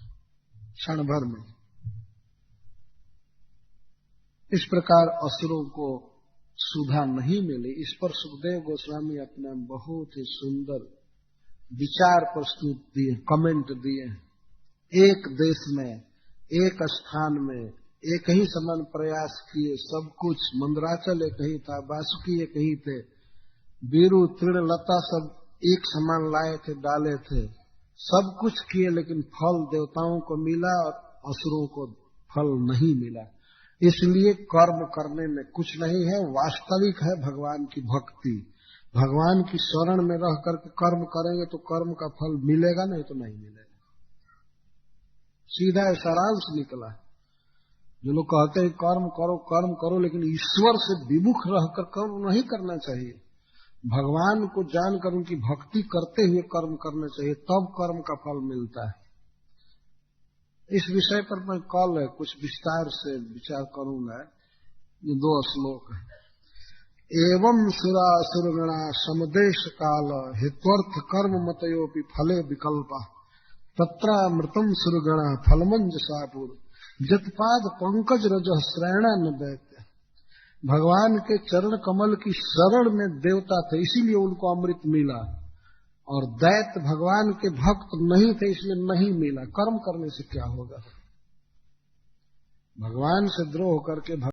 क्षण भर में। इस प्रकार असुरों को सुधा नहीं मिली। इस पर सुखदेव गोस्वामी अपना बहुत ही सुंदर विचार प्रस्तुत दिए, कमेंट दिए। एक देश में, एक स्थान में एक ही समान प्रयास किए, सब कुछ। मंदराचल एक ही था, वासुकी एक ही थे, बीरू तृण लता सब एक समान लाए थे, डाले थे, सब कुछ किए, लेकिन फल देवताओं को मिला और असुरों को फल नहीं मिला। इसलिए कर्म करने में कुछ नहीं है, वास्तविक है भगवान की भक्ति। भगवान की शरण में रह करके कर्म करेंगे तो कर्म का फल मिलेगा, नहीं तो नहीं मिलेगा। सीधा सारांश निकला। जो लोग कहते हैं कर्म करो, लेकिन ईश्वर से विमुख रहकर कर्म नहीं करना चाहिए। भगवान को जानकर उनकी भक्ति करते हुए कर्म करना चाहिए, तब कर्म का फल मिलता है। इस विषय पर मैं कल कुछ विस्तार से विचार करूंगा। ये 2 श्लोक है। एवं सुरा सुरगणा समदेश काल हेत्वर्थ कर्म मतयोपि फले विकल्पा तत्रामृतम सुरगणा फलमंजसापुर जतपाद पंकज रज श्रैणा न दैत्य। भगवान के चरण कमल की शरण में देवता थे, इसीलिए उनको अमृत मिला, और दैत्य भगवान के भक्त नहीं थे, इसलिए नहीं मिला। कर्म करने से क्या होगा? भगवान से द्रोह करके